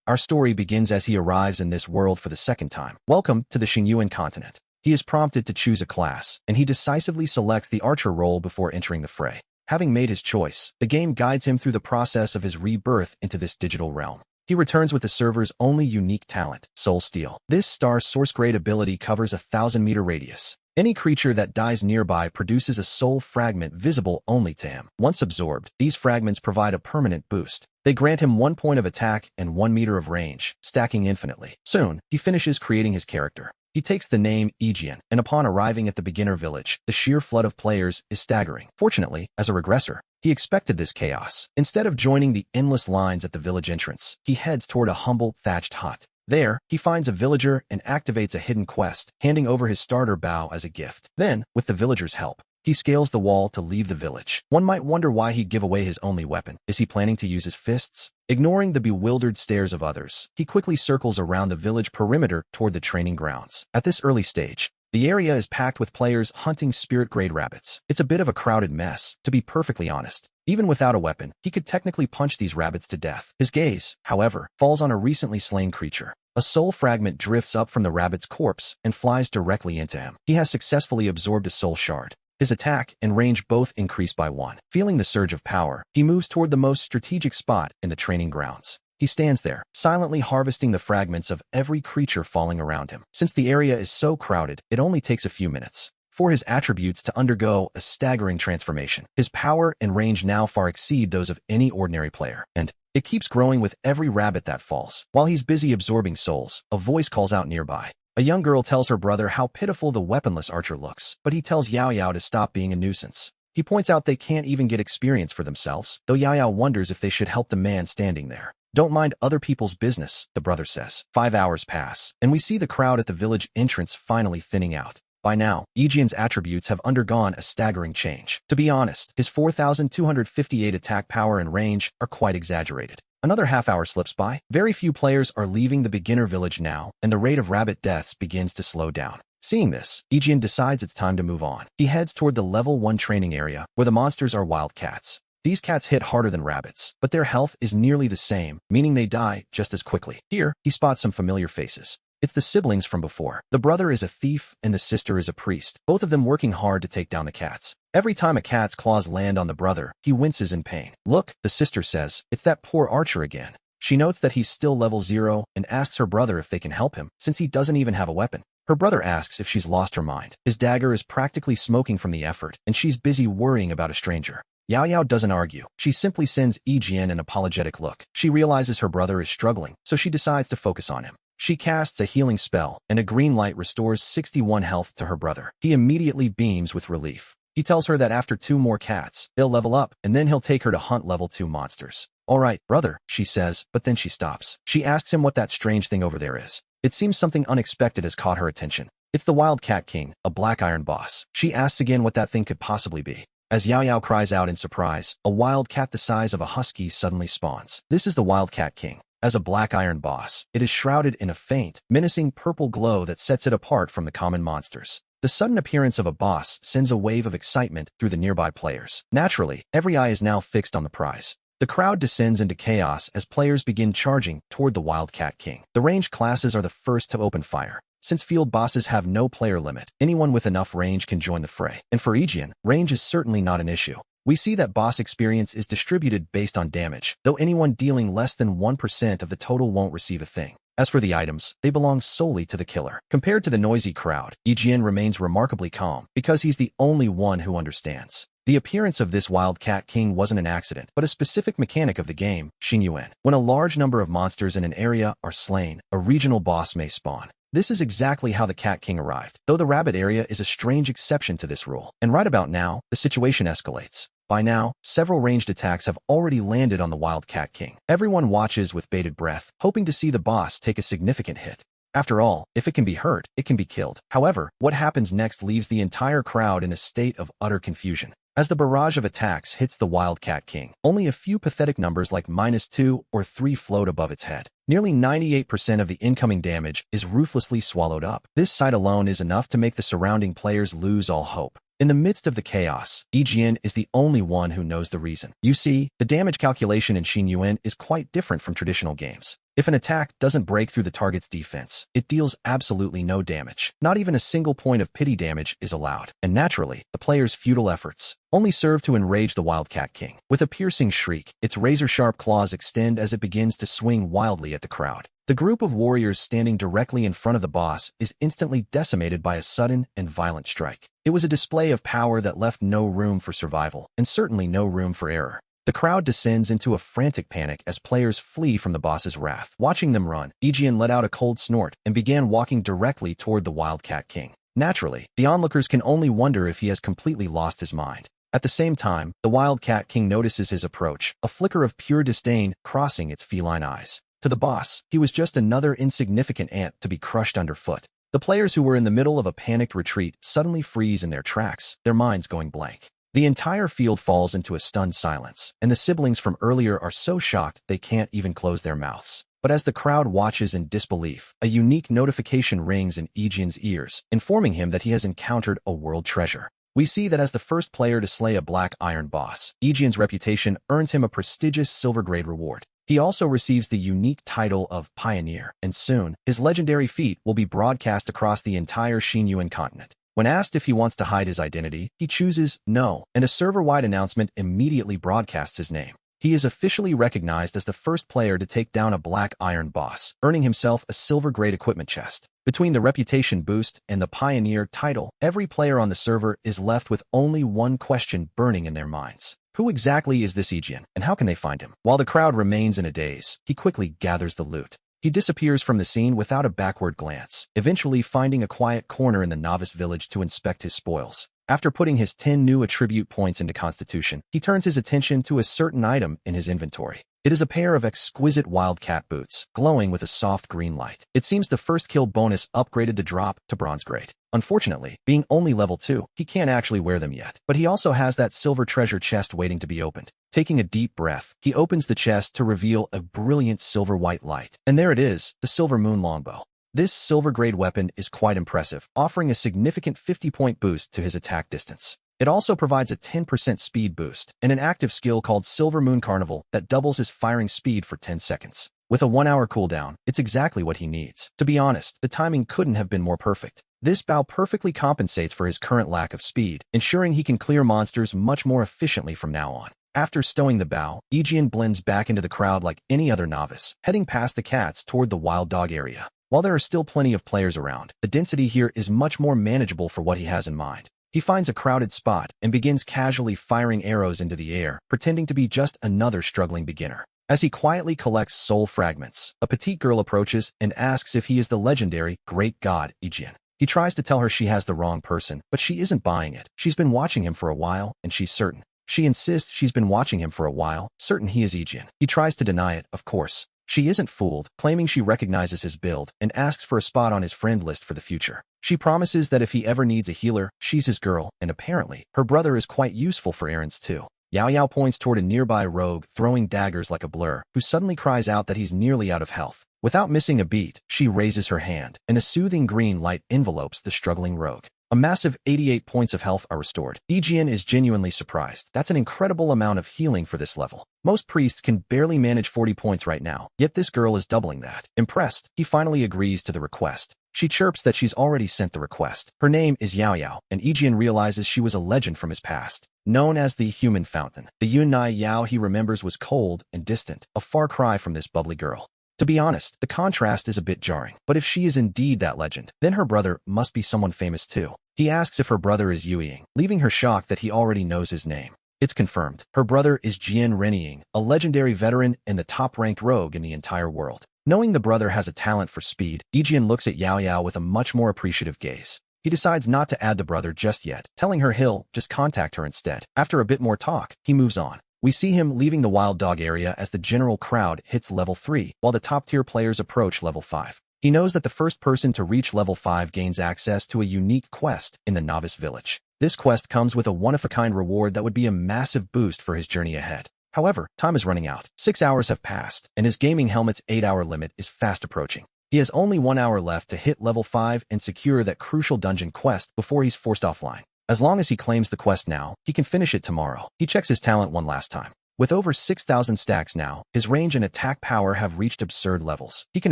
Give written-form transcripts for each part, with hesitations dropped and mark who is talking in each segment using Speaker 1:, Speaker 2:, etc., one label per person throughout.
Speaker 1: Our story begins as he arrives in this world for the second time. Welcome to the Xingyuan continent. He is prompted to choose a class, and he decisively selects the archer role before entering the fray. Having made his choice, the game guides him through the process of his rebirth into this digital realm. He returns with the server's only unique talent, Soul Steal. This star source-grade ability covers a 1,000-meter radius. Any creature that dies nearby produces a soul fragment visible only to him. Once absorbed, these fragments provide a permanent boost. They grant him 1 point of attack and 1 meter of range, stacking infinitely. Soon, he finishes creating his character. He takes the name Egian, and upon arriving at the beginner village, the sheer flood of players is staggering. Fortunately, as a regressor, he expected this chaos. Instead of joining the endless lines at the village entrance, he heads toward a humble, thatched hut. There, he finds a villager and activates a hidden quest, handing over his starter bow as a gift. Then, with the villager's help, he scales the wall to leave the village. One might wonder why he'd give away his only weapon. Is he planning to use his fists? Ignoring the bewildered stares of others, he quickly circles around the village perimeter toward the training grounds. At this early stage, the area is packed with players hunting spirit-grade rabbits. It's a bit of a crowded mess, to be perfectly honest. Even without a weapon, he could technically punch these rabbits to death. His gaze, however, falls on a recently slain creature. A soul fragment drifts up from the rabbit's corpse and flies directly into him. He has successfully absorbed a soul shard. His attack and range both increase by 1. Feeling the surge of power, he moves toward the most strategic spot in the training grounds. He stands there, silently harvesting the fragments of every creature falling around him. Since the area is so crowded, it only takes a few minutes for his attributes to undergo a staggering transformation. His power and range now far exceed those of any ordinary player, and it keeps growing with every rabbit that falls. While he's busy absorbing souls, a voice calls out nearby. A young girl tells her brother how pitiful the weaponless archer looks, but he tells Yahello to stop being a nuisance. He points out they can't even get experience for themselves, though Yahello wonders if they should help the man standing there. Don't mind other people's business, the brother says. 5 hours pass, and we see the crowd at the village entrance finally thinning out. By now, Egian's attributes have undergone a staggering change. To be honest, his 4,258 attack power and range are quite exaggerated. Another half-hour slips by. Very few players are leaving the beginner village now, and the rate of rabbit deaths begins to slow down. Seeing this, Egian decides it's time to move on. He heads toward the level 1 training area, where the monsters are wild cats. These cats hit harder than rabbits, but their health is nearly the same, meaning they die just as quickly. Here, he spots some familiar faces. It's the siblings from before. The brother is a thief, and the sister is a priest, both of them working hard to take down the cats. Every time a cat's claws land on the brother, he winces in pain. Look, the sister says, it's that poor archer again. She notes that he's still level 0 and asks her brother if they can help him, since he doesn't even have a weapon. Her brother asks if she's lost her mind. His dagger is practically smoking from the effort, and she's busy worrying about a stranger. Yahello doesn't argue. She simply sends Egian an apologetic look. She realizes her brother is struggling, so she decides to focus on him. She casts a healing spell, and a green light restores 61 health to her brother. He immediately beams with relief. He tells her that after 2 more cats, they'll level up, and then he'll take her to hunt level 2 monsters. All right, brother, she says, but then she stops. She asks him what that strange thing over there is. It seems something unexpected has caught her attention. It's the Wild Cat King, a black iron boss. She asks again what that thing could possibly be. As Yahello cries out in surprise, a wild cat the size of a husky suddenly spawns. This is the Wild Cat King. As a black iron boss, it is shrouded in a faint, menacing purple glow that sets it apart from the common monsters. The sudden appearance of a boss sends a wave of excitement through the nearby players. Naturally, every eye is now fixed on the prize. The crowd descends into chaos as players begin charging toward the Wild Cat King. The ranged classes are the first to open fire. Since field bosses have no player limit, anyone with enough range can join the fray. And for Egian, range is certainly not an issue. We see that boss experience is distributed based on damage, though anyone dealing less than 1% of the total won't receive a thing. As for the items, they belong solely to the killer. Compared to the noisy crowd, Egian remains remarkably calm, because he's the only one who understands. The appearance of this Wild Cat King wasn't an accident, but a specific mechanic of the game, Xingyuan. When a large number of monsters in an area are slain, a regional boss may spawn. This is exactly how the Cat King arrived, though the rabbit area is a strange exception to this rule. And right about now, the situation escalates. By now, several ranged attacks have already landed on the Wild Cat King. Everyone watches with bated breath, hoping to see the boss take a significant hit. After all, if it can be hurt, it can be killed. However, what happens next leaves the entire crowd in a state of utter confusion. As the barrage of attacks hits the Wild Cat King, only a few pathetic numbers like -2 or 3 float above its head. Nearly 98% of the incoming damage is ruthlessly swallowed up. This sight alone is enough to make the surrounding players lose all hope. In the midst of the chaos, Egian is the only one who knows the reason. You see, the damage calculation in Xingyuan is quite different from traditional games. If an attack doesn't break through the target's defense, it deals absolutely no damage. Not even a single point of pity damage is allowed. And naturally, the player's futile efforts only serve to enrage the Wildcat King. With a piercing shriek, its razor-sharp claws extend as it begins to swing wildly at the crowd. The group of warriors standing directly in front of the boss is instantly decimated by a sudden and violent strike. It was a display of power that left no room for survival, and certainly no room for error. The crowd descends into a frantic panic as players flee from the boss's wrath. Watching them run, Aegeon let out a cold snort and began walking directly toward the Wildcat King. Naturally, the onlookers can only wonder if he has completely lost his mind. At the same time, the Wildcat King notices his approach, a flicker of pure disdain crossing its feline eyes. To the boss, he was just another insignificant ant to be crushed underfoot. The players who were in the middle of a panicked retreat suddenly freeze in their tracks, their minds going blank. The entire field falls into a stunned silence, and the siblings from earlier are so shocked they can't even close their mouths. But as the crowd watches in disbelief, a unique notification rings in Aegeon's ears, informing him that he has encountered a world treasure. We see that as the first player to slay a black iron boss, Aegeon's reputation earns him a prestigious silver-grade reward. He also receives the unique title of Pioneer, and soon, his legendary feat will be broadcast across the entire Xinyuan continent. When asked if he wants to hide his identity, he chooses no, and a server-wide announcement immediately broadcasts his name. He is officially recognized as the first player to take down a black iron boss, earning himself a silver-grade equipment chest. Between the reputation boost and the Pioneer title, every player on the server is left with only one question burning in their minds. Who exactly is this Aegeon, and how can they find him? While the crowd remains in a daze, he quickly gathers the loot. He disappears from the scene without a backward glance, eventually finding a quiet corner in the novice village to inspect his spoils. After putting his 10 new attribute points into Constitution, he turns his attention to a certain item in his inventory. It is a pair of exquisite wildcat boots, glowing with a soft green light. It seems the first kill bonus upgraded the drop to bronze grade. Unfortunately, being only level 2, he can't actually wear them yet, but he also has that silver treasure chest waiting to be opened. Taking a deep breath, he opens the chest to reveal a brilliant silver-white light. And there it is, the silver moon longbow. This silver-grade weapon is quite impressive, offering a significant 50-point boost to his attack distance. It also provides a 10% speed boost and an active skill called Silver Moon Carnival that doubles his firing speed for 10 seconds. With a 1-hour cooldown, it's exactly what he needs. To be honest, the timing couldn't have been more perfect. This bow perfectly compensates for his current lack of speed, ensuring he can clear monsters much more efficiently from now on. After stowing the bow, Aegeon blends back into the crowd like any other novice, heading past the cats toward the wild dog area. While there are still plenty of players around, the density here is much more manageable for what he has in mind. He finds a crowded spot and begins casually firing arrows into the air, pretending to be just another struggling beginner. As he quietly collects soul fragments, a petite girl approaches and asks if he is the legendary great god Aegeon. He tries to tell her she has the wrong person, but she isn't buying it. She's been watching him for a while, and she's certain. She insists she's been watching him for a while, certain he is Aegeon. He tries to deny it, of course. She isn't fooled, claiming she recognizes his build, and asks for a spot on his friend list for the future. She promises that if he ever needs a healer, she's his girl, and apparently, her brother is quite useful for errands too. Yahello points toward a nearby rogue, throwing daggers like a blur, who suddenly cries out that he's nearly out of health. Without missing a beat, she raises her hand, and a soothing green light envelopes the struggling rogue. A massive 88 points of health are restored. Aegeon is genuinely surprised. That's an incredible amount of healing for this level. Most priests can barely manage 40 points right now, yet this girl is doubling that. Impressed, he finally agrees to the request. She chirps that she's already sent the request. Her name is Yahello, and Aegeon realizes she was a legend from his past. Known as the Human Fountain, the Yunai Yao he remembers was cold and distant, a far cry from this bubbly girl. To be honest, the contrast is a bit jarring, but if she is indeed that legend, then her brother must be someone famous too. He asks if her brother is Yueying, leaving her shocked that he already knows his name. It's confirmed. Her brother is Jian Renying, a legendary veteran and the top-ranked rogue in the entire world. Knowing the brother has a talent for speed, Aegeon looks at Yahello with a much more appreciative gaze. He decides not to add the brother just yet, telling her he'll just contact her instead. After a bit more talk, he moves on. We see him leaving the wild dog area as the general crowd hits level 3, while the top-tier players approach level 5. He knows that the first person to reach level 5 gains access to a unique quest in the novice village. This quest comes with a one-of-a-kind reward that would be a massive boost for his journey ahead. However, time is running out. 6 hours have passed, and his gaming helmet's 8-hour limit is fast approaching. He has only 1 hour left to hit level 5 and secure that crucial dungeon quest before he's forced offline. As long as he claims the quest now, he can finish it tomorrow. He checks his talent one last time. With over 6,000 stacks now, his range and attack power have reached absurd levels. He can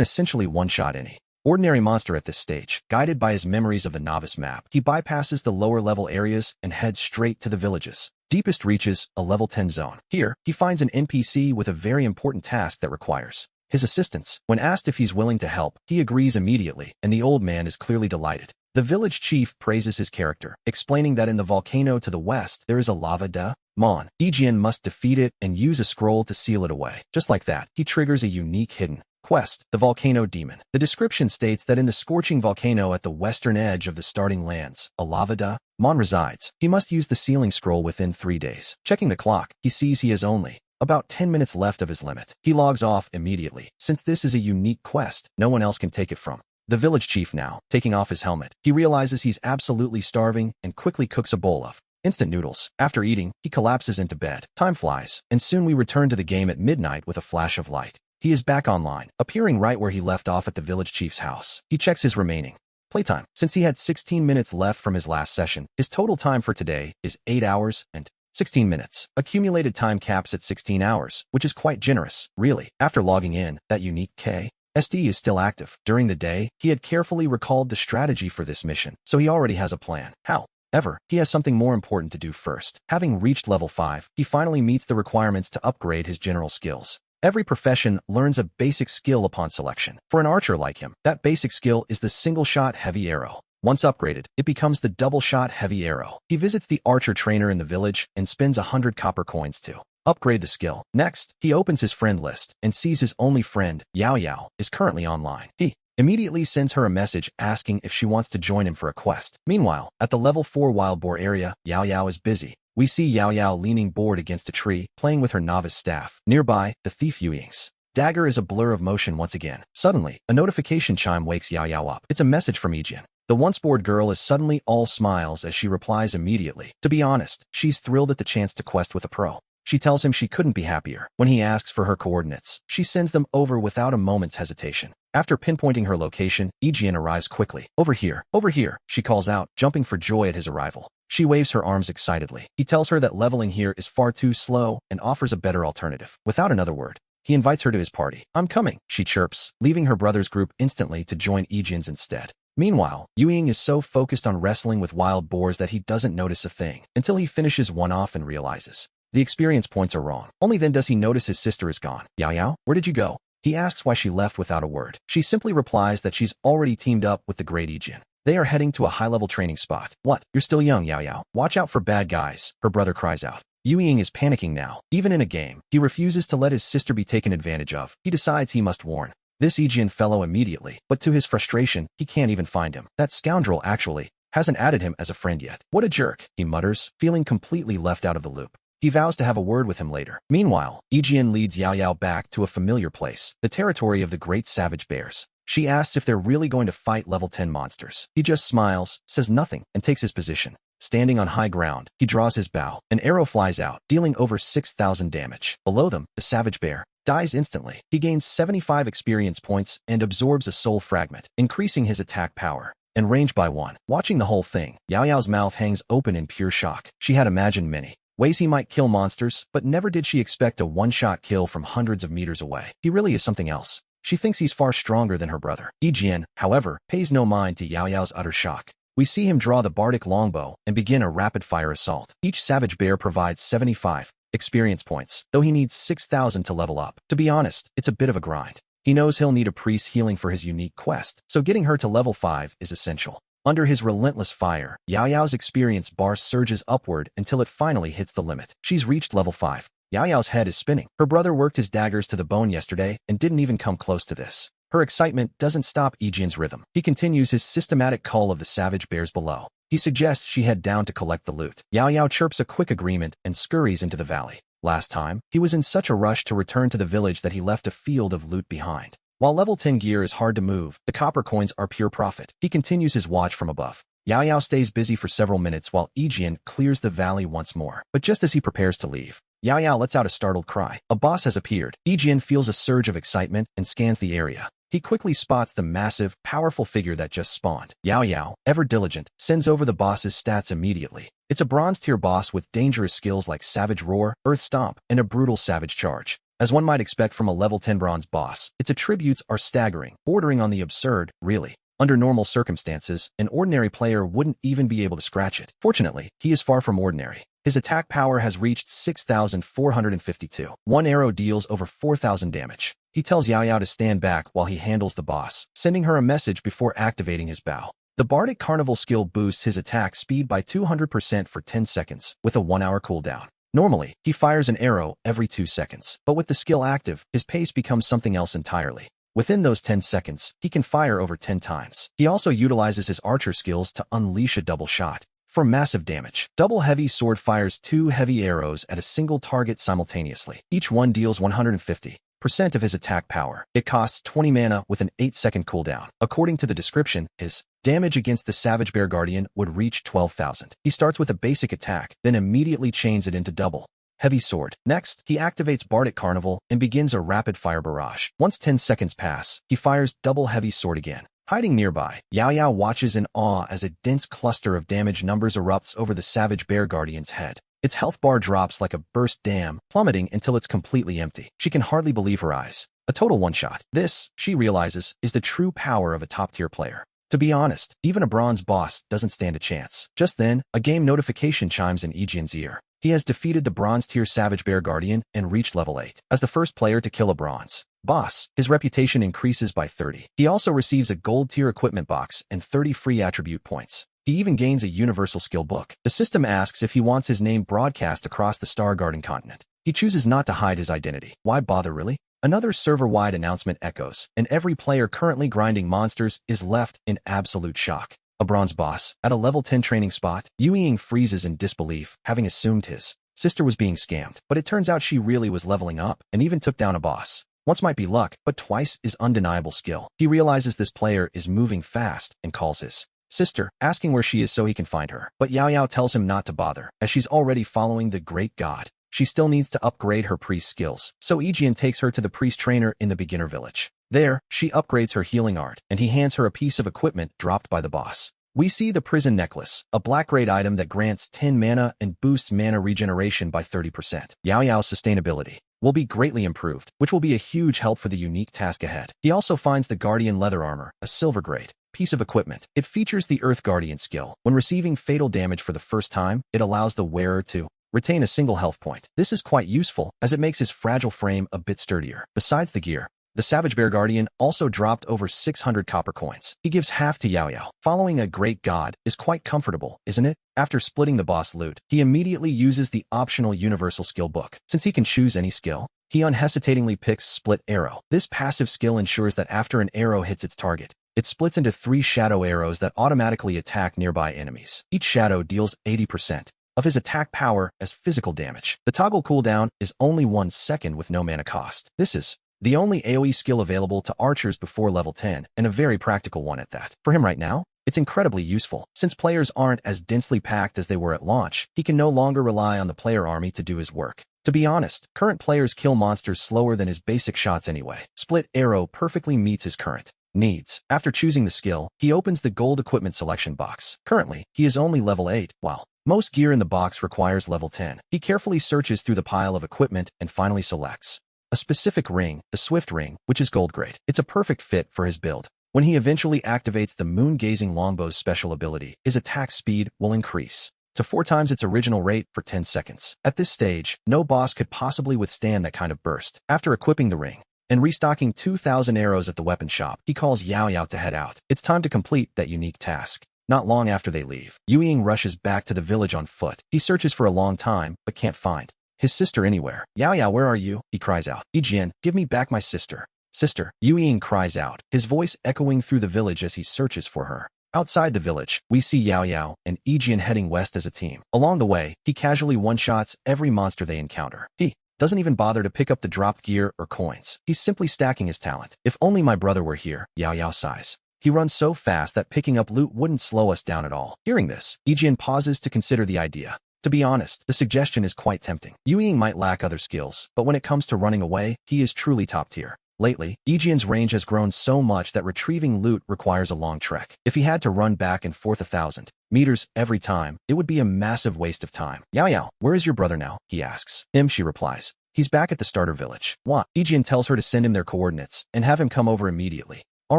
Speaker 1: essentially one-shot any ordinary monster at this stage. Guided by his memories of the novice map, he bypasses the lower-level areas and heads straight to the villages. Deepest reaches, a level 10 zone. Here, he finds an NPC with a very important task that requires his assistance. When asked if he's willing to help, he agrees immediately, and the old man is clearly delighted. The village chief praises his character, explaining that in the volcano to the west there is a lava demon. Ijian must defeat it and use a scroll to seal it away. Just like that, he triggers a unique hidden quest, the Volcano Demon. The description states that in the scorching volcano at the western edge of the starting lands, a lava demon resides. He must use the sealing scroll within 3 days. Checking the clock, he sees he has only about 10 minutes left of his limit. He logs off immediately. Since this is a unique quest, no one else can take it from the village chief now. Taking off his helmet, he realizes he's absolutely starving and quickly cooks a bowl of instant noodles. After eating, he collapses into bed. Time flies, and soon we return to the game at midnight with a flash of light. He is back online, appearing right where he left off at the village chief's house. He checks his remaining playtime. Since he had 16 minutes left from his last session, his total time for today is 8 hours and 16 minutes. Accumulated time caps at 16 hours, which is quite generous, really. After logging in, that unique KSD is still active. During the day, he had carefully recalled the strategy for this mission, so he already has a plan. However, he has something more important to do first. Having reached level 5, he finally meets the requirements to upgrade his general skills. Every profession learns a basic skill upon selection. For an archer like him, that basic skill is the single-shot heavy arrow. Once upgraded, it becomes the double-shot heavy arrow. He visits the archer trainer in the village and spends 100 copper coins to upgrade the skill. Next, he opens his friend list and sees his only friend, Yahello, is currently online. He immediately sends her a message asking if she wants to join him for a quest. Meanwhile, at the level 4 wild boar area, Yahello is busy. We see Yahello leaning bored against a tree, playing with her novice staff. Nearby, the thief Yuing's dagger is a blur of motion once again. Suddenly, a notification chime wakes Yahello up. It's a message from Ijian. The once bored girl is suddenly all smiles as she replies immediately. To be honest, she's thrilled at the chance to quest with a pro. She tells him she couldn't be happier. When he asks for her coordinates, she sends them over without a moment's hesitation. After pinpointing her location, Ijian arrives quickly. Over here, she calls out, jumping for joy at his arrival. She waves her arms excitedly. He tells her that leveling here is far too slow and offers a better alternative. Without another word, he invites her to his party. I'm coming, she chirps, leaving her brother's group instantly to join Ijian's instead. Meanwhile, Yuing is so focused on wrestling with wild boars that he doesn't notice a thing, until he finishes one off and realizes the experience points are wrong. Only then does he notice his sister is gone. Yahello, where did you go? He asks why she left without a word. She simply replies that she's already teamed up with the great Ijian. They are heading to a high-level training spot. What? You're still young, Yahello. Watch out for bad guys, her brother cries out. Yuing is panicking now. Even in a game, he refuses to let his sister be taken advantage of. He decides he must warn this Ijian fellow immediately, but to his frustration, he can't even find him. That scoundrel actually hasn't added him as a friend yet. What a jerk, he mutters, feeling completely left out of the loop. He vows to have a word with him later. Meanwhile, Ijian leads Yahello back to a familiar place, the territory of the great savage bears. She asks if they're really going to fight level 10 monsters. He just smiles, says nothing, and takes his position. Standing on high ground, he draws his bow. An arrow flies out, dealing over 6,000 damage. Below them, the savage bear dies instantly. He gains 75 experience points and absorbs a soul fragment, increasing his attack power and range by 1. Watching the whole thing, Yaoyao's mouth hangs open in pure shock. She had imagined many ways he might kill monsters, but never did she expect a one-shot kill from hundreds of meters away. He really is something else. She thinks he's far stronger than her brother. Ijian, however, pays no mind to Yaoyao's utter shock. We see him draw the bardic longbow and begin a rapid-fire assault. Each savage bear provides 75 experience points, though he needs 6,000 to level up. To be honest, it's a bit of a grind. He knows he'll need a priest healing for his unique quest, so getting her to level 5 is essential. Under his relentless fire, Yaoyao's experience bar surges upward until it finally hits the limit. She's reached level 5. Yaoyao's head is spinning. Her brother worked his daggers to the bone yesterday and didn't even come close to this. Her excitement doesn't stop Ijian's rhythm. He continues his systematic cull of the savage bears below. He suggests she head down to collect the loot. Yaoyao chirps a quick agreement and scurries into the valley. Last time, he was in such a rush to return to the village that he left a field of loot behind. While level 10 gear is hard to move, the copper coins are pure profit. He continues his watch from above. Yaoyao stays busy for several minutes while Ijian clears the valley once more. But just as he prepares to leave, Yaoyao lets out a startled cry. A boss has appeared. Ijian feels a surge of excitement and scans the area. he quickly spots the massive, powerful figure that just spawned. Yahello, ever diligent, sends over the boss's stats immediately. It's a bronze-tier boss with dangerous skills like Savage Roar, Earth Stomp, and a brutal Savage Charge. As one might expect from a level 10 bronze boss, its attributes are staggering, bordering on the absurd, really. Under normal circumstances, an ordinary player wouldn't even be able to scratch it. Fortunately, he is far from ordinary. His attack power has reached 6,452. One arrow deals over 4,000 damage. He tells Yahello to stand back while he handles the boss, sending her a message before activating his bow. The Bardic Carnival skill boosts his attack speed by 200% for 10 seconds, with a 1-hour cooldown. Normally, he fires an arrow every 2 seconds, but with the skill active, his pace becomes something else entirely. Within those 10 seconds, he can fire over 10 times. He also utilizes his archer skills to unleash a double shot for massive damage. Double heavy sword fires 2 heavy arrows at a single target simultaneously. Each one deals 150% of his attack power. It costs 20 mana with an 8-second cooldown. According to the description, his damage against the Savage Bear Guardian would reach 12,000. He starts with a basic attack, then immediately chains it into double heavy sword. Next, he activates Bardic Carnival and begins a rapid-fire barrage. Once 10 seconds pass, he fires double heavy sword again. Hiding nearby, Yahello watches in awe as a dense cluster of damage numbers erupts over the Savage Bear Guardian's head. Its health bar drops like a burst dam, plummeting until it's completely empty. She can hardly believe her eyes. A total one-shot. This, she realizes, is the true power of a top-tier player. To be honest, even a bronze boss doesn't stand a chance. Just then, a game notification chimes in Ejian's ear. He has defeated the bronze-tier Savage Bear Guardian and reached level 8. As the first player to kill a bronze boss, his reputation increases by 30. He also receives a gold-tier equipment box and 30 free attribute points. He even gains a universal skill book. The system asks if he wants his name broadcast across the Star Garden continent. He chooses not to hide his identity. Why bother, really? Another server-wide announcement echoes, and every player currently grinding monsters is left in absolute shock. A bronze boss, at a level 10 training spot, Yueying freezes in disbelief, having assumed his sister was being scammed. But it turns out she really was leveling up, and even took down a boss. Once might be luck, but twice is undeniable skill. He realizes this player is moving fast, and calls his sister, asking where she is so he can find her. But Yahello tells him not to bother, as she's already following the great god. She still needs to upgrade her priest skills, so Ejian takes her to the priest trainer in the beginner village. There, she upgrades her healing art, and he hands her a piece of equipment dropped by the boss. We see the prison necklace, a black-grade item that grants 10 mana and boosts mana regeneration by 30%. Yahello's sustainability will be greatly improved, which will be a huge help for the unique task ahead. He also finds the Guardian leather armor, a silver-grade piece of equipment. It features the Earth Guardian skill. When receiving fatal damage for the first time, it allows the wearer to retain a single health point. This is quite useful, as it makes his fragile frame a bit sturdier. Besides the gear, the Savage Bear Guardian also dropped over 600 copper coins. He gives half to Yahello. Following a great god is quite comfortable, isn't it? After splitting the boss loot, he immediately uses the optional universal skill book. Since he can choose any skill, he unhesitatingly picks Split Arrow. This passive skill ensures that after an arrow hits its target, it splits into 3 shadow arrows that automatically attack nearby enemies. Each shadow deals 80% of his attack power as physical damage. The toggle cooldown is only 1 second with no mana cost. This is the only AoE skill available to archers before level 10, and a very practical one at that. For him right now, it's incredibly useful. Since players aren't as densely packed as they were at launch, he can no longer rely on the player army to do his work. To be honest, current players kill monsters slower than his basic shots anyway. Split Arrow perfectly meets his current needs. After choosing the skill, he opens the gold equipment selection box. Currently, he is only level 8, while most gear in the box requires level 10. He carefully searches through the pile of equipment and finally selects a specific ring, the Swift Ring, which is gold grade. It's a perfect fit for his build. When he eventually activates the Moon-Gazing Longbow's special ability, his attack speed will increase to 4 times its original rate for 10 seconds. At this stage, no boss could possibly withstand that kind of burst. After equipping the ring and restocking 2,000 arrows at the weapon shop, he calls Yahello to head out. It's time to complete that unique task. Not long after they leave, Yueying rushes back to the village on foot. He searches for a long time, but can't find his sister anywhere. Yahello, where are you? He cries out. Ejian, give me back my sister. Sister, Yueying cries out, his voice echoing through the village as he searches for her. Outside the village, we see Yahello and Ejian heading west as a team. Along the way, he casually one-shots every monster they encounter. He doesn't even bother to pick up the dropped gear or coins. He's simply stacking his talent. If only my brother were here, Yahello sighs. He runs so fast that picking up loot wouldn't slow us down at all. Hearing this, Ejian pauses to consider the idea. To be honest, the suggestion is quite tempting. Yueying might lack other skills, but when it comes to running away, he is truly top tier. Lately, Ejian's range has grown so much that retrieving loot requires a long trek. If he had to run back and forth 1,000 meters every time, it would be a massive waste of time. Yahello, where is your brother now? He asks. Him, she replies. He's back at the starter village. What? Ejian tells her to send him their coordinates and have him come over immediately. All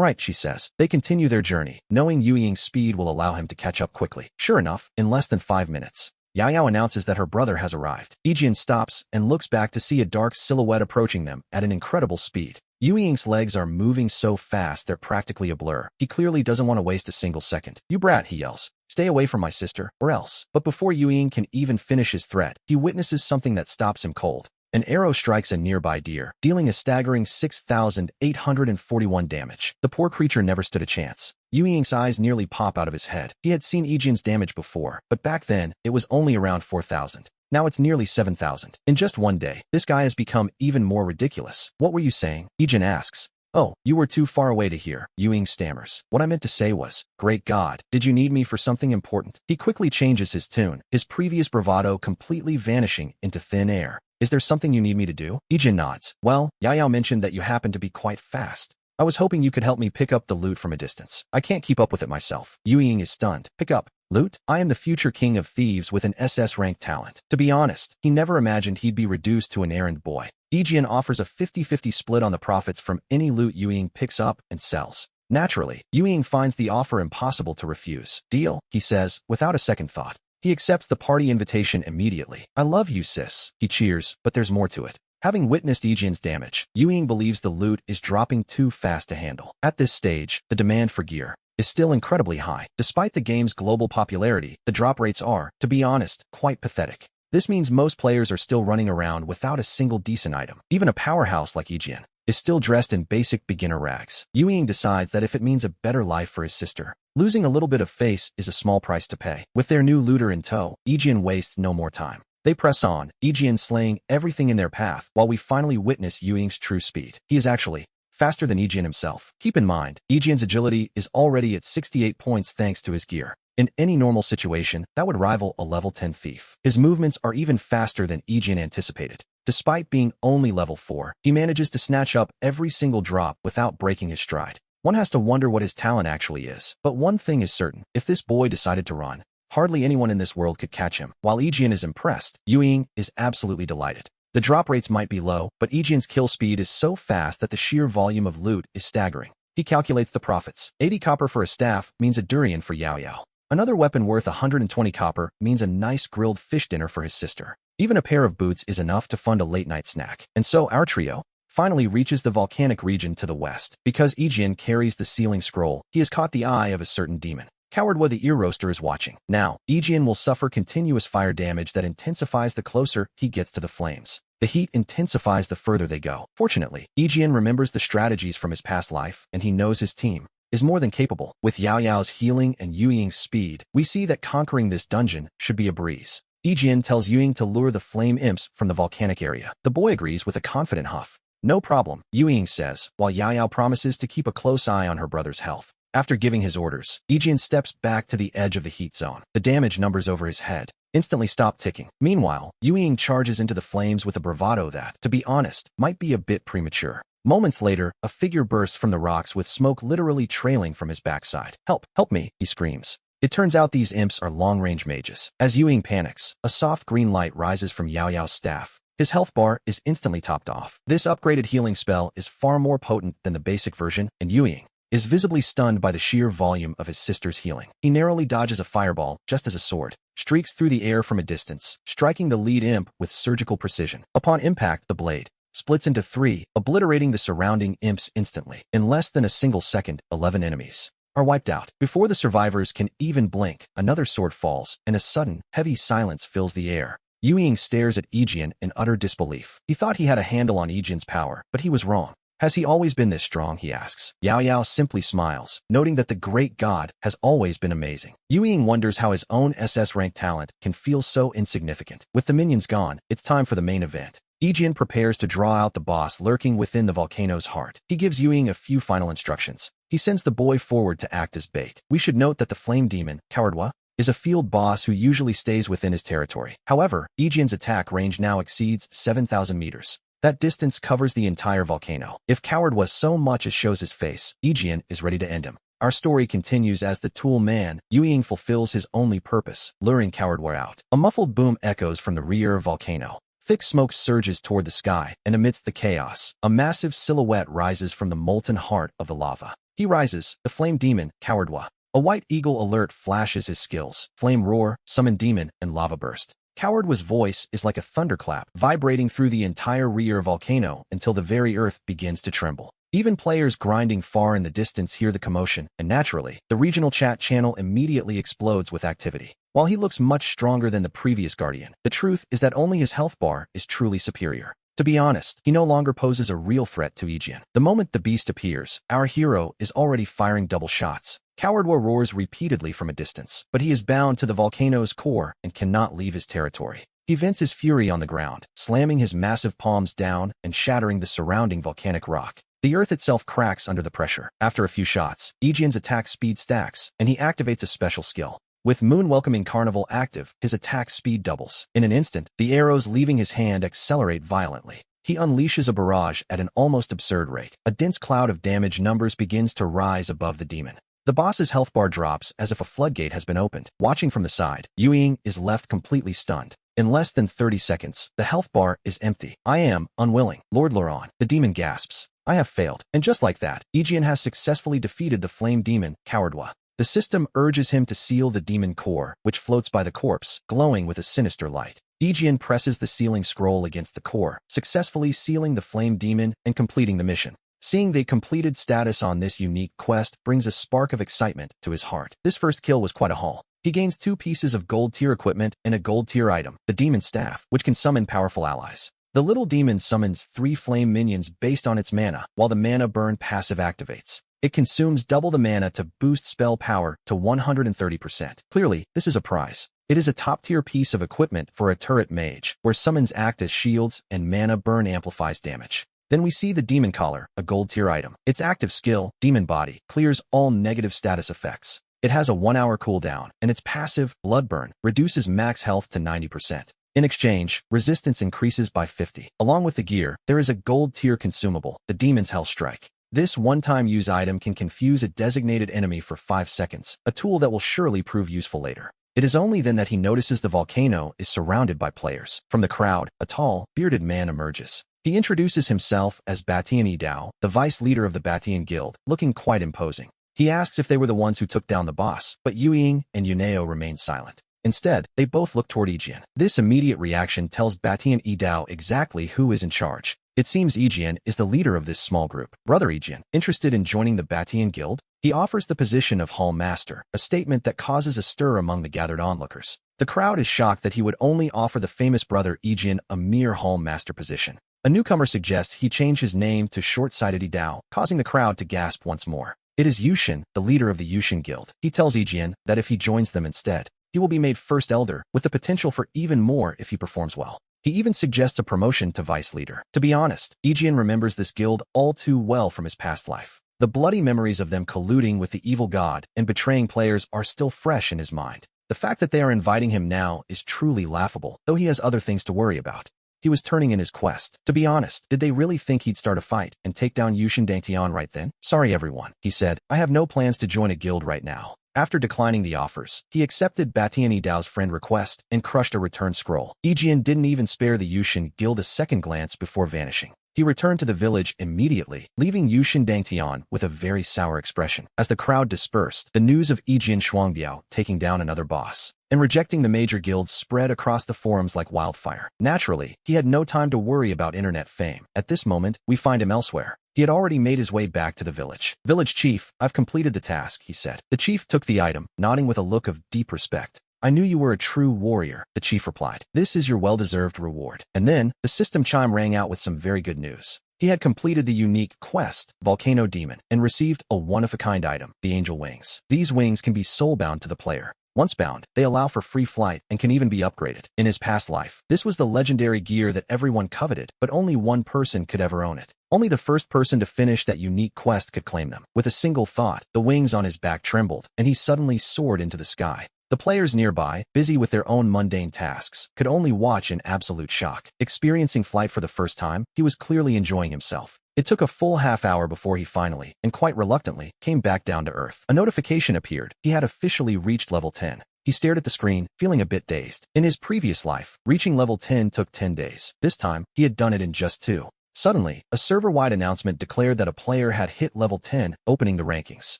Speaker 1: right, she says. They continue their journey, knowing Yuying's speed will allow him to catch up quickly. Sure enough, in less than 5 minutes, Yahello announces that her brother has arrived. Ejian stops and looks back to see a dark silhouette approaching them at an incredible speed. Yuying's legs are moving so fast they're practically a blur. He clearly doesn't want to waste a single second. You brat, he yells. Stay away from my sister, or else. But before Yuying can even finish his threat, he witnesses something that stops him cold. An arrow strikes a nearby deer, dealing a staggering 6,841 damage. The poor creature never stood a chance. Yuying's eyes nearly pop out of his head. He had seen Ejian's damage before, but back then, it was only around 4,000. Now it's nearly 7,000. In just one day, this guy has become even more ridiculous. What were you saying? Ejian asks. Oh, you were too far away to hear, Yuying stammers. What I meant to say was, great God, did you need me for something important? He quickly changes his tune, his previous bravado completely vanishing into thin air. Is there something you need me to do? Ejian nods. Well, Yahello mentioned that you happen to be quite fast. I was hoping you could help me pick up the loot from a distance. I can't keep up with it myself. Yuying is stunned. Pick up loot? I am the future king of thieves with an SS rank talent. To be honest, he never imagined he'd be reduced to an errand boy. Ejian offers a 50-50 split on the profits from any loot Yuying picks up and sells. Naturally, Yuying finds the offer impossible to refuse. Deal, he says, without a second thought. He accepts the party invitation immediately. I love you, sis. He cheers, but there's more to it. Having witnessed Ejian's damage, Yuying believes the loot is dropping too fast to handle. At this stage, the demand for gear is still incredibly high. Despite the game's global popularity, the drop rates are, to be honest, quite pathetic. This means most players are still running around without a single decent item. Even a powerhouse like Ejian is still dressed in basic beginner rags. Yuying decides that if it means a better life for his sister, losing a little bit of face is a small price to pay. With their new looter in tow, Ejian wastes no more time. They press on, Ejian slaying everything in their path, while we finally witness Yuying's true speed. He is actually faster than Ejian himself. Keep in mind, Ejian's agility is already at 68 points thanks to his gear. In any normal situation, that would rival a level 10 thief. His movements are even faster than Ejian anticipated. Despite being only level 4, he manages to snatch up every single drop without breaking his stride. One has to wonder what his talent actually is. But one thing is certain, if this boy decided to run, hardly anyone in this world could catch him. While Ejian is impressed, Yuying is absolutely delighted. The drop rates might be low, but Ejian's kill speed is so fast that the sheer volume of loot is staggering. He calculates the profits. 80 copper for a staff means a durian for Yahello. Another weapon worth 120 copper means a nice grilled fish dinner for his sister. Even a pair of boots is enough to fund a late-night snack. And so our trio finally reaches the volcanic region to the west. Because Ejian carries the sealing scroll, he has caught the eye of a certain demon. Cowardwa the ear roaster is watching. Now, Ejian will suffer continuous fire damage that intensifies the closer he gets to the flames. The heat intensifies the further they go. Fortunately, Ejian remembers the strategies from his past life, and he knows his team is more than capable. With Yaoyao's healing and Yuying's speed, we see that conquering this dungeon should be a breeze. Ejian tells Yuying to lure the flame imps from the volcanic area. The boy agrees with a confident huff. No problem, Yuying says, while Yaoyao promises to keep a close eye on her brother's health. After giving his orders, Ejian steps back to the edge of the heat zone. The damage numbers over his head instantly stop ticking. Meanwhile, Yuying charges into the flames with a bravado that, to be honest, might be a bit premature. Moments later, a figure bursts from the rocks with smoke literally trailing from his backside. Help! Help me! He screams. It turns out these imps are long-range mages. As Yuying panics, a soft green light rises from Yaoyao's staff. His health bar is instantly topped off. This upgraded healing spell is far more potent than the basic version, and Yuying is visibly stunned by the sheer volume of his sister's healing. He narrowly dodges a fireball, just as a sword streaks through the air from a distance, striking the lead imp with surgical precision. Upon impact, the blade splits into 3, obliterating the surrounding imps instantly. In less than a single second, 11 enemies are wiped out. Before the survivors can even blink, another sword falls, and a sudden, heavy silence fills the air. Yuying stares at Ejian in utter disbelief. He thought he had a handle on Ejian's power, but he was wrong. Has he always been this strong, he asks. Yaoyao simply smiles, noting that the great god has always been amazing. Yuying wonders how his own SS rank talent can feel so insignificant. With the minions gone, it's time for the main event. Ejian prepares to draw out the boss lurking within the volcano's heart. He gives Yuying a few final instructions. He sends the boy forward to act as bait. We should note that the flame demon, Cowardwa, is a field boss who usually stays within his territory. However, Ejian's attack range now exceeds 7,000 meters. That distance covers the entire volcano. If Coward was so much as shows his face, Aegean is ready to end him. Our story continues as the tool man, Yuying, fulfills his only purpose, luring Coward out. A muffled boom echoes from the rear volcano. Thick smoke surges toward the sky, and amidst the chaos, a massive silhouette rises from the molten heart of the lava. He rises, the flame demon, Cowardwa. A white eagle alert flashes his skills, flame roar, summon demon, and lava burst. Cowardwa's voice is like a thunderclap, vibrating through the entire rear volcano until the very earth begins to tremble. Even players grinding far in the distance hear the commotion, and naturally, the regional chat channel immediately explodes with activity. While he looks much stronger than the previous Guardian, the truth is that only his health bar is truly superior. To be honest, he no longer poses a real threat to Aegean. The moment the beast appears, our hero is already firing double shots. Cowardwa roars repeatedly from a distance, but he is bound to the volcano's core and cannot leave his territory. He vents his fury on the ground, slamming his massive palms down and shattering the surrounding volcanic rock. The earth itself cracks under the pressure. After a few shots, Aegean's attack speed stacks, and he activates a special skill. With Moon Welcoming Carnival active, his attack speed doubles. In an instant, the arrows leaving his hand accelerate violently. He unleashes a barrage at an almost absurd rate. A dense cloud of damage numbers begins to rise above the demon. The boss's health bar drops as if a floodgate has been opened. Watching from the side, Yuying is left completely stunned. In less than 30 seconds, the health bar is empty. I am unwilling. Lord Loran, the demon gasps. I have failed. And just like that, Aegean has successfully defeated the flame demon, Cowardwa. The system urges him to seal the demon core, which floats by the corpse, glowing with a sinister light. Aegean presses the sealing scroll against the core, successfully sealing the flame demon and completing the mission. Seeing the completed status on this unique quest brings a spark of excitement to his heart. This first kill was quite a haul. He gains 2 pieces of gold tier equipment and a gold tier item, the demon staff, which can summon powerful allies. The little demon summons 3 flame minions based on its mana, while the mana burn passive activates. It consumes double the mana to boost spell power to 130%. Clearly, this is a prize. It is a top-tier piece of equipment for a turret mage, where summons act as shields and mana burn amplifies damage. Then we see the Demon Collar, a gold-tier item. Its active skill, Demon Body, clears all negative status effects. It has a 1-hour cooldown, and its passive, Blood Burn, reduces max health to 90%. In exchange, resistance increases by 50. Along with the gear, there is a gold-tier consumable, the Demon's Hell Strike. This one-time use item can confuse a designated enemy for 5 seconds, a tool that will surely prove useful later. It is only then that he notices the volcano is surrounded by players. From the crowd, a tall, bearded man emerges. He introduces himself as Batian Idao, the vice leader of the Batian Guild, looking quite imposing. He asks if they were the ones who took down the boss, but Yuying and Yuneo remain silent. Instead, they both look toward Aegean. This immediate reaction tells Batian Idao exactly who is in charge. It seems Aegean is the leader of this small group. Brother Aegean, interested in joining the Batian Guild? He offers the position of Hall Master, a statement that causes a stir among the gathered onlookers. The crowd is shocked that he would only offer the famous brother Aegean a mere Hall Master position. A newcomer suggests he change his name to Short-Sighted Idao, causing the crowd to gasp once more. It is Yushin, the leader of the Yushin Guild. He tells Aegean that if he joins them instead, he will be made first elder, with the potential for even more if he performs well. He even suggests a promotion to vice leader. To be honest, Aegean remembers this guild all too well from his past life. The bloody memories of them colluding with the evil god and betraying players are still fresh in his mind. The fact that they are inviting him now is truly laughable, though he has other things to worry about. He was turning in his quest. To be honest, did they really think he'd start a fight and take down Yushin Dangtian right then? Sorry everyone, he said. I have no plans to join a guild right now. After declining the offers, he accepted Batian Idao's friend request and crushed a return scroll. Aegean didn't even spare the Yushin Guild a second glance before vanishing. He returned to the village immediately, leaving Yushin Dangtian with a very sour expression. As the crowd dispersed, the news of Aegean Shuangbiao taking down another boss and rejecting the major guilds spread across the forums like wildfire. Naturally, he had no time to worry about internet fame. At this moment, we find him elsewhere. He had already made his way back to the village. Village chief, I've completed the task, he said. The chief took the item, nodding with a look of deep respect. I knew you were a true warrior, the chief replied. This is your well-deserved reward. And then, the system chime rang out with some very good news. He had completed the unique quest, Volcano Demon, and received a one-of-a-kind item, the Angel Wings. These wings can be soul-bound to the player. Once bound, they allow for free flight and can even be upgraded. In his past life, this was the legendary gear that everyone coveted, but only one person could ever own it. Only the first person to finish that unique quest could claim them. With a single thought, the wings on his back trembled, and he suddenly soared into the sky. The players nearby, busy with their own mundane tasks, could only watch in absolute shock. Experiencing flight for the first time, he was clearly enjoying himself. It took a full half-hour before he finally, and quite reluctantly, came back down to Earth. A notification appeared. He had officially reached level 10. He stared at the screen, feeling a bit dazed. In his previous life, reaching level 10 took 10 days. This time, he had done it in just 2. Suddenly, a server-wide announcement declared that a player had hit level 10, opening the rankings.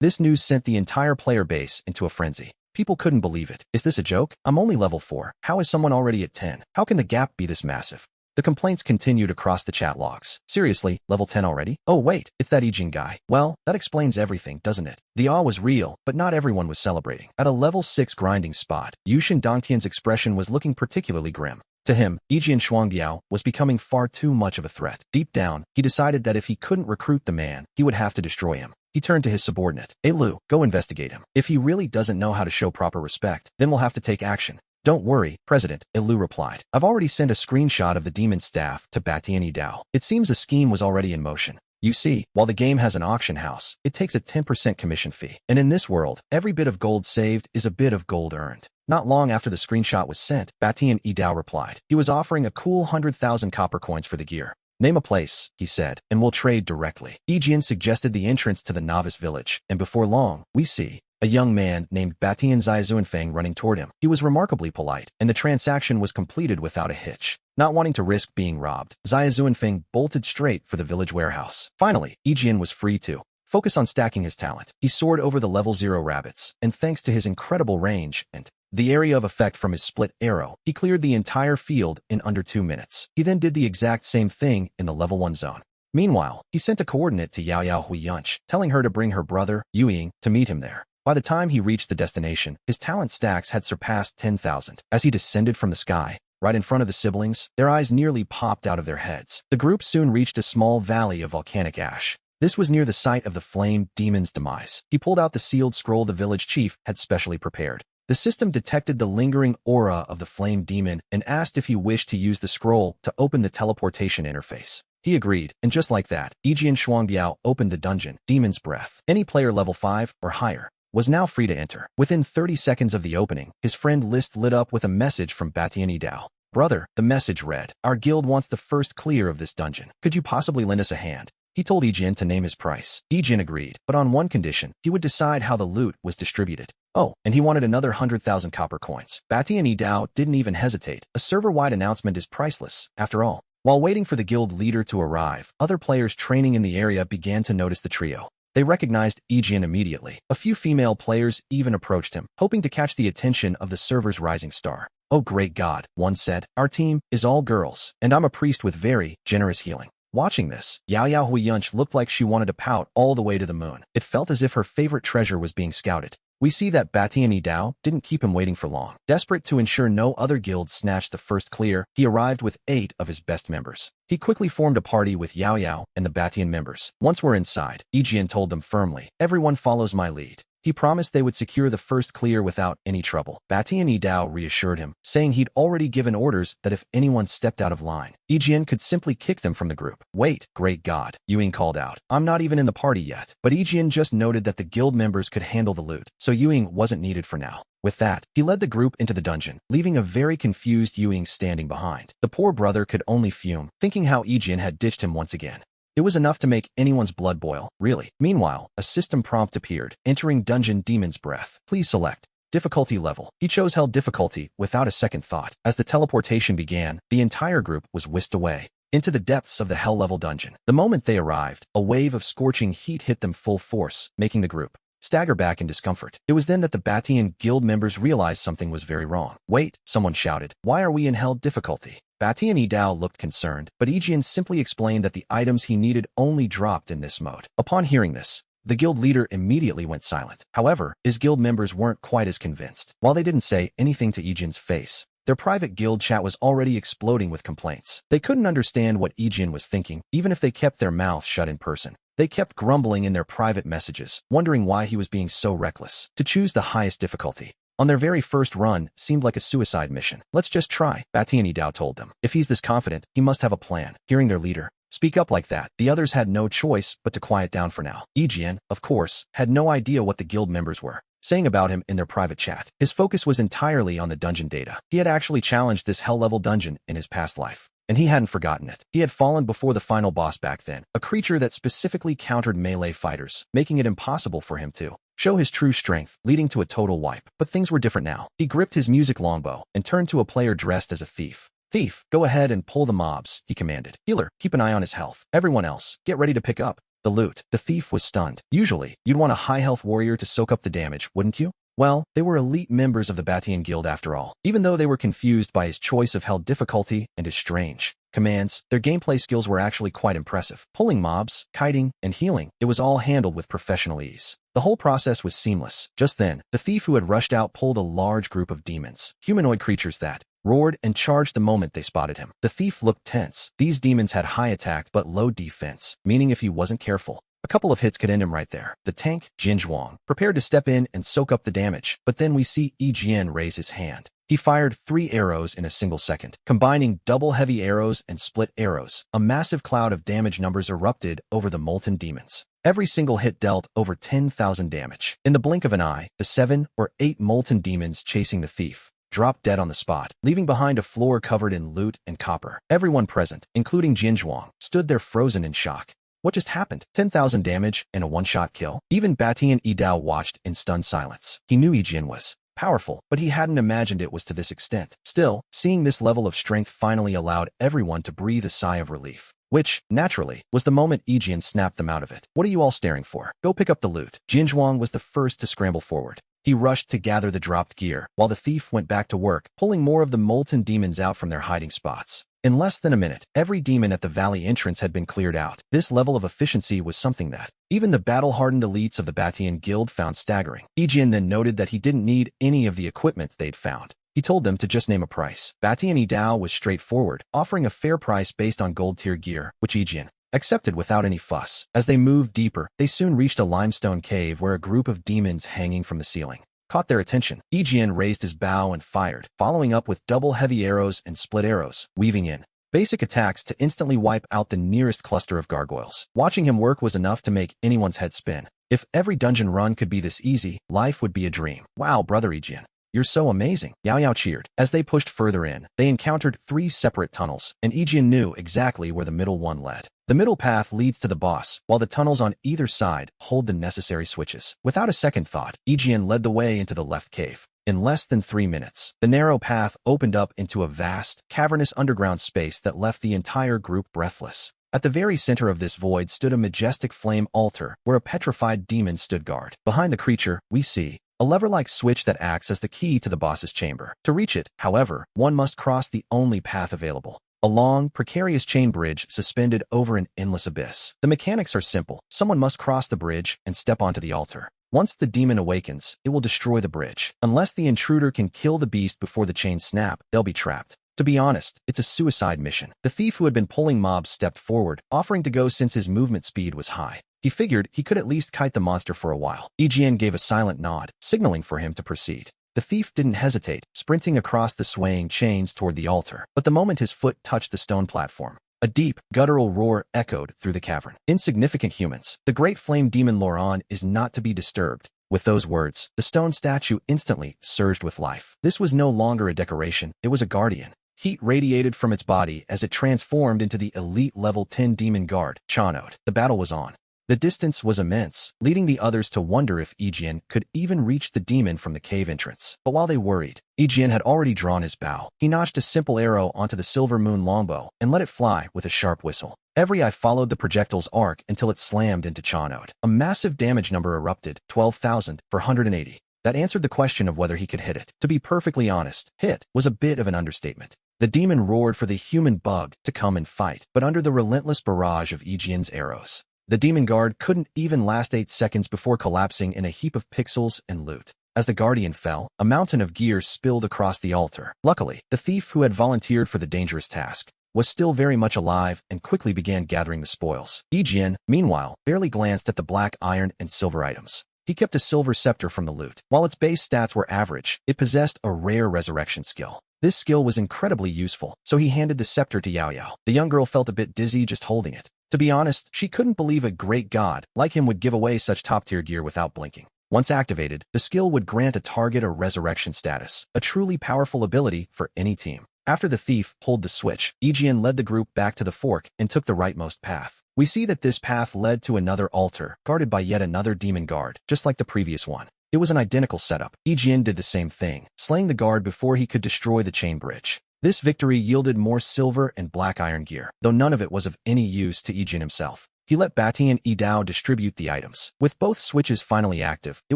Speaker 1: This news sent the entire player base into a frenzy. People couldn't believe it. Is this a joke? I'm only level 4. How is someone already at 10? How can the gap be this massive? The complaints continued across the chat logs. Seriously, level 10 already? Oh wait, it's that Ijin guy. Well, that explains everything, doesn't it? The awe was real, but not everyone was celebrating. At a level 6 grinding spot, Yushin Dongtian's expression was looking particularly grim. To him, Ijin Shuangbiao was becoming far too much of a threat. Deep down, he decided that if he couldn't recruit the man, he would have to destroy him. He turned to his subordinate. Hey Lu, go investigate him. If he really doesn't know how to show proper respect, then we'll have to take action. Don't worry, President, Ilu replied. I've already sent a screenshot of the demon staff to Batiani Dao. It seems a scheme was already in motion. You see, while the game has an auction house, it takes a 10% commission fee. And in this world, every bit of gold saved is a bit of gold earned. Not long after the screenshot was sent, Batian Dao replied. He was offering a cool 100,000 copper coins for the gear. Name a place, he said, and we'll trade directly. Ijian suggested the entrance to the novice village, and before long, we see a young man named Batian Zaizuanfeng running toward him. He was remarkably polite, and the transaction was completed without a hitch. Not wanting to risk being robbed, Zaizuanfeng bolted straight for the village warehouse. Finally, Ijian was free to focus on stacking his talent. He soared over the level 0 rabbits, and thanks to his incredible range and the area of effect from his split arrow, he cleared the entire field in under 2 minutes. He then did the exact same thing in the level 1 zone. Meanwhile, he sent a coordinate to Yao Huiyunch, telling her to bring her brother, Yuying, to meet him there. By the time he reached the destination, his talent stacks had surpassed 10,000. As he descended from the sky, right in front of the siblings, their eyes nearly popped out of their heads. The group soon reached a small valley of volcanic ash. This was near the site of the flame demon's demise. He pulled out the sealed scroll the village chief had specially prepared. The system detected the lingering aura of the flame demon and asked if he wished to use the scroll to open the teleportation interface. He agreed, and just like that, Ijian Shuangbiao opened the dungeon, Demon's Breath. Any player level 5 or higher was now free to enter. Within 30 seconds of the opening, his friend list lit up with a message from Batiani Dao. Brother, the message read, our guild wants the first clear of this dungeon. Could you possibly lend us a hand? He told Ijian to name his price. Ijian agreed, but on one condition, he would decide how the loot was distributed. Oh, and he wanted another 100,000 copper coins. Batiani Dao didn't even hesitate. A server-wide announcement is priceless, after all. While waiting for the guild leader to arrive, other players training in the area began to notice the trio. They recognized Ijian immediately. A few female players even approached him, hoping to catch the attention of the server's rising star. Oh great God, one said, our team is all girls, and I'm a priest with very generous healing. Watching this, Yao Huiyunch looked like she wanted to pout all the way to the moon. It felt as if her favorite treasure was being scouted. We see that Batiani Dao didn't keep him waiting for long. Desperate to ensure no other guild snatched the first clear, he arrived with 8 of his best members. He quickly formed a party with Yao and the Batian members. Once we're inside, Ijian told them firmly, everyone follows my lead. He promised they would secure the first clear without any trouble. Batiani Dao reassured him, saying he'd already given orders that if anyone stepped out of line, Ijian could simply kick them from the group. Wait, great God, Yuying called out. I'm not even in the party yet. But Ijian just noted that the guild members could handle the loot, so Yuying wasn't needed for now. With that, he led the group into the dungeon, leaving a very confused Yuying standing behind. The poor brother could only fume, thinking how Ijian had ditched him once again. It was enough to make anyone's blood boil, really. Meanwhile, a system prompt appeared, entering Dungeon Demon's Breath. Please select difficulty level. He chose Hell difficulty without a second thought. As the teleportation began, the entire group was whisked away into the depths of the Hell level dungeon. The moment they arrived, a wave of scorching heat hit them full force, making the group stagger back in discomfort. It was then that the Batian guild members realized something was very wrong. Wait, someone shouted. Why are we in Hell difficulty? Batiani Dao looked concerned, but Ijian simply explained that the items he needed only dropped in this mode. Upon hearing this, the guild leader immediately went silent. However, his guild members weren't quite as convinced. While they didn't say anything to Ijian's face, their private guild chat was already exploding with complaints. They couldn't understand what Ijian was thinking, even if they kept their mouths shut in person. They kept grumbling in their private messages, wondering why he was being so reckless. To choose the highest difficulty on their very first run seemed like a suicide mission. Let's just try, Batiani Dao told them. If he's this confident, he must have a plan. Hearing their leader speak up like that, the others had no choice but to quiet down for now. Ijian, of course, had no idea what the guild members were saying about him in their private chat. His focus was entirely on the dungeon data. He had actually challenged this hell-level dungeon in his past life, and he hadn't forgotten it. He had fallen before the final boss back then, a creature that specifically countered melee fighters, making it impossible for him to show his true strength, leading to a total wipe. But things were different now. He gripped his music longbow and turned to a player dressed as a thief. "Thief, go ahead and pull the mobs," he commanded. "Healer, keep an eye on his health. Everyone else, get ready to pick up the loot." The thief was stunned. Usually, you'd want a high-health warrior to soak up the damage, wouldn't you? Well, they were elite members of the Batian Guild after all. Even though they were confused by his choice of hell difficulty and his strange commands, their gameplay skills were actually quite impressive. Pulling mobs, kiting, and healing, it was all handled with professional ease. The whole process was seamless. Just then, the thief who had rushed out pulled a large group of demons, humanoid creatures that roared and charged the moment they spotted him. The thief looked tense. These demons had high attack but low defense, meaning if he wasn't careful, a couple of hits could end him right there. The tank, Jinzhuang, prepared to step in and soak up the damage, but then we see Yijian raise his hand. He fired 3 arrows in a single second, combining double heavy arrows and split arrows. A massive cloud of damage numbers erupted over the molten demons. Every single hit dealt over 10,000 damage. In the blink of an eye, the 7 or 8 molten demons chasing the thief dropped dead on the spot, leaving behind a floor covered in loot and copper. Everyone present, including Jinzhuang, stood there frozen in shock. What just happened? 10,000 damage and a one-shot kill? Even Batian Yidao watched in stunned silence. He knew Yijian was powerful, but he hadn't imagined it was to this extent. Still, seeing this level of strength finally allowed everyone to breathe a sigh of relief, which, naturally, was the moment Yijian snapped them out of it. "What are you all staring for? Go pick up the loot." Jinzhuang was the first to scramble forward. He rushed to gather the dropped gear, while the thief went back to work, pulling more of the molten demons out from their hiding spots. In less than a minute, every demon at the valley entrance had been cleared out. This level of efficiency was something that even the battle-hardened elites of the Batian Guild found staggering. Yijian then noted that he didn't need any of the equipment they'd found. He told them to just name a price. Batian Yidao was straightforward, offering a fair price based on gold-tier gear, which Yijian accepted without any fuss. As they moved deeper, they soon reached a limestone cave where a group of demons hanging from the ceiling caught their attention. Yijian raised his bow and fired, following up with double heavy arrows and split arrows, weaving in basic attacks to instantly wipe out the nearest cluster of gargoyles. Watching him work was enough to make anyone's head spin. If every dungeon run could be this easy, life would be a dream. "Wow, brother Yijian, you're so amazing," Yao Yao cheered. As they pushed further in, they encountered 3 separate tunnels, and Yijian knew exactly where the middle one led. The middle path leads to the boss, while the tunnels on either side hold the necessary switches. Without a second thought, Yijian led the way into the left cave. In less than 3 minutes, the narrow path opened up into a vast, cavernous underground space that left the entire group breathless. At the very center of this void stood a majestic flame altar, where a petrified demon stood guard. Behind the creature, we see a lever-like switch that acts as the key to the boss's chamber. To reach it, however, one must cross the only path available, a long, precarious chain bridge suspended over an endless abyss. The mechanics are simple. Someone must cross the bridge and step onto the altar. Once the demon awakens, it will destroy the bridge. Unless the intruder can kill the beast before the chains snap, they'll be trapped. To be honest, it's a suicide mission. The thief who had been pulling mobs stepped forward, offering to go since his movement speed was high. He figured he could at least kite the monster for a while. Yijian gave a silent nod, signaling for him to proceed. The thief didn't hesitate, sprinting across the swaying chains toward the altar. But the moment his foot touched the stone platform, a deep, guttural roar echoed through the cavern. "Insignificant humans, the great flame demon Loran is not to be disturbed." With those words, the stone statue instantly surged with life. This was no longer a decoration, it was a guardian. Heat radiated from its body as it transformed into the elite level 10 demon guard, Chanode. The battle was on. The distance was immense, leading the others to wonder if Yijian could even reach the demon from the cave entrance. But while they worried, Yijian had already drawn his bow. He notched a simple arrow onto the silver moon longbow and let it fly with a sharp whistle. Every eye followed the projectile's arc until it slammed into Chanode. A massive damage number erupted, 12,480. That answered the question of whether he could hit it. To be perfectly honest, hit was a bit of an understatement. The demon roared for the human bug to come and fight, but under the relentless barrage of Yijian's arrows, the demon guard couldn't even last 8 seconds before collapsing in a heap of pixels and loot. As the guardian fell, a mountain of gear spilled across the altar. Luckily, the thief who had volunteered for the dangerous task was still very much alive and quickly began gathering the spoils. Yijian, meanwhile, barely glanced at the black iron and silver items. He kept a silver scepter from the loot. While its base stats were average, it possessed a rare resurrection skill. This skill was incredibly useful, so he handed the scepter to Yao Yao. The young girl felt a bit dizzy just holding it. To be honest, she couldn't believe a great god like him would give away such top-tier gear without blinking. Once activated, the skill would grant a target a resurrection status, a truly powerful ability for any team. After the thief pulled the switch, Aegean led the group back to the fork and took the rightmost path. We see that this path led to another altar, guarded by yet another demon guard, just like the previous one. It was an identical setup. Aegean did the same thing, slaying the guard before he could destroy the chain bridge. This victory yielded more silver and black iron gear, though none of it was of any use to Aegean himself. He let Batian Idao distribute the items. With both switches finally active, it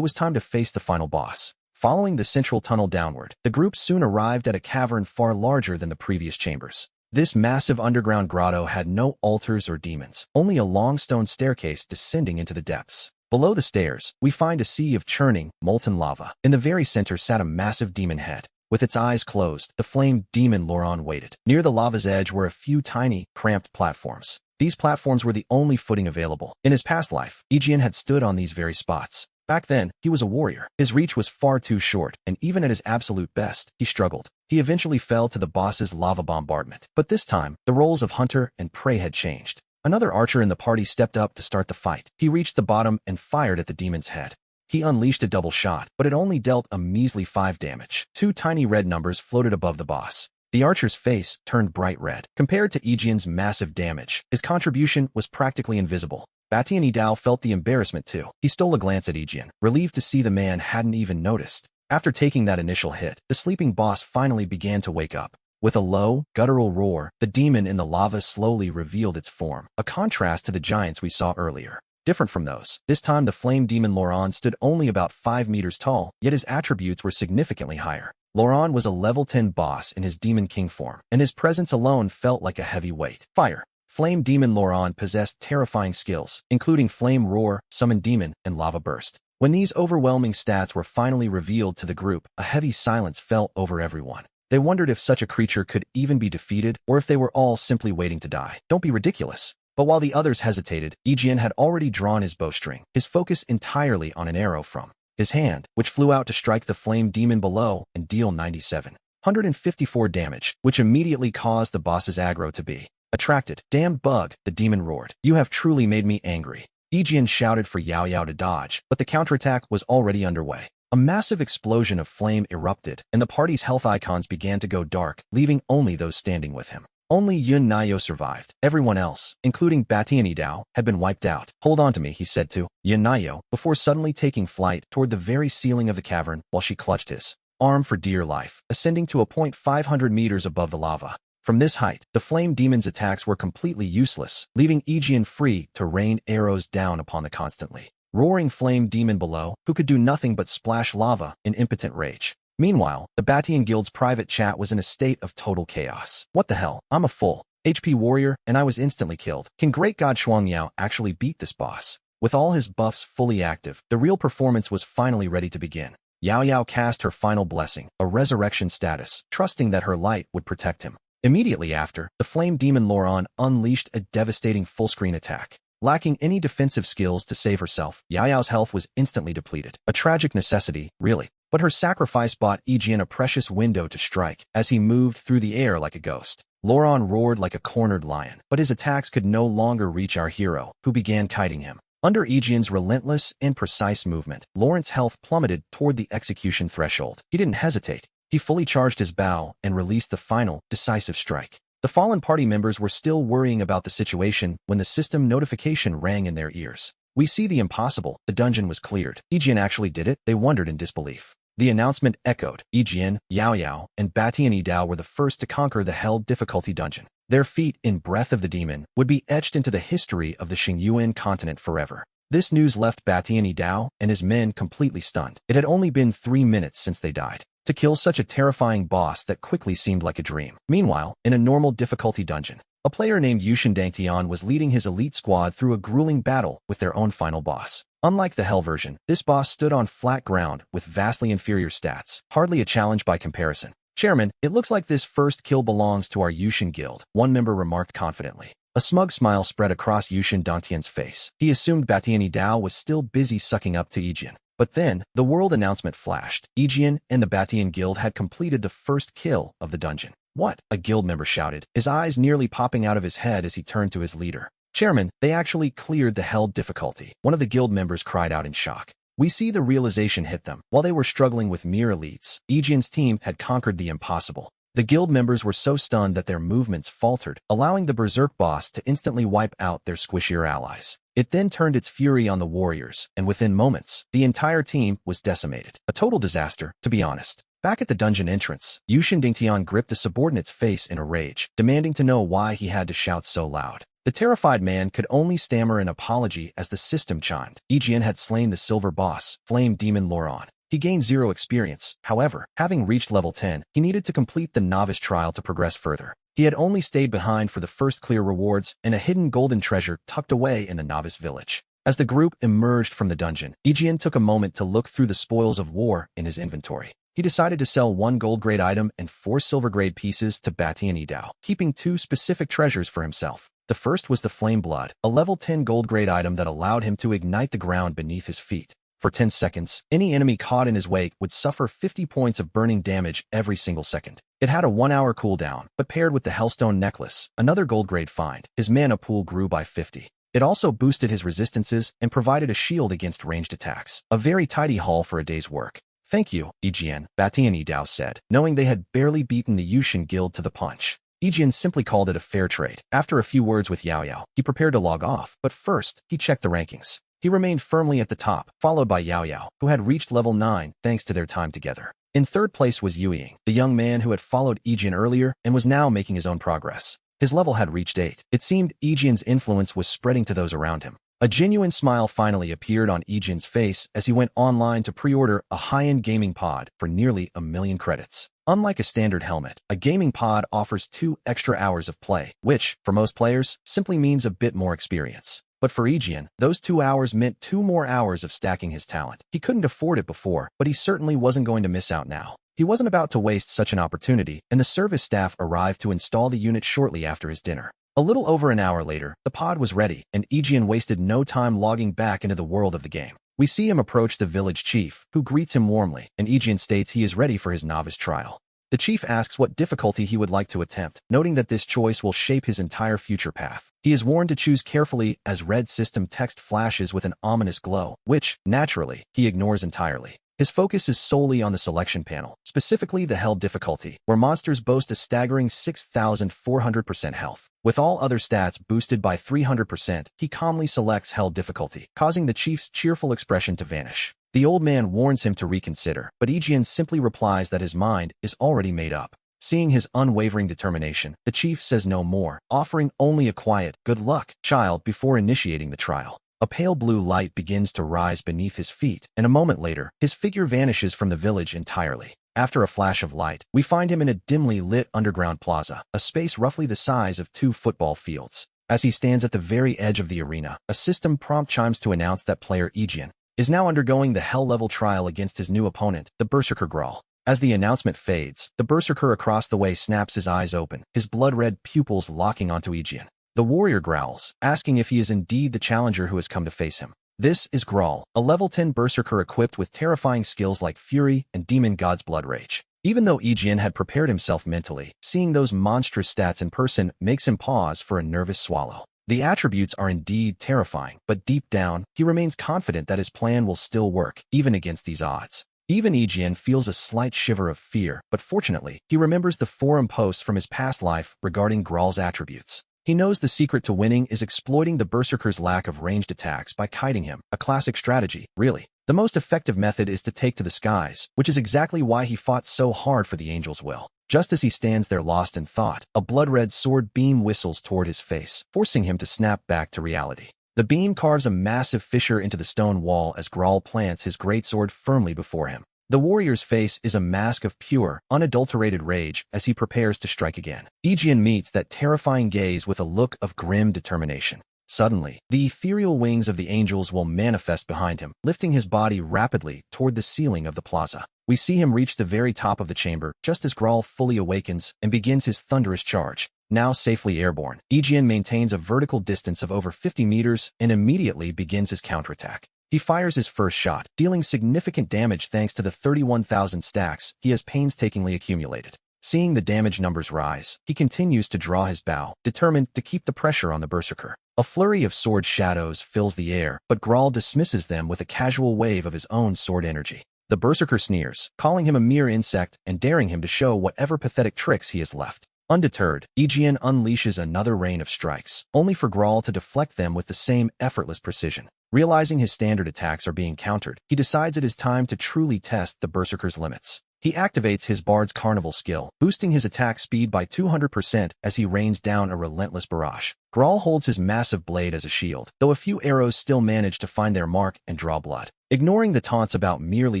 Speaker 1: was time to face the final boss. Following the central tunnel downward, the group soon arrived at a cavern far larger than the previous chambers. This massive underground grotto had no altars or demons, only a long stone staircase descending into the depths. Below the stairs, we find a sea of churning, molten lava. In the very center sat a massive demon head. With its eyes closed, the flamed demon Loran waited. Near the lava's edge were a few tiny, cramped platforms. These platforms were the only footing available. In his past life, Aegean had stood on these very spots. Back then, he was a warrior. His reach was far too short, and even at his absolute best, he struggled. He eventually fell to the boss's lava bombardment. But this time, the roles of hunter and prey had changed. Another archer in the party stepped up to start the fight. He reached the bottom and fired at the demon's head. He unleashed a double shot, but it only dealt a measly 5 damage. 2 tiny red numbers floated above the boss. The archer's face turned bright red. Compared to Aegean's massive damage, his contribution was practically invisible. Batian Idao felt the embarrassment too. He stole a glance at Aegean, relieved to see the man hadn't even noticed. After taking that initial hit, the sleeping boss finally began to wake up. With a low, guttural roar, the demon in the lava slowly revealed its form, a contrast to the giants we saw earlier. Different from those, this time the flame demon Loran stood only about 5 meters tall, yet his attributes were significantly higher. Loran was a level 10 boss in his Demon King form, and his presence alone felt like a heavy weight. Fire. Flame Demon Loran possessed terrifying skills, including Flame Roar, Summon Demon, and Lava Burst. When these overwhelming stats were finally revealed to the group, a heavy silence fell over everyone. They wondered if such a creature could even be defeated, or if they were all simply waiting to die. Don't be ridiculous. But while the others hesitated, Aegean had already drawn his bowstring, his focus entirely on an arrow from his hand, which flew out to strike the flame demon below and deal 9,754 damage, which immediately caused the boss's aggro to be attracted. Damn bug, the demon roared. You have truly made me angry. Aegean shouted for Yahello to dodge, but the counterattack was already underway. A massive explosion of flame erupted, and the party's health icons began to go dark, leaving only those standing with him. Only Yun Nayo survived. Everyone else, including Batian Idao, had been wiped out. Hold on to me, he said to Yun Nayo, before suddenly taking flight toward the very ceiling of the cavern while she clutched his arm for dear life, ascending to a point 500 meters above the lava. From this height, the flame demon's attacks were completely useless, leaving Aegean free to rain arrows down upon the constantly roaring flame demon below, who could do nothing but splash lava in impotent rage. Meanwhile, the Batian Guild's private chat was in a state of total chaos. What the hell? I'm a full HP warrior, and I was instantly killed. Can Great God Shuangyao actually beat this boss? With all his buffs fully active, the real performance was finally ready to begin. Yahello cast her final blessing, a resurrection status, trusting that her light would protect him. Immediately after, the flame demon Loran unleashed a devastating full-screen attack. Lacking any defensive skills to save herself, Yahello's health was instantly depleted. A tragic necessity, really. But her sacrifice bought Aegean a precious window to strike as he moved through the air like a ghost. Loran roared like a cornered lion, but his attacks could no longer reach our hero, who began kiting him. Under Aegean's relentless and precise movement, Loran's health plummeted toward the execution threshold. He didn't hesitate. He fully charged his bow and released the final, decisive strike. The fallen party members were still worrying about the situation when the system notification rang in their ears. We see the impossible. The dungeon was cleared. Aegean actually did it. They wondered in disbelief. The announcement echoed. Aegean, Yahello, and Batian Idao were the first to conquer the hell difficulty dungeon. Their feat in Breath of the Demon would be etched into the history of the Xingyuan continent forever. This news left Batian Idao and his men completely stunned. It had only been 3 minutes since they died. To kill such a terrifying boss that quickly seemed like a dream. Meanwhile, in a normal difficulty dungeon, a player named Yushin Dangtian was leading his elite squad through a grueling battle with their own final boss. Unlike the Hell version, this boss stood on flat ground with vastly inferior stats, hardly a challenge by comparison. Chairman, it looks like this first kill belongs to our Yushin guild, one member remarked confidently. A smug smile spread across Yushin Dangtian's face. He assumed Batian Idao was still busy sucking up to Aegean. But then, the world announcement flashed. Aegean and the Batian Guild had completed the first kill of the dungeon. What? A guild member shouted, his eyes nearly popping out of his head as he turned to his leader. Chairman, they actually cleared the hell difficulty. One of the guild members cried out in shock. We see the realization hit them. While they were struggling with mere elites, Aegeon's team had conquered the impossible. The guild members were so stunned that their movements faltered, allowing the Berserk boss to instantly wipe out their squishier allies. It then turned its fury on the warriors, and within moments, the entire team was decimated. A total disaster, to be honest. Back at the dungeon entrance, Yushin Dingtian gripped a subordinate's face in a rage, demanding to know why he had to shout so loud. The terrified man could only stammer an apology as the system chimed. Aegeon had slain the silver boss, Flame Demon Loron. He gained 0 experience. However, having reached level 10, he needed to complete the novice trial to progress further. He had only stayed behind for the first clear rewards and a hidden golden treasure tucked away in the novice village. As the group emerged from the dungeon, Aegeon took a moment to look through the spoils of war in his inventory. He decided to sell 1 gold-grade item and 4 silver-grade pieces to Batian Idao, keeping 2 specific treasures for himself. The first was the Flame Blood, a level 10 gold-grade item that allowed him to ignite the ground beneath his feet. For 10 seconds, any enemy caught in his wake would suffer 50 points of burning damage every single second. It had a 1-hour cooldown, but paired with the Hellstone Necklace, another gold-grade find, his mana pool grew by 50. It also boosted his resistances and provided a shield against ranged attacks, a very tidy haul for a day's work. Thank you, Aegeon, Batian Idao said, knowing they had barely beaten the Yushin Guild to the punch. Aegeon simply called it a fair trade. After a few words with Yahello, he prepared to log off, but first, he checked the rankings. He remained firmly at the top, followed by Yahello, who had reached level 9 thanks to their time together. In third place was Yueying, the young man who had followed Aegeon earlier and was now making his own progress. His level had reached 8. It seemed Aegeon's influence was spreading to those around him. A genuine smile finally appeared on Aegeon's face as he went online to pre-order a high-end gaming pod for nearly 1,000,000 credits. Unlike a standard helmet, a gaming pod offers 2 extra hours of play, which, for most players, simply means a bit more experience. But for Aegeon, those 2 hours meant 2 more hours of stacking his talent. He couldn't afford it before, but he certainly wasn't going to miss out now. He wasn't about to waste such an opportunity, and the service staff arrived to install the unit shortly after his dinner. A little over an hour later, the pod was ready, and Aegeon wasted no time logging back into the world of the game. We see him approach the village chief, who greets him warmly, and Aegeon states he is ready for his novice trial. The chief asks what difficulty he would like to attempt, noting that this choice will shape his entire future path. He is warned to choose carefully as red system text flashes with an ominous glow, which, naturally, he ignores entirely. His focus is solely on the selection panel, specifically the Hell difficulty, where monsters boast a staggering 6,400% health. With all other stats boosted by 300%, he calmly selects Hell difficulty, causing the chief's cheerful expression to vanish. The old man warns him to reconsider, but Aegeon simply replies that his mind is already made up. Seeing his unwavering determination, the chief says no more, offering only a quiet, "Good luck, child," before initiating the trial. A pale blue light begins to rise beneath his feet, and a moment later, his figure vanishes from the village entirely. After a flash of light, we find him in a dimly lit underground plaza, a space roughly the size of 2 football fields. As he stands at the very edge of the arena, a system prompt chimes to announce that player Aegeon is now undergoing the Hell-level trial against his new opponent, the Berserker Grawl. As the announcement fades, the Berserker across the way snaps his eyes open, his blood-red pupils locking onto Aegeon. The warrior growls, asking if he is indeed the challenger who has come to face him. This is Grawl, a level 10 Berserker equipped with terrifying skills like Fury and Demon God's Blood Rage. Even though Aegeon had prepared himself mentally, seeing those monstrous stats in person makes him pause for a nervous swallow. The attributes are indeed terrifying, but deep down, he remains confident that his plan will still work, even against these odds. Even Aegeon feels a slight shiver of fear, but fortunately, he remembers the forum posts from his past life regarding Grawl's attributes. He knows the secret to winning is exploiting the Berserker's lack of ranged attacks by kiting him, a classic strategy, really. The most effective method is to take to the skies, which is exactly why he fought so hard for the Angel's Will. Just as he stands there lost in thought, a blood-red sword beam whistles toward his face, forcing him to snap back to reality. The beam carves a massive fissure into the stone wall as Grawl plants his greatsword firmly before him. The warrior's face is a mask of pure, unadulterated rage as he prepares to strike again. Aegeon meets that terrifying gaze with a look of grim determination. Suddenly, the ethereal wings of the angels will manifest behind him, lifting his body rapidly toward the ceiling of the plaza. We see him reach the very top of the chamber, just as Grawl fully awakens and begins his thunderous charge. Now safely airborne, Aegeon maintains a vertical distance of over 50 meters and immediately begins his counterattack. He fires his first shot, dealing significant damage thanks to the 31,000 stacks he has painstakingly accumulated. Seeing the damage numbers rise, he continues to draw his bow, determined to keep the pressure on the berserker. A flurry of sword shadows fills the air, but Grawl dismisses them with a casual wave of his own sword energy. The berserker sneers, calling him a mere insect and daring him to show whatever pathetic tricks he has left. Undeterred, Aegeon unleashes another rain of strikes, only for Grawl to deflect them with the same effortless precision. Realizing his standard attacks are being countered, he decides it is time to truly test the berserker's limits. He activates his Bard's Carnival skill, boosting his attack speed by 200% as he rains down a relentless barrage. Grawl holds his massive blade as a shield, though a few arrows still manage to find their mark and draw blood. Ignoring the taunts about merely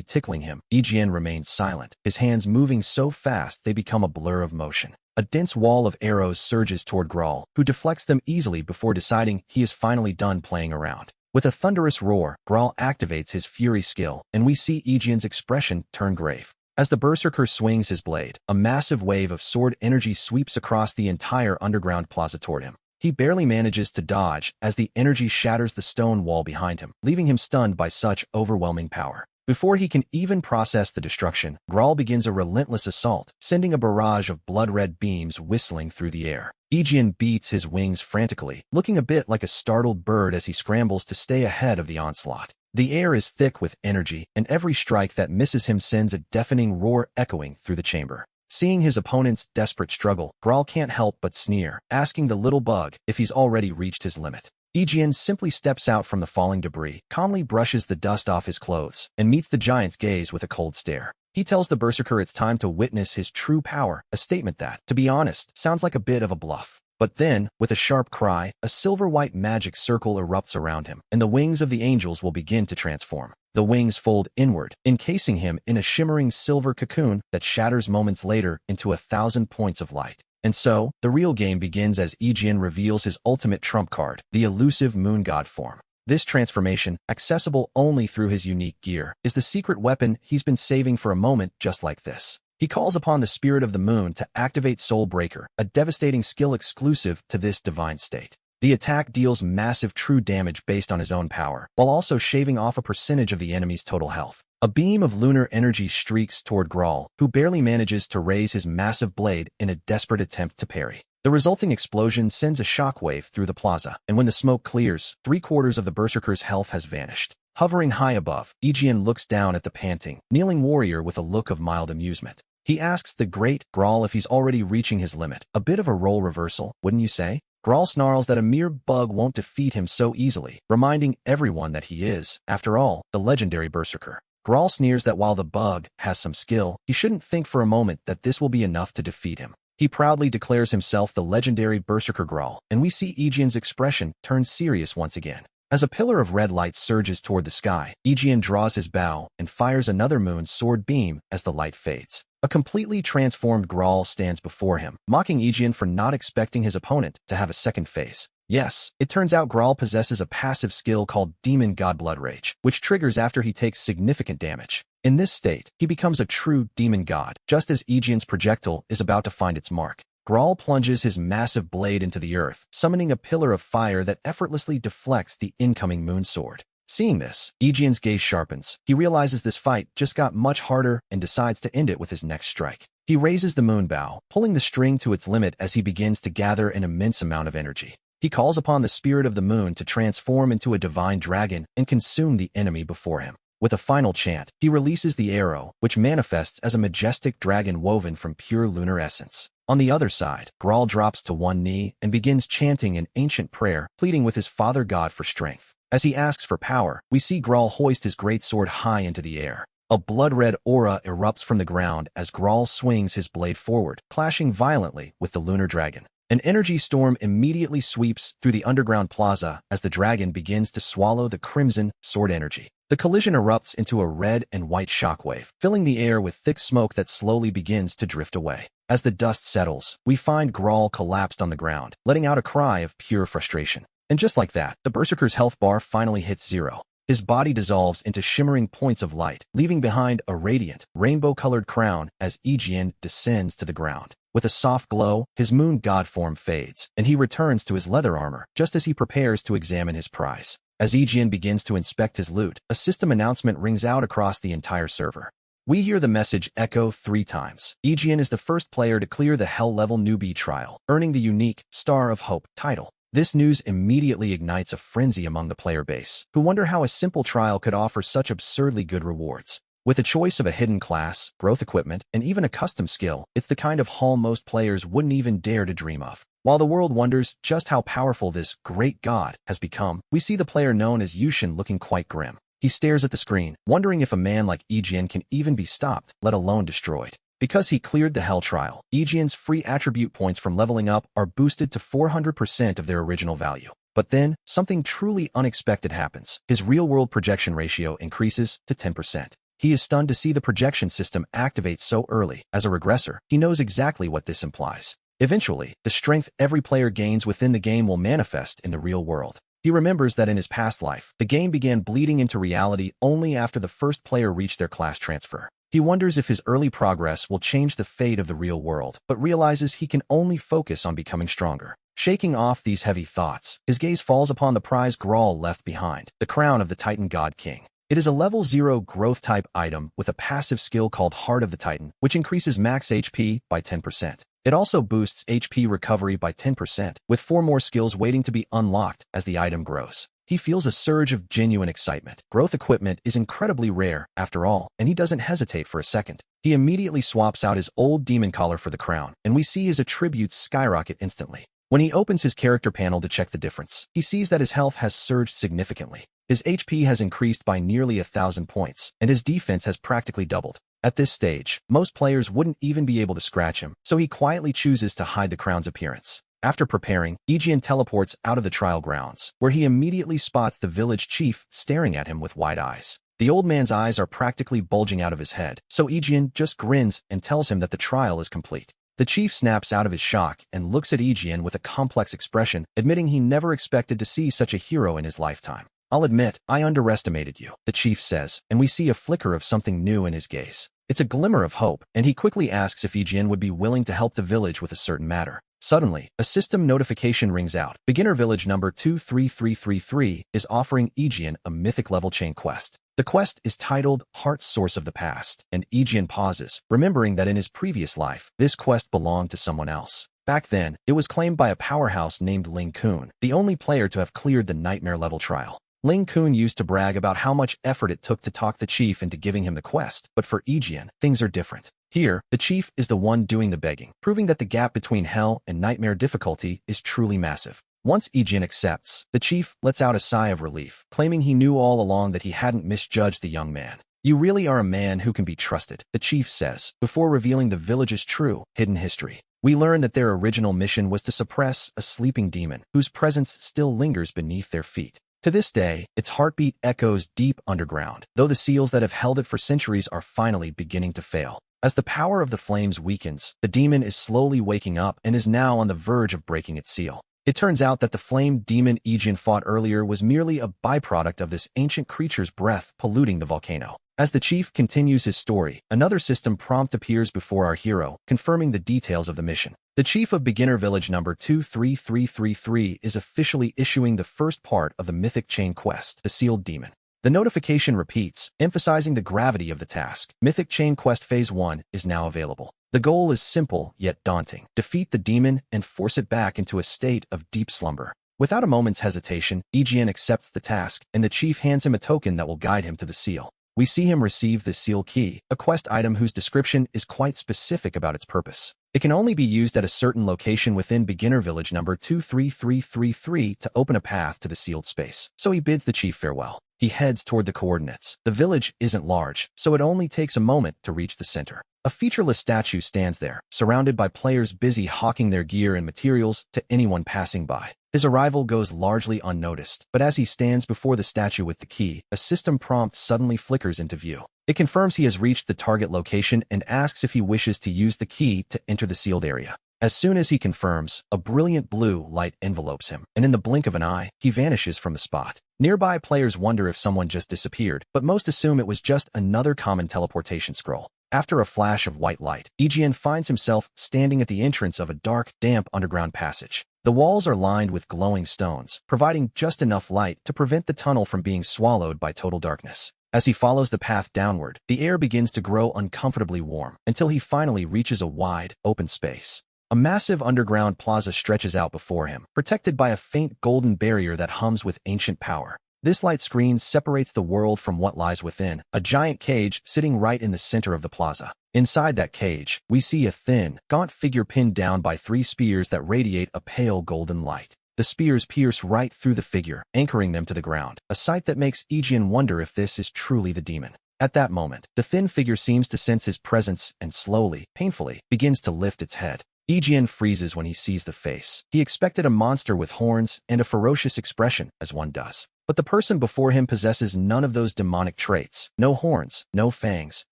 Speaker 1: tickling him, Aegeon remains silent, his hands moving so fast they become a blur of motion. A dense wall of arrows surges toward Grawl, who deflects them easily before deciding he is finally done playing around. With a thunderous roar, Grawl activates his Fury skill, and we see Aegeon's expression turn grave. As the berserker swings his blade, a massive wave of sword energy sweeps across the entire underground plaza toward him. He barely manages to dodge as the energy shatters the stone wall behind him, leaving him stunned by such overwhelming power. Before he can even process the destruction, Grawl begins a relentless assault, sending a barrage of blood-red beams whistling through the air. Aegeon beats his wings frantically, looking a bit like a startled bird as he scrambles to stay ahead of the onslaught. The air is thick with energy, and every strike that misses him sends a deafening roar echoing through the chamber. Seeing his opponent's desperate struggle, Grawl can't help but sneer, asking the little bug if he's already reached his limit. Aegeon simply steps out from the falling debris, calmly brushes the dust off his clothes, and meets the giant's gaze with a cold stare. He tells the berserker it's time to witness his true power, a statement that, to be honest, sounds like a bit of a bluff. But then, with a sharp cry, a silver-white magic circle erupts around him, and the wings of the angels will begin to transform. The wings fold inward, encasing him in a shimmering silver cocoon that shatters moments later into 1,000 points of light. And so, the real game begins as Aegeon reveals his ultimate trump card, the elusive moon god form. This transformation, accessible only through his unique gear, is the secret weapon he's been saving for a moment just like this. He calls upon the spirit of the moon to activate Soul Breaker, a devastating skill exclusive to this divine state. The attack deals massive true damage based on his own power, while also shaving off a percentage of the enemy's total health. A beam of lunar energy streaks toward Grawl, who barely manages to raise his massive blade in a desperate attempt to parry. The resulting explosion sends a shockwave through the plaza, and when the smoke clears, 3/4 of the berserker's health has vanished. Hovering high above, Aegeon looks down at the panting, kneeling warrior with a look of mild amusement. He asks the great Grawl if he's already reaching his limit, a bit of a role reversal, wouldn't you say? Grawl snarls that a mere bug won't defeat him so easily, reminding everyone that he is, after all, the legendary berserker. Grawl sneers that while the bug has some skill, he shouldn't think for a moment that this will be enough to defeat him. He proudly declares himself the legendary berserker Grawl, and we see Aegeon's expression turn serious once again. As a pillar of red light surges toward the sky, Aegeon draws his bow and fires another moon sword beam as the light fades. A completely transformed Grawl stands before him, mocking Aegeon for not expecting his opponent to have a second phase. Yes, it turns out Grawl possesses a passive skill called Demon God Blood Rage, which triggers after he takes significant damage. In this state, he becomes a true demon god, just as Aegeon's projectile is about to find its mark. Grawl plunges his massive blade into the earth, summoning a pillar of fire that effortlessly deflects the incoming moon sword. Seeing this, Aegeon's gaze sharpens. He realizes this fight just got much harder and decides to end it with his next strike. He raises the moon bow, pulling the string to its limit as he begins to gather an immense amount of energy. He calls upon the spirit of the moon to transform into a divine dragon and consume the enemy before him. With a final chant, he releases the arrow, which manifests as a majestic dragon woven from pure lunar essence. On the other side, Grawl drops to one knee and begins chanting an ancient prayer, pleading with his father god for strength. As he asks for power, we see Grawl hoist his great sword high into the air. A blood-red aura erupts from the ground as Grawl swings his blade forward, clashing violently with the lunar dragon. An energy storm immediately sweeps through the underground plaza as the dragon begins to swallow the crimson sword energy. The collision erupts into a red and white shockwave, filling the air with thick smoke that slowly begins to drift away. As the dust settles, we find Grawl collapsed on the ground, letting out a cry of pure frustration. And just like that, the berserker's health bar finally hits 0. His body dissolves into shimmering points of light, leaving behind a radiant, rainbow-colored crown as Aegeon descends to the ground. With a soft glow, his moon god form fades, and he returns to his leather armor just as he prepares to examine his prize. As Aegeon begins to inspect his loot, a system announcement rings out across the entire server. We hear the message echo 3 times. Ejian is the first player to clear the Hell-level newbie trial, earning the unique Star of Hope title. This news immediately ignites a frenzy among the player base, who wonder how a simple trial could offer such absurdly good rewards. With a choice of a hidden class, growth equipment, and even a custom skill, it's the kind of haul most players wouldn't even dare to dream of. While the world wonders just how powerful this great god has become, we see the player known as Yushin looking quite grim. He stares at the screen, wondering if a man like Ejian can even be stopped, let alone destroyed. Because he cleared the Hell trial, Ejian's free attribute points from leveling up are boosted to 400% of their original value. But then, something truly unexpected happens. His real-world projection ratio increases to 10%. He is stunned to see the projection system activate so early. As a regressor, he knows exactly what this implies. Eventually, the strength every player gains within the game will manifest in the real world. He remembers that in his past life, the game began bleeding into reality only after the first player reached their class transfer. He wonders if his early progress will change the fate of the real world, but realizes he can only focus on becoming stronger. Shaking off these heavy thoughts, his gaze falls upon the prize Grawl left behind, the crown of the Titan God King. It is a level 0 growth type item with a passive skill called Heart of the Titan, which increases max HP by 10%. It also boosts HP recovery by 10%, with 4 more skills waiting to be unlocked as the item grows. He feels a surge of genuine excitement. Growth equipment is incredibly rare, after all, and he doesn't hesitate for a second. He immediately swaps out his old demon collar for the crown, and we see his attributes skyrocket instantly. When he opens his character panel to check the difference, he sees that his health has surged significantly. His HP has increased by nearly 1,000 points, and his defense has practically doubled. At this stage, most players wouldn't even be able to scratch him, so he quietly chooses to hide the crown's appearance. After preparing, Ejian teleports out of the trial grounds, where he immediately spots the village chief staring at him with wide eyes. The old man's eyes are practically bulging out of his head, so Ejian just grins and tells him that the trial is complete. The chief snaps out of his shock and looks at Ejian with a complex expression, admitting he never expected to see such a hero in his lifetime. "I'll admit, I underestimated you," the chief says, and we see a flicker of something new in his gaze. It's a glimmer of hope, and he quickly asks if Ejian would be willing to help the village with a certain matter. Suddenly, a system notification rings out. Beginner village number 23333 is offering Ejian a mythic level chain quest. The quest is titled Heart's Source of the Past, and Ejian pauses, remembering that in his previous life, this quest belonged to someone else. Back then, it was claimed by a powerhouse named Ling Kun, the only player to have cleared the nightmare level trial. Ling Kun used to brag about how much effort it took to talk the chief into giving him the quest, but for Ejian, things are different. Here, the chief is the one doing the begging, proving that the gap between hell and nightmare difficulty is truly massive. Once Ejian accepts, the chief lets out a sigh of relief, claiming he knew all along that he hadn't misjudged the young man. "You really are a man who can be trusted," the chief says, before revealing the village's true, hidden history. We learn that their original mission was to suppress a sleeping demon, whose presence still lingers beneath their feet. To this day, its heartbeat echoes deep underground, though the seals that have held it for centuries are finally beginning to fail. As the power of the flames weakens, the demon is slowly waking up and is now on the verge of breaking its seal. It turns out that the flame demon Ejian fought earlier was merely a byproduct of this ancient creature's breath polluting the volcano. As the chief continues his story, another system prompt appears before our hero, confirming the details of the mission. The chief of beginner village number 23333 is officially issuing the first part of the mythic chain quest, the Sealed Demon. The notification repeats, emphasizing the gravity of the task. Mythic Chain Quest Phase 1 is now available. The goal is simple yet daunting. Defeat the demon and force it back into a state of deep slumber. Without a moment's hesitation, Ejian accepts the task, and the chief hands him a token that will guide him to the seal. We see him receive the seal key, a quest item whose description is quite specific about its purpose. It can only be used at a certain location within beginner village number 23333 to open a path to the sealed space. So he bids the chief farewell. He heads toward the coordinates. The village isn't large, so it only takes a moment to reach the center. A featureless statue stands there, surrounded by players busy hawking their gear and materials to anyone passing by. His arrival goes largely unnoticed, but as he stands before the statue with the key, a system prompt suddenly flickers into view. It confirms he has reached the target location and asks if he wishes to use the key to enter the sealed area. As soon as he confirms, a brilliant blue light envelopes him, and in the blink of an eye, he vanishes from the spot. Nearby players wonder if someone just disappeared, but most assume it was just another common teleportation scroll. After a flash of white light, Ejian finds himself standing at the entrance of a dark, damp underground passage. The walls are lined with glowing stones, providing just enough light to prevent the tunnel from being swallowed by total darkness. As he follows the path downward, the air begins to grow uncomfortably warm until he finally reaches a wide, open space. A massive underground plaza stretches out before him, protected by a faint golden barrier that hums with ancient power. This light screen separates the world from what lies within, a giant cage sitting right in the center of the plaza. Inside that cage, we see a thin, gaunt figure pinned down by 3 spears that radiate a pale golden light. The spears pierce right through the figure, anchoring them to the ground, a sight that makes Aegeon wonder if this is truly the demon. At that moment, the thin figure seems to sense his presence and slowly, painfully, begins to lift its head. Aegeon freezes when he sees the face. He expected a monster with horns and a ferocious expression, as one does. But the person before him possesses none of those demonic traits, no horns, no fangs,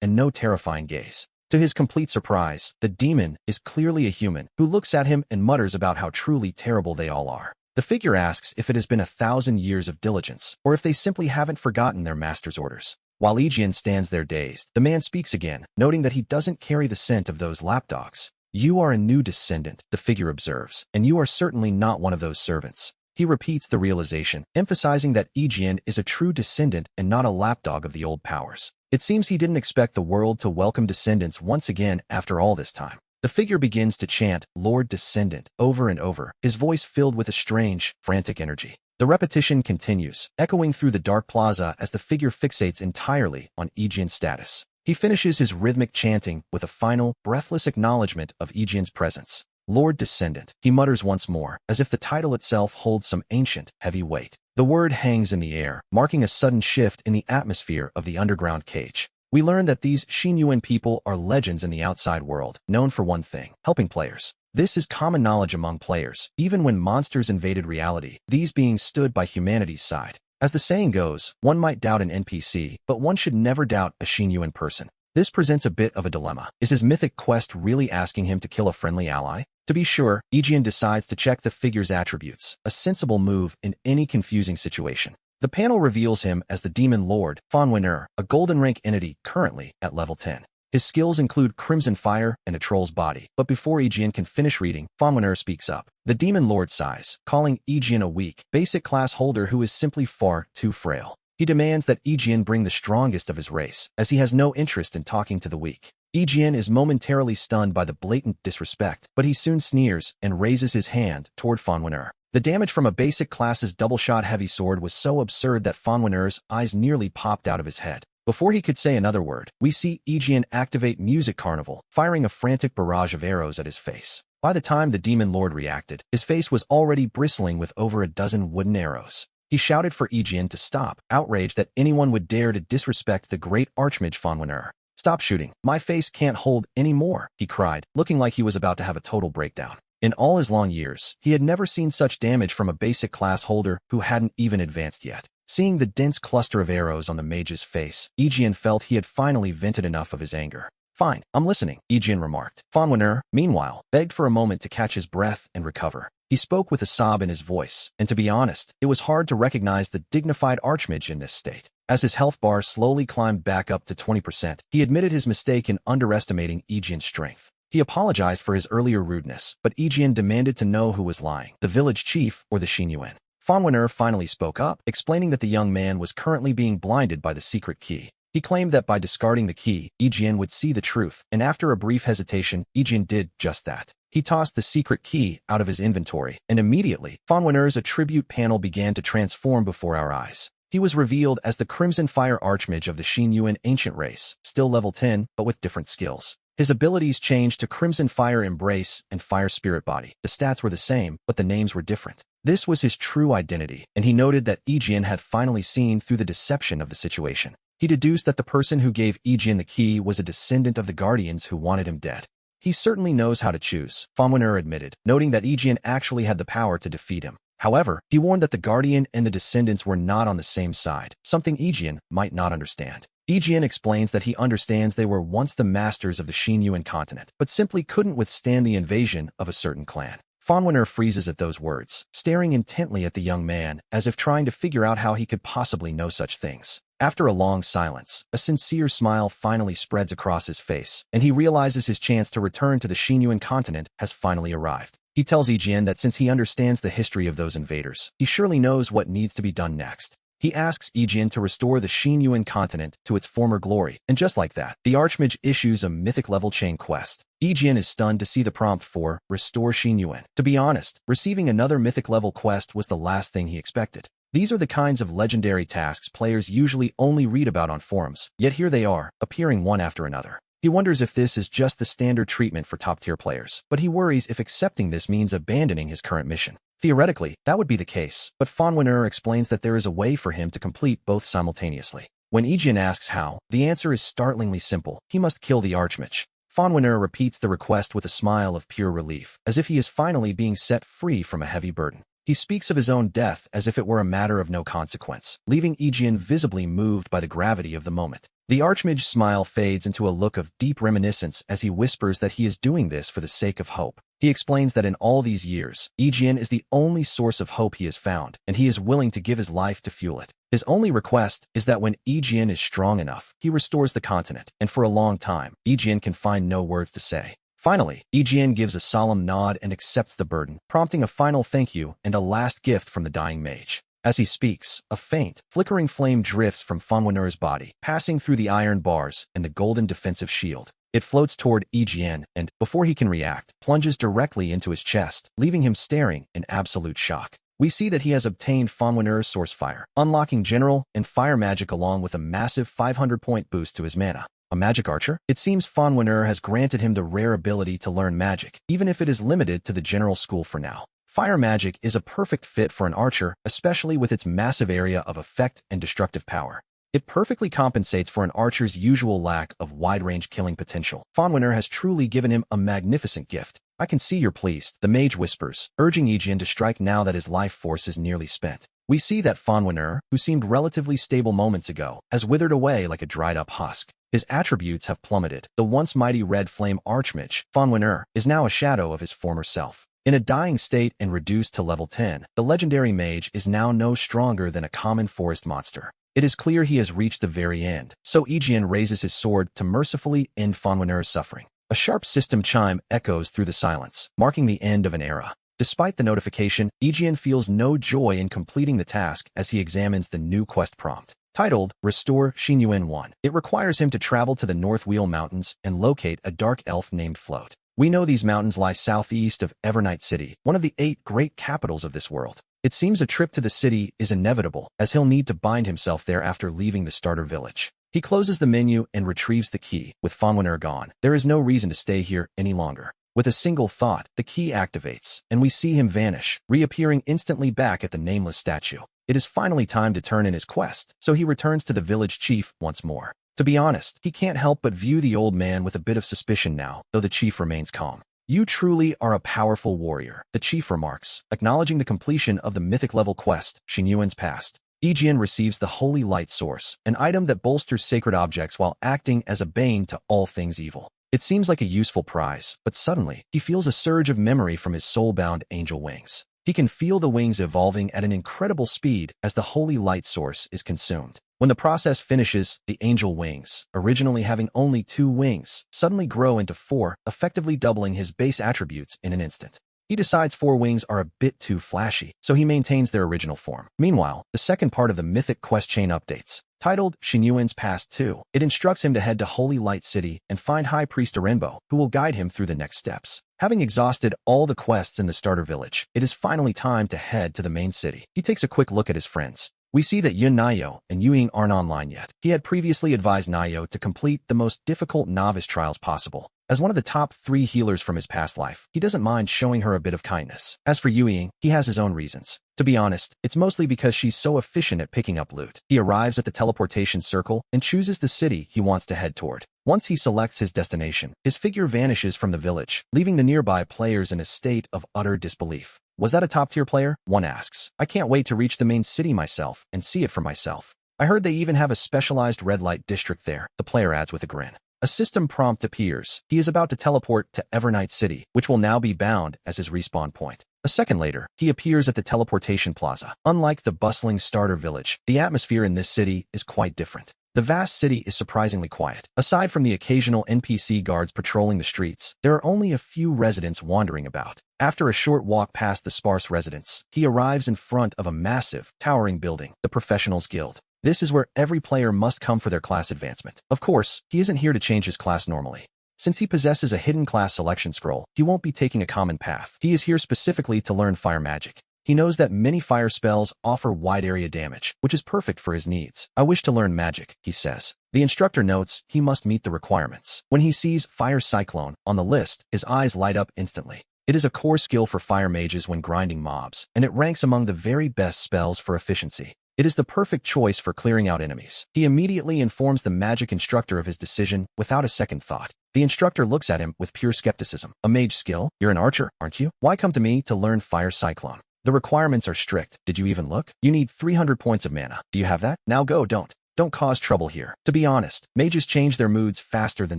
Speaker 1: and no terrifying gaze. To his complete surprise, the demon is clearly a human who looks at him and mutters about how truly terrible they all are. The figure asks if it has been 1,000 years of diligence, or if they simply haven't forgotten their master's orders. While Aegeon stands there dazed, the man speaks again, noting that he doesn't carry the scent of those lapdogs. "You are a new descendant," the figure observes, "and you are certainly not one of those servants." He repeats the realization, emphasizing that Aegeon is a true descendant and not a lapdog of the old powers. It seems he didn't expect the world to welcome descendants once again after all this time. The figure begins to chant, "Lord Descendant," over and over, his voice filled with a strange, frantic energy. The repetition continues, echoing through the dark plaza as the figure fixates entirely on Aegeon's status. He finishes his rhythmic chanting with a final, breathless acknowledgement of Aegeon's presence. "Lord Descendant," he mutters once more, as if the title itself holds some ancient, heavy weight. The word hangs in the air, marking a sudden shift in the atmosphere of the underground cage. We learn that these Xinyuan people are legends in the outside world, known for one thing: helping players. This is common knowledge among players. Even when monsters invaded reality, these beings stood by humanity's side. As the saying goes, one might doubt an NPC, but one should never doubt a Xinyuan person. This presents a bit of a dilemma. Is his mythic quest really asking him to kill a friendly ally? To be sure, Aegeon decides to check the figure's attributes, a sensible move in any confusing situation. The panel reveals him as the Demon Lord, Fanwen'er, a golden rank entity currently at level 10. His skills include Crimson Fire and a Troll's Body, but before Aegeon can finish reading, Fanwen'er speaks up. The Demon Lord sighs, calling Aegeon a weak, basic class holder who is simply far too frail. He demands that Aegeon bring the strongest of his race, as he has no interest in talking to the weak. Aegeon is momentarily stunned by the blatant disrespect, but he soon sneers and raises his hand toward Fanwen'er. The damage from a basic class's double-shot heavy sword was so absurd that Fanwen'er's eyes nearly popped out of his head. Before he could say another word, we see Aegeon activate Music Carnival, firing a frantic barrage of arrows at his face. By the time the Demon Lord reacted, his face was already bristling with over a dozen wooden arrows. He shouted for Aegeon to stop, outraged that anyone would dare to disrespect the great archmage Fanwen'er. "Stop shooting. My face can't hold any more," he cried, looking like he was about to have a total breakdown. In all his long years, he had never seen such damage from a basic class holder who hadn't even advanced yet. Seeing the dense cluster of arrows on the mage's face, Aegeon felt he had finally vented enough of his anger. "Fine, I'm listening," Aegeon remarked. Fanwen'er, meanwhile, begged for a moment to catch his breath and recover. He spoke with a sob in his voice, and to be honest, it was hard to recognize the dignified archmage in this state. As his health bar slowly climbed back up to 20%, he admitted his mistake in underestimating Aegeon's strength. He apologized for his earlier rudeness, but Aegeon demanded to know who was lying, the village chief or the Xinyuan. Fanwen'er finally spoke up, explaining that the young man was currently being blinded by the secret key. He claimed that by discarding the key, Aegeon would see the truth, and after a brief hesitation, Aegeon did just that. He tossed the secret key out of his inventory, and immediately, Fanwen'er's attribute panel began to transform before our eyes. He was revealed as the Crimson Fire Archmage of the Xinyuan ancient race, still level 10, but with different skills. His abilities changed to Crimson Fire Embrace and Fire Spirit Body. The stats were the same, but the names were different. This was his true identity, and he noted that Aegeon had finally seen through the deception of the situation. He deduced that the person who gave Aegeon the key was a descendant of the Guardians who wanted him dead. "He certainly knows how to choose," Fanwen'er admitted, noting that Aegeon actually had the power to defeat him. However, he warned that the Guardian and the Descendants were not on the same side, something Aegeon might not understand. Aegeon explains that he understands they were once the masters of the Xinyuan continent, but simply couldn't withstand the invasion of a certain clan. Fanwen'er freezes at those words, staring intently at the young man, as if trying to figure out how he could possibly know such things. After a long silence, a sincere smile finally spreads across his face, and he realizes his chance to return to the Xinyuan continent has finally arrived. He tells Aegeon that since he understands the history of those invaders, he surely knows what needs to be done next. He asks Aegean to restore the Xinyuan continent to its former glory, and just like that, the Archmage issues a mythic-level chain quest. Aegean is stunned to see the prompt for Restore Xinyuan. To be honest, receiving another mythic-level quest was the last thing he expected. These are the kinds of legendary tasks players usually only read about on forums, yet here they are, appearing one after another. He wonders if this is just the standard treatment for top-tier players, but he worries if accepting this means abandoning his current mission. Theoretically, that would be the case, but Fanwanur explains that there is a way for him to complete both simultaneously. When Aegean asks how, the answer is startlingly simple: he must kill the Archmage. Fanwanur repeats the request with a smile of pure relief, as if he is finally being set free from a heavy burden. He speaks of his own death as if it were a matter of no consequence, leaving Aegean visibly moved by the gravity of the moment. The Archmage's smile fades into a look of deep reminiscence as he whispers that he is doing this for the sake of hope. He explains that in all these years, Aegean is the only source of hope he has found, and he is willing to give his life to fuel it. His only request is that when Aegean is strong enough, he restores the continent, and for a long time, Aegean can find no words to say. Finally, Aegean gives a solemn nod and accepts the burden, prompting a final thank you and a last gift from the dying mage. As he speaks, a faint, flickering flame drifts from Fanwanur's body, passing through the iron bars and the golden defensive shield. It floats toward Aegean and, before he can react, plunges directly into his chest, leaving him staring in absolute shock. We see that he has obtained Fanwanur's source fire, unlocking general and fire magic along with a massive 500-point boost to his mana. A magic archer? It seems Fanwanur has granted him the rare ability to learn magic, even if it is limited to the general school for now. Fire magic is a perfect fit for an archer, especially with its massive area of effect and destructive power. It perfectly compensates for an archer's usual lack of wide-range killing potential. Fanwanur has truly given him a magnificent gift. I can see you're pleased, the mage whispers, urging Aegean to strike now that his life force is nearly spent. We see that Fanwanur, who seemed relatively stable moments ago, has withered away like a dried-up husk. His attributes have plummeted. The once mighty red flame archmage, Fanwanur, is now a shadow of his former self. In a dying state and reduced to level 10, the legendary mage is now no stronger than a common forest monster. It is clear he has reached the very end, so Aegean raises his sword to mercifully end Fanwanur's suffering. A sharp system chime echoes through the silence, marking the end of an era. Despite the notification, Aegean feels no joy in completing the task as he examines the new quest prompt. Titled, Restore Xinyuan 1. It requires him to travel to the North Wheel Mountains and locate a dark elf named Float. We know these mountains lie southeast of Evernight City, one of the 8 great capitals of this world. It seems a trip to the city is inevitable, as he'll need to bind himself there after leaving the starter village. He closes the menu and retrieves the key. With Fanwanur gone, there is no reason to stay here any longer. With a single thought, the key activates, and we see him vanish, reappearing instantly back at the nameless statue. It is finally time to turn in his quest, so he returns to the village chief once more. To be honest, he can't help but view the old man with a bit of suspicion now, though the chief remains calm. You truly are a powerful warrior, the chief remarks, acknowledging the completion of the mythic-level quest, Xinyuan's Past. Aegean receives the Holy Light Source, an item that bolsters sacred objects while acting as a bane to all things evil. It seems like a useful prize, but suddenly, he feels a surge of memory from his soul-bound angel wings. He can feel the wings evolving at an incredible speed as the holy light source is consumed. When the process finishes, the angel wings, originally having only 2 wings, suddenly grow into 4, effectively doubling his base attributes in an instant. He decides 4 wings are a bit too flashy, so he maintains their original form. Meanwhile, the second part of the mythic quest chain updates. Titled Xinyuan's Past 2, it instructs him to head to Holy Light City and find High Priest Arenbo, who will guide him through the next steps. Having exhausted all the quests in the starter village, it is finally time to head to the main city. He takes a quick look at his friends. We see that Yun Nayo and Yuying aren't online yet. He had previously advised Nayo to complete the most difficult novice trials possible. As one of the top 3 healers from his past life, he doesn't mind showing her a bit of kindness. As for Yuying, he has his own reasons. To be honest, it's mostly because she's so efficient at picking up loot. He arrives at the teleportation circle and chooses the city he wants to head toward. Once he selects his destination, his figure vanishes from the village, leaving the nearby players in a state of utter disbelief. Was that a top-tier player? One asks. I can't wait to reach the main city myself and see it for myself. I heard they even have a specialized red light district there, the player adds with a grin. A system prompt appears. He is about to teleport to Evernight City, which will now be bound as his respawn point. A second later, he appears at the teleportation plaza. Unlike the bustling starter village, the atmosphere in this city is quite different. The vast city is surprisingly quiet. Aside from the occasional NPC guards patrolling the streets, there are only a few residents wandering about. After a short walk past the sparse residents, he arrives in front of a massive, towering building, the Professionals Guild. This is where every player must come for their class advancement. Of course, he isn't here to change his class normally. Since he possesses a hidden class selection scroll, he won't be taking a common path. He is here specifically to learn fire magic. He knows that many fire spells offer wide area damage, which is perfect for his needs. I wish to learn magic, he says. The instructor notes he must meet the requirements. When he sees Fire Cyclone on the list, his eyes light up instantly. It is a core skill for fire mages when grinding mobs, and it ranks among the very best spells for efficiency. It is the perfect choice for clearing out enemies. He immediately informs the magic instructor of his decision without a second thought. The instructor looks at him with pure skepticism. A mage skill? You're an archer, aren't you? Why come to me to learn Fire Cyclone? The requirements are strict. Did you even look? You need 300 points of mana. Do you have that? Now go, don't cause trouble here. To be honest, mages change their moods faster than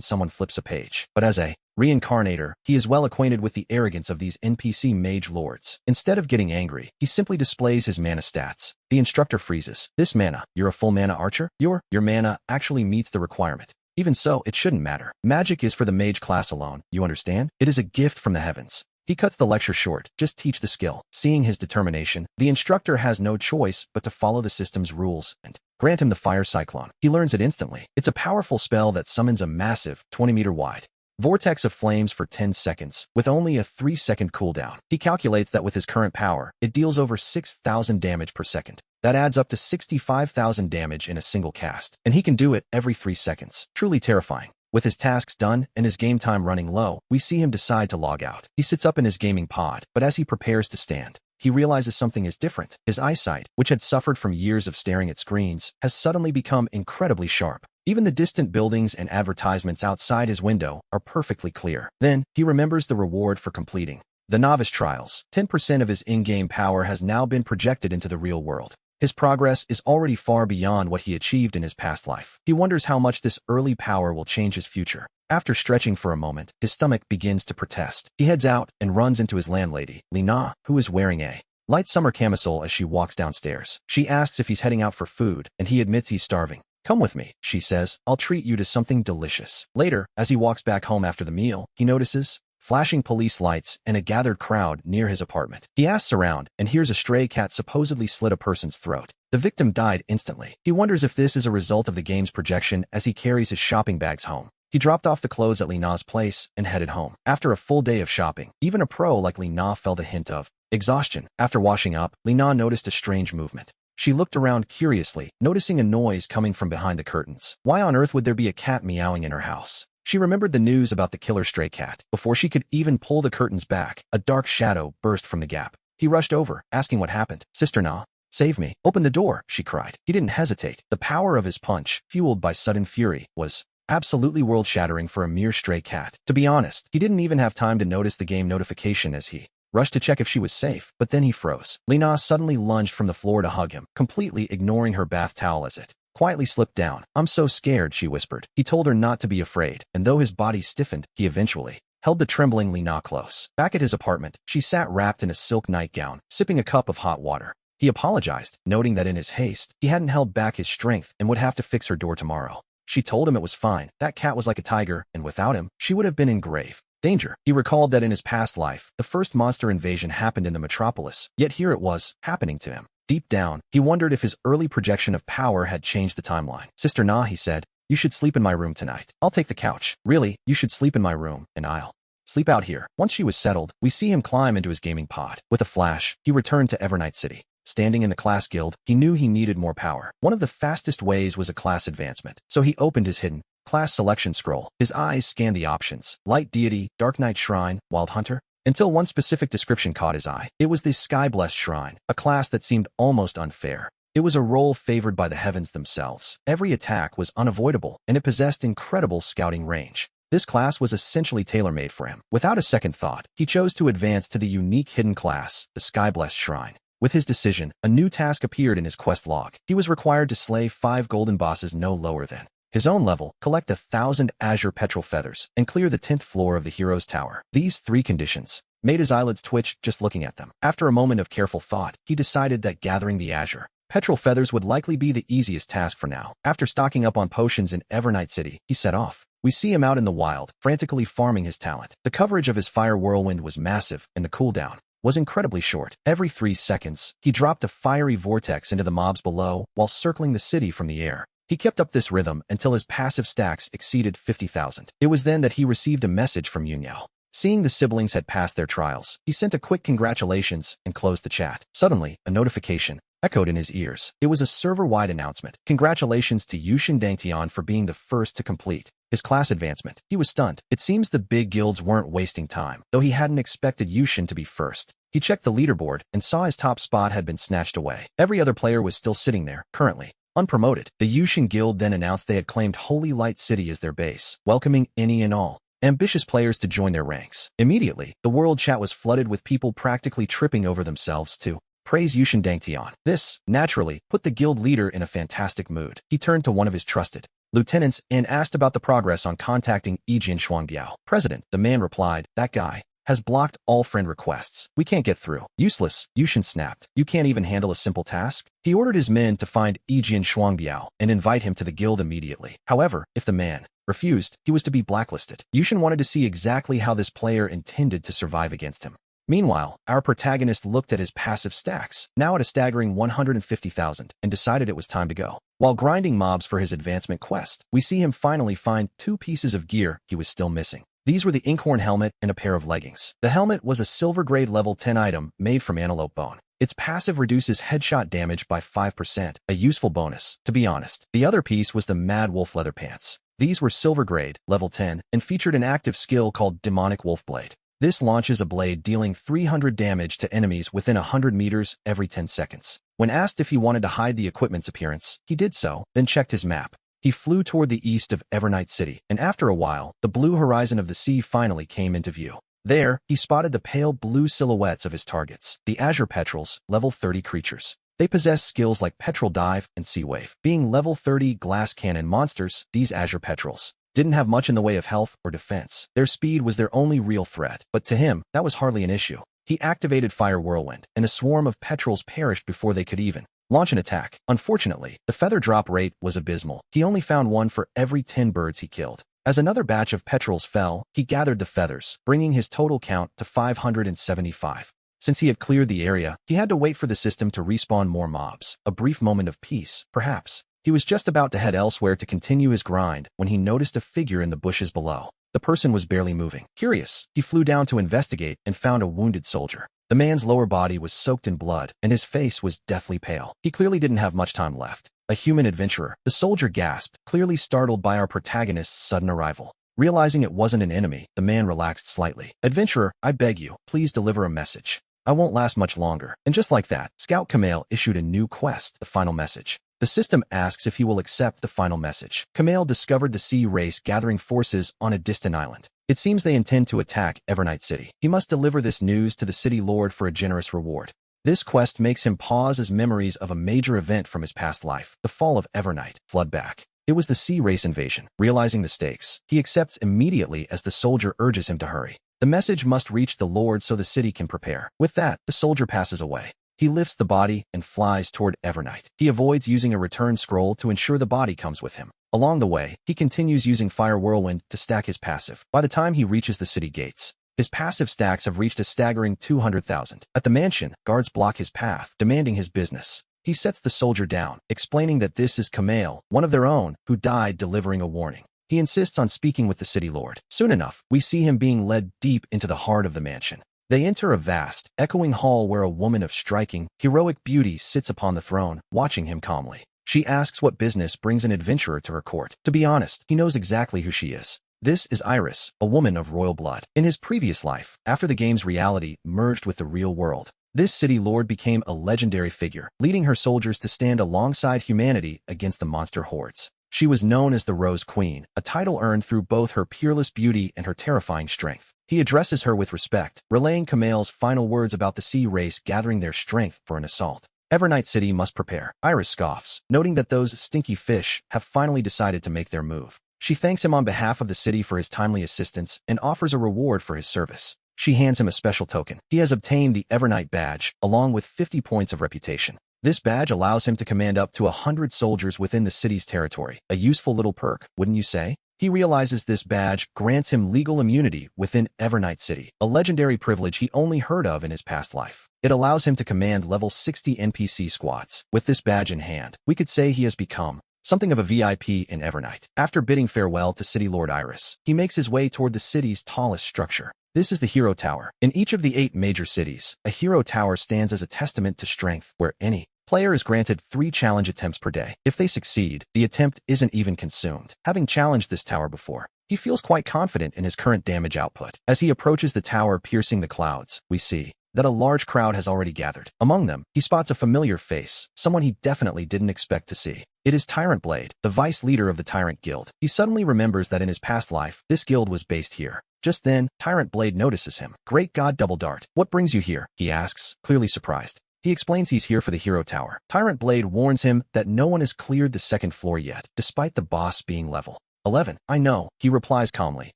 Speaker 1: someone flips a page. But as a reincarnator, he is well acquainted with the arrogance of these NPC mage lords. Instead of getting angry, he simply displays his mana stats. The instructor freezes. This mana, you're a full mana archer? Your mana actually meets the requirement. Even so, it shouldn't matter. Magic is for the mage class alone, you understand? It is a gift from the heavens. He cuts the lecture short. Just teach the skill. Seeing his determination, the instructor has no choice but to follow the system's rules and grant him the Fire Cyclone. He learns it instantly. It's a powerful spell that summons a massive, 20-meter wide vortex of flames for 10 seconds, with only a 3-second cooldown. He calculates that with his current power, it deals over 6,000 damage per second. That adds up to 65,000 damage in a single cast, and he can do it every 3 seconds. Truly terrifying. With his tasks done and his game time running low, we see him decide to log out. He sits up in his gaming pod, but as he prepares to stand, he realizes something is different. His eyesight, which had suffered from years of staring at screens, has suddenly become incredibly sharp. Even the distant buildings and advertisements outside his window are perfectly clear. Then, he remembers the reward for completing the novice trials. 10% of his in-game power has now been projected into the real world. His progress is already far beyond what he achieved in his past life. He wonders how much this early power will change his future. After stretching for a moment, his stomach begins to protest. He heads out and runs into his landlady, Lina, who is wearing a light summer camisole as she walks downstairs. She asks if he's heading out for food, and he admits he's starving. Come with me, she says. I'll treat you to something delicious. Later, as he walks back home after the meal, he notices flashing police lights and a gathered crowd near his apartment. He asks around and hears a stray cat supposedly slit a person's throat. The victim died instantly. He wonders if this is a result of the game's projection as he carries his shopping bags home. He dropped off the clothes at Lina's place and headed home. After a full day of shopping, even a pro like Lina felt a hint of exhaustion. After washing up, Lina noticed a strange movement. She looked around curiously, noticing a noise coming from behind the curtains. Why on earth would there be a cat meowing in her house? She remembered the news about the killer stray cat. Before she could even pull the curtains back, a dark shadow burst from the gap. He rushed over, asking what happened. Sister Na, save me. Open the door, she cried. He didn't hesitate. The power of his punch, fueled by sudden fury, was absolutely world-shattering for a mere stray cat. To be honest, he didn't even have time to notice the game notification as he rushed to check if she was safe, but then he froze. Lina suddenly lunged from the floor to hug him, completely ignoring her bath towel as it quietly slipped down. I'm so scared, she whispered. He told her not to be afraid, and though his body stiffened, he eventually held the trembling Lina close. Back at his apartment, she sat wrapped in a silk nightgown, sipping a cup of hot water. He apologized, noting that in his haste, he hadn't held back his strength and would have to fix her door tomorrow. She told him it was fine. That cat was like a tiger, and without him, she would have been in grave danger. He recalled that in his past life, the first monster invasion happened in the metropolis, yet here it was, happening to him. Deep down, he wondered if his early projection of power had changed the timeline. Sister Na, he said, you should sleep in my room tonight. I'll take the couch. Really, you should sleep in my room, and I'll sleep out here. Once she was settled, we see him climb into his gaming pod. With a flash, he returned to Evernight City. Standing in the class guild, he knew he needed more power. One of the fastest ways was a class advancement, so he opened his hidden class selection scroll. His eyes scanned the options: Light Deity, Dark Knight Shrine, Wild Hunter, until one specific description caught his eye. It was the Sky-Blessed Shrine, a class that seemed almost unfair. It was a role favored by the heavens themselves. Every attack was unavoidable, and it possessed incredible scouting range. This class was essentially tailor-made for him. Without a second thought, he chose to advance to the unique hidden class, the Sky-Blessed Shrine. With his decision, a new task appeared in his quest log. He was required to slay 5 golden bosses no lower than his own level, collect 1,000 azure petrol feathers, and clear the 10th floor of the hero's tower. These 3 conditions made his eyelids twitch just looking at them. After a moment of careful thought, he decided that gathering the azure Petrol feathers would likely be the easiest task for now. After stocking up on potions in Evernight City, he set off. We see him out in the wild, frantically farming his talent. The coverage of his fire whirlwind was massive, and the cooldown was incredibly short. Every 3 seconds, he dropped a fiery vortex into the mobs below while circling the city from the air. He kept up this rhythm until his passive stacks exceeded 50,000. It was then that he received a message from Yunyao. Seeing the siblings had passed their trials, he sent a quick congratulations and closed the chat. Suddenly, a notification echoed in his ears. It was a server-wide announcement. Congratulations to Yushin Dangtian for being the first to complete his class advancement. He was stunned. It seems the big guilds weren't wasting time, though he hadn't expected Yushin to be first. He checked the leaderboard and saw his top spot had been snatched away. Every other player was still sitting there, currently unpromoted. The Yushin Guild then announced they had claimed Holy Light City as their base, welcoming any and all ambitious players to join their ranks. Immediately, the world chat was flooded with people practically tripping over themselves to praise Yushin Dangtian. This, naturally, put the guild leader in a fantastic mood. He turned to one of his trusted lieutenants and asked about the progress on contacting Yijin Shuangbiao. President, the man replied, that guy has blocked all friend requests. We can't get through. Useless, Yushin snapped. You can't even handle a simple task? He ordered his men to find Yijin Shuangbiao and invite him to the guild immediately. However, if the man refused, he was to be blacklisted. Yushin wanted to see exactly how this player intended to survive against him. Meanwhile, our protagonist looked at his passive stacks, now at a staggering 150,000, and decided it was time to go. While grinding mobs for his advancement quest, we see him finally find 2 pieces of gear he was still missing. These were the inkhorn helmet and a pair of leggings. The helmet was a silver grade level 10 item made from antelope bone. Its passive reduces headshot damage by 5%, a useful bonus, to be honest. The other piece was the Mad Wolf leather pants. These were silver grade, level 10, and featured an active skill called Demonic Wolf Blade. This launches a blade dealing 300 damage to enemies within 100 meters every 10 seconds. When asked if he wanted to hide the equipment's appearance, he did so, then checked his map. He flew toward the east of Evernight City, and after a while, the blue horizon of the sea finally came into view. There, he spotted the pale blue silhouettes of his targets, the Azure Petrels, level 30 creatures. They possess skills like Petrel Dive and Sea Wave. Being level 30 glass cannon monsters, these Azure Petrels didn't have much in the way of health or defense. Their speed was their only real threat, but to him, that was hardly an issue. He activated Fire Whirlwind, and a swarm of Petrels perished before they could even launch an attack. Unfortunately, the feather drop rate was abysmal. He only found one for every 10 birds he killed. As another batch of Petrels fell, he gathered the feathers, bringing his total count to 575. Since he had cleared the area, he had to wait for the system to respawn more mobs. A brief moment of peace, perhaps. He was just about to head elsewhere to continue his grind when he noticed a figure in the bushes below. The person was barely moving. Curious, he flew down to investigate and found a wounded soldier. The man's lower body was soaked in blood, and his face was deathly pale. He clearly didn't have much time left. A human adventurer. The soldier gasped, clearly startled by our protagonist's sudden arrival. Realizing it wasn't an enemy, the man relaxed slightly. Adventurer, I beg you, please deliver a message. I won't last much longer. And just like that, Scout Kamale issued a new quest, the final message. The system asks if he will accept the final message. Kamale discovered the sea race gathering forces on a distant island. It seems they intend to attack Evernight City. He must deliver this news to the city lord for a generous reward. This quest makes him pause as memories of a major event from his past life, the fall of Evernight, flood back. It was the sea race invasion. Realizing the stakes, he accepts immediately as the soldier urges him to hurry. The message must reach the lord so the city can prepare. With that, the soldier passes away. He lifts the body and flies toward Evernight. He avoids using a return scroll to ensure the body comes with him. Along the way, he continues using Fire Whirlwind to stack his passive. By the time he reaches the city gates, his passive stacks have reached a staggering 200,000. At the mansion, guards block his path, demanding his business. He sets the soldier down, explaining that this is Kamale, one of their own, who died delivering a warning. He insists on speaking with the city lord. Soon enough, we see him being led deep into the heart of the mansion. They enter a vast, echoing hall where a woman of striking, heroic beauty sits upon the throne, watching him calmly. She asks what business brings an adventurer to her court. To be honest, he knows exactly who she is. This is Iris, a woman of royal blood. In his previous life, after the game's reality merged with the real world, this city lord became a legendary figure, leading her soldiers to stand alongside humanity against the monster hordes. She was known as the Rose Queen, a title earned through both her peerless beauty and her terrifying strength. He addresses her with respect, relaying Kamale's final words about the sea race gathering their strength for an assault. Evernight City must prepare. Iris scoffs, noting that those stinky fish have finally decided to make their move. She thanks him on behalf of the city for his timely assistance and offers a reward for his service. She hands him a special token. He has obtained the Evernight badge, along with 50 points of reputation. This badge allows him to command up to 100 soldiers within the city's territory. A useful little perk, wouldn't you say? He realizes this badge grants him legal immunity within Evernight City, a legendary privilege he only heard of in his past life. It allows him to command level 60 NPC squads. With this badge in hand, we could say he has become something of a VIP in Evernight. After bidding farewell to City Lord Iris, he makes his way toward the city's tallest structure. This is the Hero Tower. In each of the 8 major cities, a Hero Tower stands as a testament to strength, where any player is granted 3 challenge attempts per day. If they succeed, the attempt isn't even consumed. Having challenged this tower before, he feels quite confident in his current damage output. As he approaches the tower piercing the clouds, we see that a large crowd has already gathered. Among them, he spots a familiar face, someone he definitely didn't expect to see. It is Tyrant Blade, the vice leader of the Tyrant Guild. He suddenly remembers that in his past life, this guild was based here. Just then, Tyrant Blade notices him. "Great God Double Dart, what brings you here?" he asks, clearly surprised. He explains he's here for the Hero Tower. Tyrant Blade warns him that no one has cleared the 2nd floor yet, despite the boss being level 11. "I know," he replies calmly,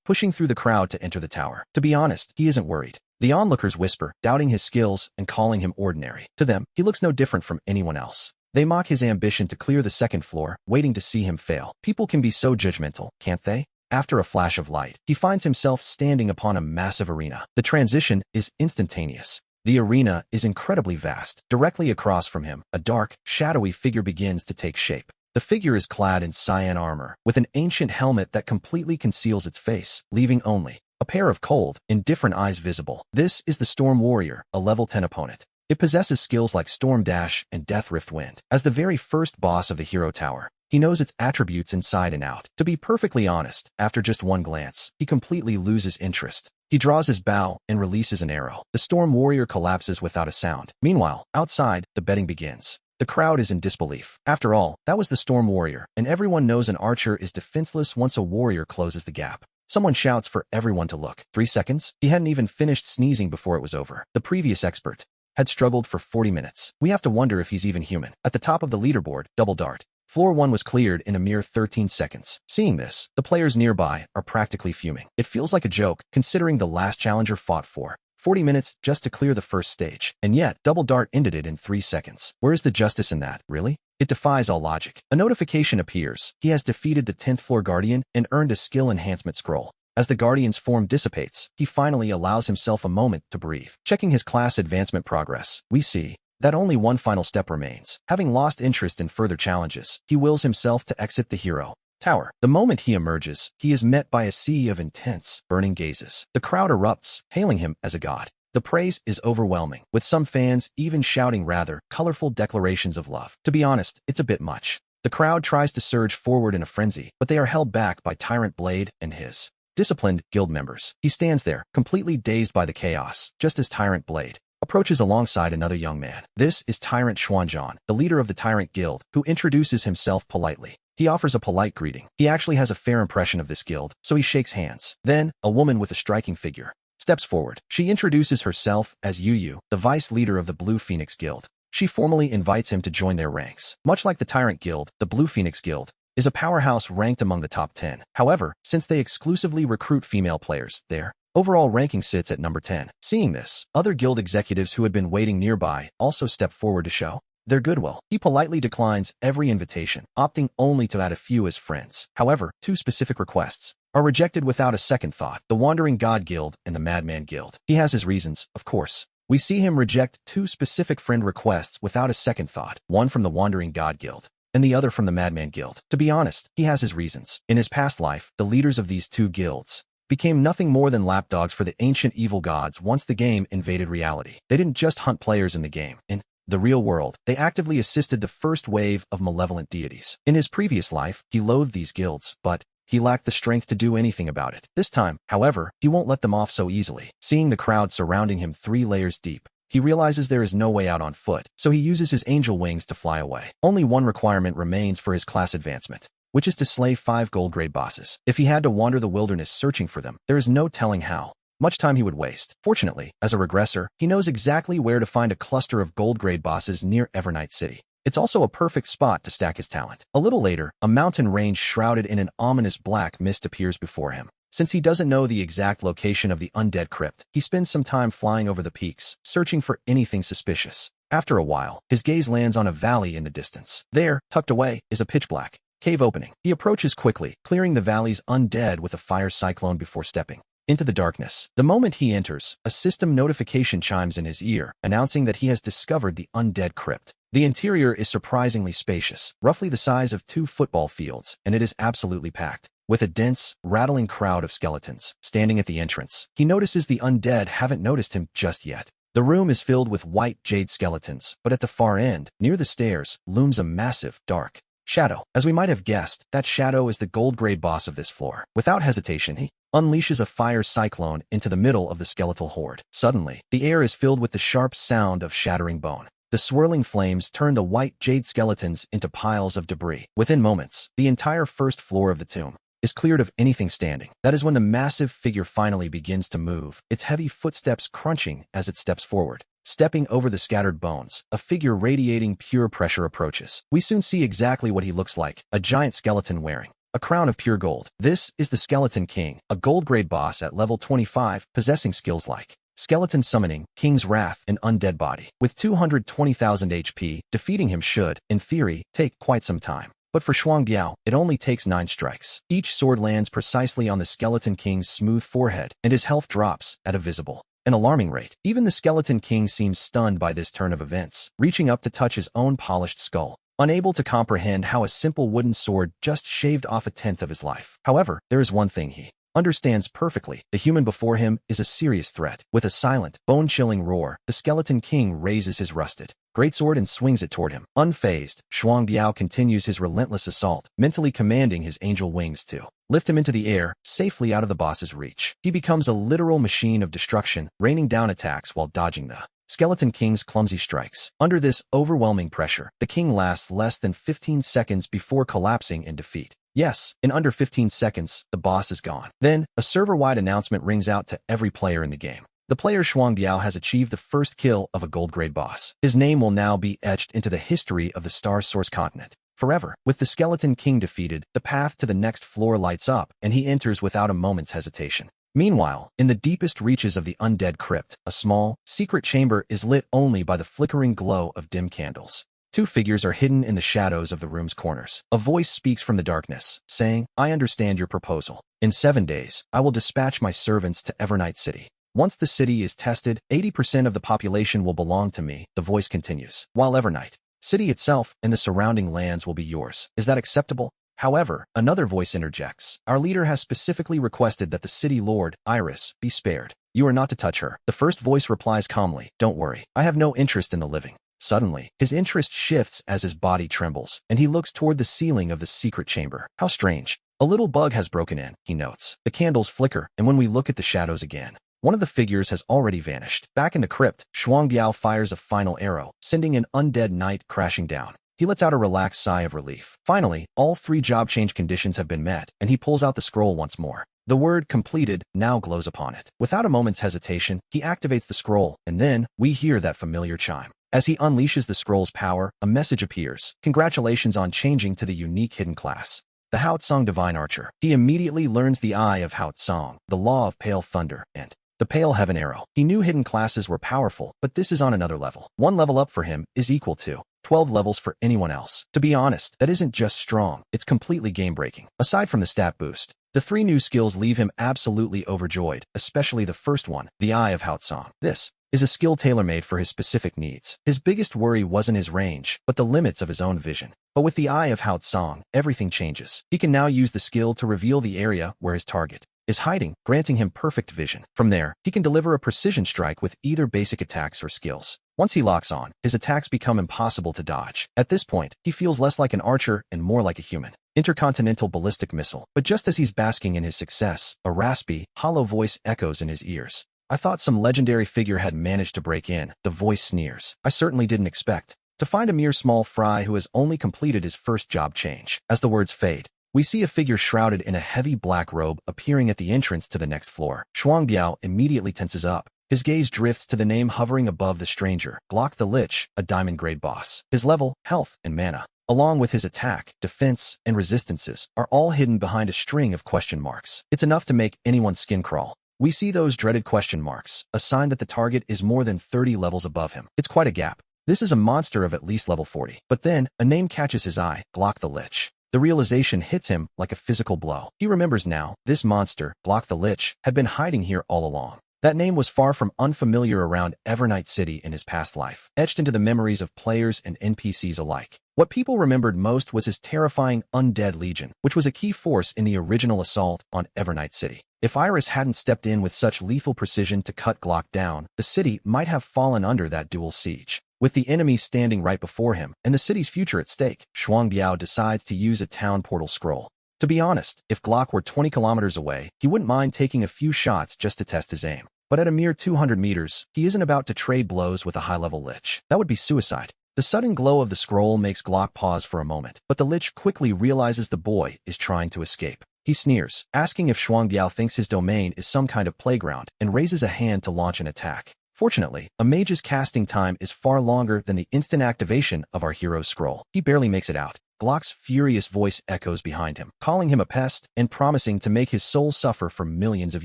Speaker 1: pushing through the crowd to enter the tower. To be honest, he isn't worried. The onlookers whisper, doubting his skills and calling him ordinary. To them, he looks no different from anyone else. They mock his ambition to clear the 2nd floor, waiting to see him fail. People can be so judgmental, can't they? After a flash of light, he finds himself standing upon a massive arena. The transition is instantaneous. The arena is incredibly vast. Directly across from him, a dark, shadowy figure begins to take shape. The figure is clad in cyan armor, with an ancient helmet that completely conceals its face, leaving only a pair of cold, indifferent eyes visible. This is the Storm Warrior, a level 10 opponent. It possesses skills like Storm Dash and Death Rift Wind. As the very first boss of the Hero Tower, he knows its attributes inside and out. To be perfectly honest, after just one glance, he completely loses interest. He draws his bow and releases an arrow. The Storm Warrior collapses without a sound. Meanwhile, outside, the betting begins. The crowd is in disbelief. After all, that was the Storm Warrior, and everyone knows an archer is defenseless once a warrior closes the gap. Someone shouts for everyone to look. 3 seconds? He hadn't even finished sneezing before it was over. The previous expert had struggled for 40 minutes. We have to wonder if he's even human. At the top of the leaderboard, Double Dart. Floor 1 was cleared in a mere 13 seconds. Seeing this, the players nearby are practically fuming. It feels like a joke, considering the last challenger fought for 40 minutes just to clear the first stage. And yet, Double Dart ended it in 3 seconds. Where is the justice in that, really? It defies all logic. A notification appears. He has defeated the 10th floor Guardian and earned a skill enhancement scroll. As the Guardian's form dissipates, he finally allows himself a moment to breathe. Checking his class advancement progress, we see that only one final step remains. Having lost interest in further challenges, he wills himself to exit the Hero Tower. The moment he emerges, he is met by a sea of intense, burning gazes. The crowd erupts, hailing him as a god. The praise is overwhelming, with some fans even shouting rather colorful declarations of love. To be honest, it's a bit much. The crowd tries to surge forward in a frenzy, but they are held back by Tyrant Blade and his disciplined guild members. He stands there, completely dazed by the chaos, just as Tyrant Blade approaches alongside another young man. This is Tyrant Xuanzhan, the leader of the Tyrant Guild, who introduces himself politely. He offers a polite greeting. He actually has a fair impression of this guild, so he shakes hands. Then, a woman with a striking figure steps forward. She introduces herself as Yu, the vice leader of the Blue Phoenix Guild. She formally invites him to join their ranks. Much like the Tyrant Guild, the Blue Phoenix Guild is a powerhouse ranked among the top 10. However, since they exclusively recruit female players, their overall ranking sits at number 10. Seeing this, other guild executives who had been waiting nearby also step forward to show their goodwill. He politely declines every invitation, opting only to add a few as friends. However, 2 specific requests are rejected without a second thought: the Wandering God Guild and the Madman Guild. He has his reasons, of course. We see him reject 2 specific friend requests without a second thought, one from the Wandering God Guild and the other from the Madman Guild. To be honest, he has his reasons. In his past life, the leaders of these 2 guilds became nothing more than lapdogs for the ancient evil gods once the game invaded reality. They didn't just hunt players in the game. In the real world, they actively assisted the first wave of malevolent deities. In his previous life, he loathed these guilds, but he lacked the strength to do anything about it. This time, however, he won't let them off so easily. Seeing the crowd surrounding him 3 layers deep, he realizes there is no way out on foot, so he uses his angel wings to fly away. Only one requirement remains for his class advancement, which is to slay 5 gold grade bosses. If he had to wander the wilderness searching for them, there is no telling how much time he would waste. Fortunately, as a regressor, he knows exactly where to find a cluster of gold grade bosses near Evernight City. It's also a perfect spot to stack his talent. A little later, a mountain range shrouded in an ominous black mist appears before him. Since he doesn't know the exact location of the undead crypt, he spends some time flying over the peaks, searching for anything suspicious. After a while, his gaze lands on a valley in the distance. There, tucked away, is a pitch-black cave opening. He approaches quickly, clearing the valley's undead with a fire cyclone before stepping into the darkness. The moment he enters, a system notification chimes in his ear, announcing that he has discovered the undead crypt. The interior is surprisingly spacious, roughly the size of 2 football fields, and it is absolutely packed with a dense, rattling crowd of skeletons. Standing at the entrance, he notices the undead haven't noticed him just yet. The room is filled with white jade skeletons, but at the far end, near the stairs, looms a massive, dark shadow. As we might have guessed, that shadow is the gold-grade boss of this floor. Without hesitation, he unleashes a fire cyclone into the middle of the skeletal horde. Suddenly, the air is filled with the sharp sound of shattering bone. The swirling flames turn the white jade skeletons into piles of debris. Within moments, the entire first floor of the tomb is cleared of anything standing. That is when the massive figure finally begins to move, its heavy footsteps crunching as it steps forward. Stepping over the scattered bones, a figure radiating pure pressure approaches. We soon see exactly what he looks like, a giant skeleton wearing a crown of pure gold. This is the Skeleton King, a gold-grade boss at level 25, possessing skills like Skeleton Summoning, King's Wrath, and Undead Body. With 220,000 HP, defeating him should, in theory, take quite some time. But for Shuangbiao, it only takes 9 strikes. Each sword lands precisely on the Skeleton King's smooth forehead, and his health drops at a visible, an alarming rate. Even the Skeleton King seems stunned by this turn of events, reaching up to touch his own polished skull, unable to comprehend how a simple wooden sword just shaved off 1/10 of his life. However, there is one thing he understands perfectly. The human before him is a serious threat. With a silent, bone-chilling roar, the Skeleton King raises his rusted greatsword and swings it toward him. Unfazed, Shuangbiao continues his relentless assault, mentally commanding his angel wings to lift him into the air, safely out of the boss's reach. He becomes a literal machine of destruction, raining down attacks while dodging the Skeleton King's clumsy strikes. Under this overwhelming pressure, the king lasts less than 15 seconds before collapsing in defeat. Yes, in under 15 seconds, the boss is gone. Then, a server-wide announcement rings out to every player in the game. The player Shuangbiao has achieved the first kill of a gold-grade boss. His name will now be etched into the history of the Star Source continent forever. With the Skeleton King defeated, the path to the next floor lights up, and he enters without a moment's hesitation. Meanwhile, in the deepest reaches of the undead crypt, a small, secret chamber is lit only by the flickering glow of dim candles. 2 figures are hidden in the shadows of the room's corners. A voice speaks from the darkness, saying, "I understand your proposal. In 7 days, I will dispatch my servants to Evernight City. Once the city is tested, 80% of the population will belong to me," the voice continues, "while Evernight City itself and the surrounding lands will be yours. Is that acceptable?" However, another voice interjects. "Our leader has specifically requested that the city lord, Iris, be spared. You are not to touch her." The first voice replies calmly, "Don't worry. I have no interest in the living." Suddenly, his interest shifts as his body trembles, and he looks toward the ceiling of the secret chamber. How strange. A little bug has broken in, he notes. The candles flicker, and when we look at the shadows again, one of the figures has already vanished. Back in the crypt, Shuangbiao fires a final arrow, sending an undead knight crashing down. He lets out a relaxed sigh of relief. Finally, all 3 job change conditions have been met, and he pulls out the scroll once more. The word "completed" now glows upon it. Without a moment's hesitation, he activates the scroll, and then, we hear that familiar chime. As he unleashes the scroll's power, a message appears. "Congratulations on changing to the unique hidden class, the Haotsong Divine Archer." He immediately learns the Eye of Haotsong, the Law of Pale Thunder, and the Pale Heaven Arrow. He knew hidden classes were powerful, but this is on another level. 1 level up for him is equal to 12 levels for anyone else. To be honest, that isn't just strong, it's completely game-breaking. Aside from the stat boost, the 3 new skills leave him absolutely overjoyed, especially the first one, the Eye of Haotsong. This is a skill tailor-made for his specific needs. His biggest worry wasn't his range, but the limits of his own vision. But with the Eye of Haotsong, everything changes. He can now use the skill to reveal the area where his target is hiding, granting him perfect vision. From there, he can deliver a precision strike with either basic attacks or skills. Once he locks on, his attacks become impossible to dodge. At this point, he feels less like an archer and more like a human. Intercontinental ballistic missile. But just as he's basking in his success, a raspy, hollow voice echoes in his ears. "I thought some legendary figure had managed to break in," the voice sneers. "I certainly didn't expect to find a mere small fry who has only completed his first job change." As the words fade, we see a figure shrouded in a heavy black robe appearing at the entrance to the next floor. Shuangbiao immediately tenses up. His gaze drifts to the name hovering above the stranger, Glock the Lich, a diamond-grade boss. His level, health, and mana, along with his attack, defense, and resistances, are all hidden behind a string of question marks. It's enough to make anyone's skin crawl. We see those dreaded question marks, a sign that the target is more than 30 levels above him. It's quite a gap. This is a monster of at least level 40. But then, a name catches his eye, Glock the Lich. The realization hits him like a physical blow. He remembers now, this monster, Glock the Lich, had been hiding here all along. That name was far from unfamiliar around Evernight City in his past life, etched into the memories of players and NPCs alike. What people remembered most was his terrifying Undead Legion, which was a key force in the original assault on Evernight City. If Iris hadn't stepped in with such lethal precision to cut Glock down, the city might have fallen under that dual siege. With the enemy standing right before him and the city's future at stake, Shuangbiao decides to use a town portal scroll. To be honest, if Glock were 20 kilometers away, he wouldn't mind taking a few shots just to test his aim. But at a mere 200 meters, he isn't about to trade blows with a high-level Lich. That would be suicide. The sudden glow of the scroll makes Glock pause for a moment, but the Lich quickly realizes the boy is trying to escape. He sneers, asking if Shuangbiao thinks his domain is some kind of playground, and raises a hand to launch an attack. Fortunately, a mage's casting time is far longer than the instant activation of our hero's scroll. He barely makes it out. Glock's furious voice echoes behind him, calling him a pest and promising to make his soul suffer for millions of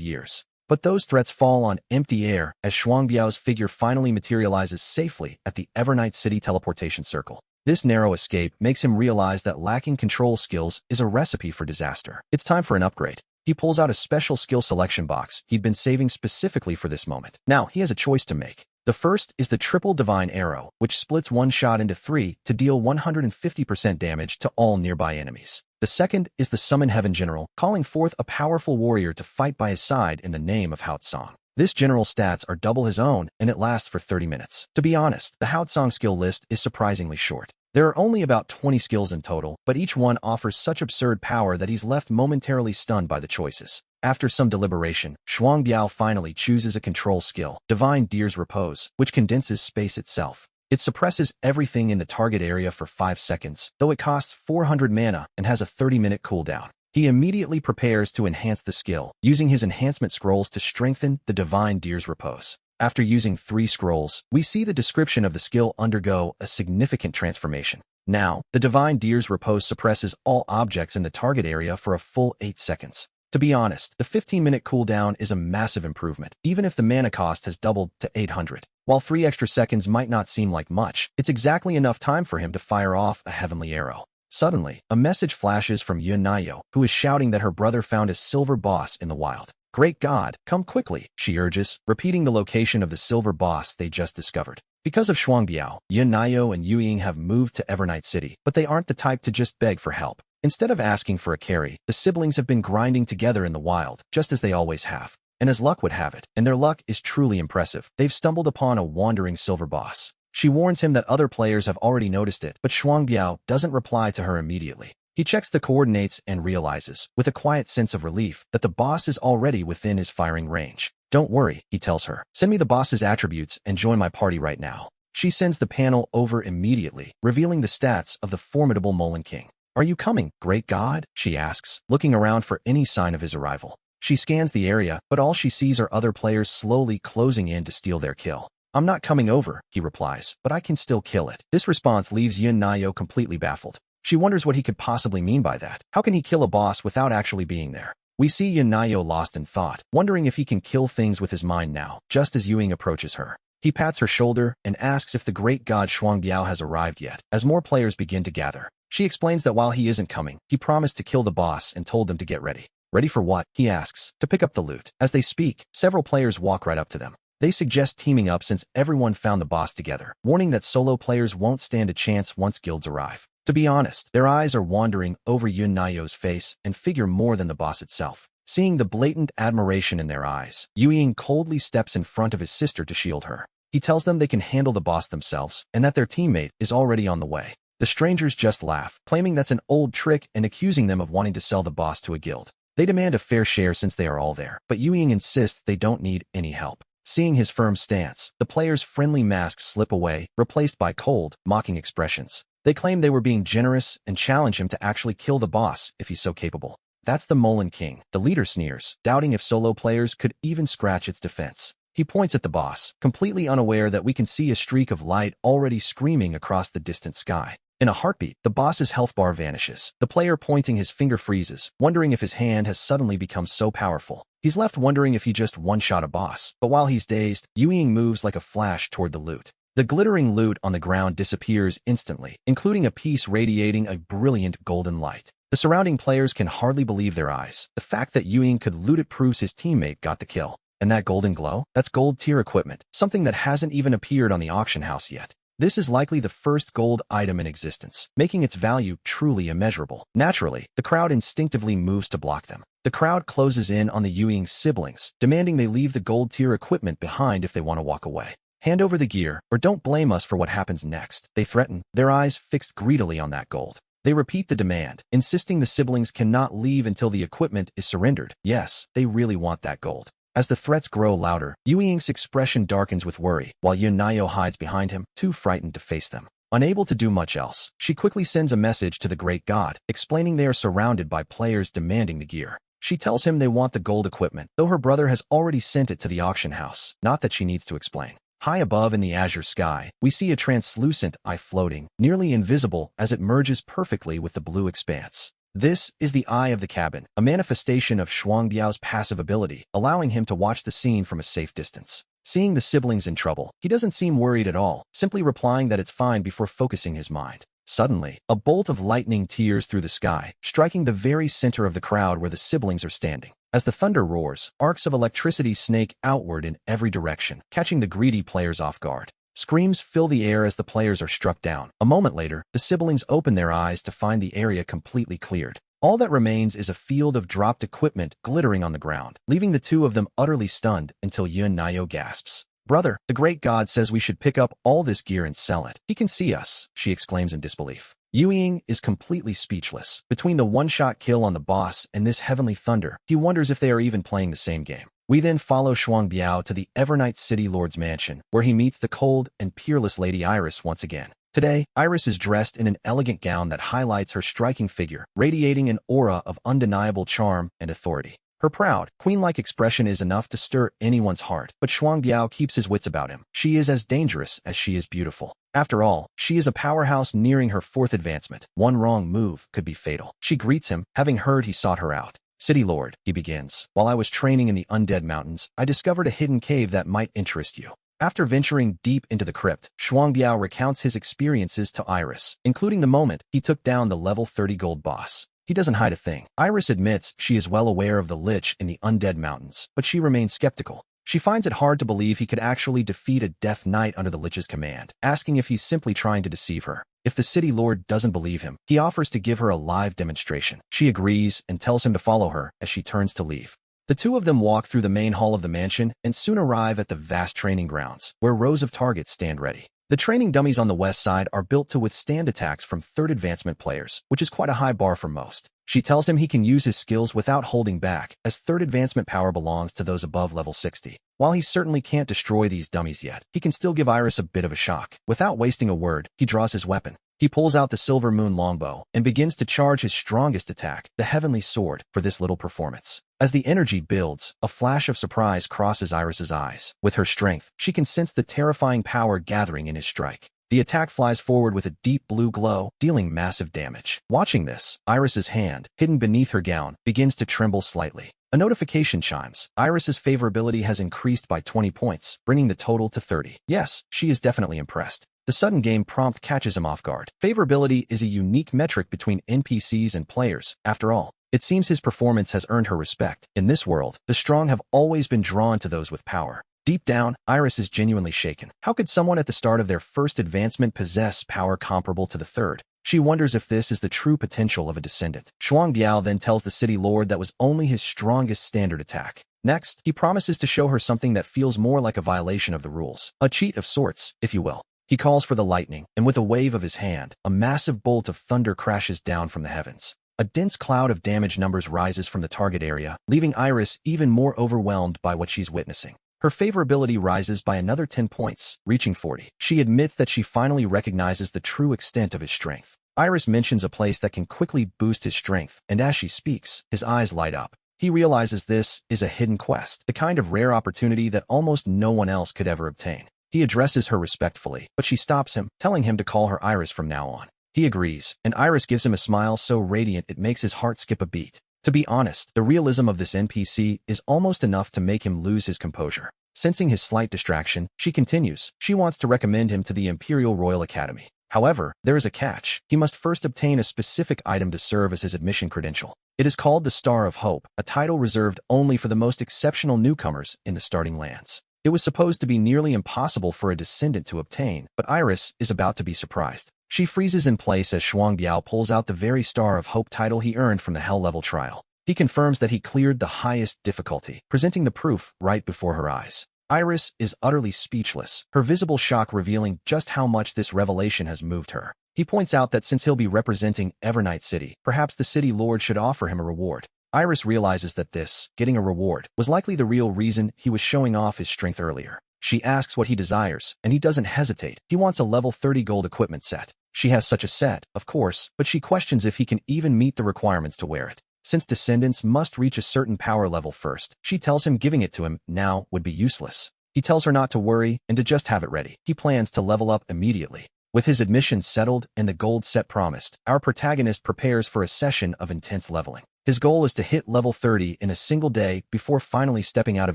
Speaker 1: years. But those threats fall on empty air as Shuangbiao's figure finally materializes safely at the Evernight City teleportation circle. This narrow escape makes him realize that lacking control skills is a recipe for disaster. It's time for an upgrade. He pulls out a special skill selection box he'd been saving specifically for this moment. Now, he has a choice to make. The first is the triple divine arrow, which splits one shot into 3 to deal 150% damage to all nearby enemies. The second is the Summon Heaven General, calling forth a powerful warrior to fight by his side in the name of Haotsong. This general's stats are double his own, and it lasts for 30 minutes. To be honest, the Haotsong skill list is surprisingly short. There are only about 20 skills in total, but each one offers such absurd power that he's left momentarily stunned by the choices. After some deliberation, Shuangbiao finally chooses a control skill, Divine Deer's Repose, which condenses space itself. It suppresses everything in the target area for 5 seconds, though it costs 400 mana and has a 30-minute cooldown. He immediately prepares to enhance the skill, using his enhancement scrolls to strengthen the Divine Deer's Repose. After using 3 scrolls, we see the description of the skill undergo a significant transformation. Now, the Divine Deer's Repose suppresses all objects in the target area for a full 8 seconds. To be honest, the 15-minute cooldown is a massive improvement, even if the mana cost has doubled to 800. While 3 extra seconds might not seem like much, it's exactly enough time for him to fire off a heavenly arrow. Suddenly, a message flashes from Yahello, who is shouting that her brother found a silver boss in the wild. Great God, come quickly, she urges, repeating the location of the silver boss they just discovered. Because of Shuangbiao, Yahello and Yuying have moved to Evernight City, but they aren't the type to just beg for help. Instead of asking for a carry, the siblings have been grinding together in the wild, just as they always have. And as luck would have it, and their luck is truly impressive, they've stumbled upon a wandering silver boss. She warns him that other players have already noticed it, but Shuangbiao doesn't reply to her immediately. He checks the coordinates and realizes, with a quiet sense of relief, that the boss is already within his firing range. Don't worry, he tells her. Send me the boss's attributes and join my party right now. She sends the panel over immediately, revealing the stats of the formidable Molen King. Are you coming, great God? She asks, looking around for any sign of his arrival. She scans the area, but all she sees are other players slowly closing in to steal their kill. I'm not coming over, he replies, but I can still kill it. This response leaves Yahello completely baffled. She wonders what he could possibly mean by that. How can he kill a boss without actually being there? We see Yahello lost in thought, wondering if he can kill things with his mind now, just as Yuying approaches her. He pats her shoulder and asks if the great god Shuangbiao has arrived yet, as more players begin to gather. She explains that while he isn't coming, he promised to kill the boss and told them to get ready. Ready for what? He asks. To pick up the loot. As they speak, several players walk right up to them. They suggest teaming up since everyone found the boss together, warning that solo players won't stand a chance once guilds arrive. To be honest, their eyes are wandering over Yahello's face and figure more than the boss itself. Seeing the blatant admiration in their eyes, Yuying coldly steps in front of his sister to shield her. He tells them they can handle the boss themselves and that their teammate is already on the way. The strangers just laugh, claiming that's an old trick and accusing them of wanting to sell the boss to a guild. They demand a fair share since they are all there, but Yuying insists they don't need any help. Seeing his firm stance, the players' friendly masks slip away, replaced by cold, mocking expressions. They claim they were being generous and challenge him to actually kill the boss if he's so capable. That's the Molen King. The leader sneers, doubting if solo players could even scratch its defense. He points at the boss, completely unaware that we can see a streak of light already screaming across the distant sky. In a heartbeat, the boss's health bar vanishes. The player pointing his finger freezes, wondering if his hand has suddenly become so powerful. He's left wondering if he just one-shot a boss, but while he's dazed, Yuying moves like a flash toward the loot. The glittering loot on the ground disappears instantly, including a piece radiating a brilliant golden light. The surrounding players can hardly believe their eyes. The fact that Ewing could loot it proves his teammate got the kill. And that golden glow? That's gold tier equipment, something that hasn't even appeared on the auction house yet. This is likely the first gold item in existence, making its value truly immeasurable. Naturally, the crowd instinctively moves to block them. The crowd closes in on the Ewing siblings, demanding they leave the gold tier equipment behind if they want to walk away. Hand over the gear, or don't blame us for what happens next, they threaten, their eyes fixed greedily on that gold. They repeat the demand, insisting the siblings cannot leave until the equipment is surrendered. Yes, they really want that gold. As the threats grow louder, Ewing's expression darkens with worry, while Yunayo hides behind him, too frightened to face them. Unable to do much else, she quickly sends a message to the great god, explaining they are surrounded by players demanding the gear. She tells him they want the gold equipment, though her brother has already sent it to the auction house, not that she needs to explain. High above in the azure sky, we see a translucent eye floating, nearly invisible as it merges perfectly with the blue expanse. This is the Eye of the Cabin, a manifestation of Shuangbiao's passive ability, allowing him to watch the scene from a safe distance. Seeing the siblings in trouble, he doesn't seem worried at all, simply replying that it's fine before focusing his mind. Suddenly, a bolt of lightning tears through the sky, striking the very center of the crowd where the siblings are standing. As the thunder roars, arcs of electricity snake outward in every direction, catching the greedy players off guard. Screams fill the air as the players are struck down. A moment later, the siblings open their eyes to find the area completely cleared. All that remains is a field of dropped equipment glittering on the ground, leaving the two of them utterly stunned until Yun Nayo gasps. "Brother, the great god says we should pick up all this gear and sell it. He can see us," she exclaims in disbelief. Ewing is completely speechless. Between the one-shot kill on the boss and this heavenly thunder, he wonders if they are even playing the same game. We then follow Shuangbiao to the Evernight City Lord's mansion, where he meets the cold and peerless Lady Iris once again. Today, Iris is dressed in an elegant gown that highlights her striking figure, radiating an aura of undeniable charm and authority. Her proud, queen-like expression is enough to stir anyone's heart, but Shuangbiao keeps his wits about him. She is as dangerous as she is beautiful. After all, she is a powerhouse nearing her 4th advancement. One wrong move could be fatal. She greets him, having heard he sought her out. "City Lord," he begins, "while I was training in the Undead Mountains, I discovered a hidden cave that might interest you." After venturing deep into the crypt, Shuangbiao recounts his experiences to Iris, including the moment he took down the level 30 gold boss. He doesn't hide a thing. Iris admits she is well aware of the Lich in the Undead Mountains, but she remains skeptical. She finds it hard to believe he could actually defeat a Death Knight under the Lich's command, asking if he's simply trying to deceive her. If the City Lord doesn't believe him, he offers to give her a live demonstration. She agrees and tells him to follow her as she turns to leave. The two of them walk through the main hall of the mansion and soon arrive at the vast training grounds, where rows of targets stand ready. The training dummies on the west side are built to withstand attacks from 3rd advancement players, which is quite a high bar for most. She tells him he can use his skills without holding back, as 3rd advancement power belongs to those above level 60. While he certainly can't destroy these dummies yet, he can still give Iris a bit of a shock. Without wasting a word, he draws his weapon. He pulls out the Silver Moon longbow and begins to charge his strongest attack, the Heavenly Sword, for this little performance. As the energy builds, a flash of surprise crosses Iris's eyes. With her strength, she can sense the terrifying power gathering in his strike. The attack flies forward with a deep blue glow, dealing massive damage. Watching this, Iris's hand, hidden beneath her gown, begins to tremble slightly. A notification chimes. Iris's favorability has increased by 20 points, bringing the total to 30. Yes, she is definitely impressed. The sudden game prompt catches him off guard. Favorability is a unique metric between NPCs and players, after all. It seems his performance has earned her respect. In this world, the strong have always been drawn to those with power. Deep down, Iris is genuinely shaken. How could someone at the start of their 1st advancement possess power comparable to the 3rd? She wonders if this is the true potential of a descendant. Shuangbiao then tells the City Lord that was only his strongest standard attack. Next, he promises to show her something that feels more like a violation of the rules. A cheat of sorts, if you will. He calls for the lightning, and with a wave of his hand, a massive bolt of thunder crashes down from the heavens. A dense cloud of damage numbers rises from the target area, leaving Iris even more overwhelmed by what she's witnessing. Her favorability rises by another 10 points, reaching 40. She admits that she finally recognizes the true extent of his strength. Iris mentions a place that can quickly boost his strength, and as she speaks, his eyes light up. He realizes this is a hidden quest, the kind of rare opportunity that almost no one else could ever obtain. He addresses her respectfully, but she stops him, telling him to call her Iris from now on. He agrees, and Iris gives him a smile so radiant it makes his heart skip a beat. To be honest, the realism of this NPC is almost enough to make him lose his composure. Sensing his slight distraction, she continues. She wants to recommend him to the Imperial Royal Academy. However, there is a catch. He must first obtain a specific item to serve as his admission credential. It is called the Star of Hope, a title reserved only for the most exceptional newcomers in the starting lands. It was supposed to be nearly impossible for a descendant to obtain, but Iris is about to be surprised. She freezes in place as Shuangbiao pulls out the very Star of Hope title he earned from the Hell-level trial. He confirms that he cleared the highest difficulty, presenting the proof right before her eyes. Iris is utterly speechless, her visible shock revealing just how much this revelation has moved her. He points out that since he'll be representing Evernight City, perhaps the city lord should offer him a reward. Iris realizes that this, getting a reward, was likely the real reason he was showing off his strength earlier. She asks what he desires, and he doesn't hesitate. He wants a level 30 gold equipment set. She has such a set, of course, but she questions if he can even meet the requirements to wear it. Since descendants must reach a certain power level first, she tells him giving it to him now would be useless. He tells her not to worry and to just have it ready. He plans to level up immediately. With his admission settled and the gold set promised, our protagonist prepares for a session of intense leveling. His goal is to hit level 30 in a single day before finally stepping out of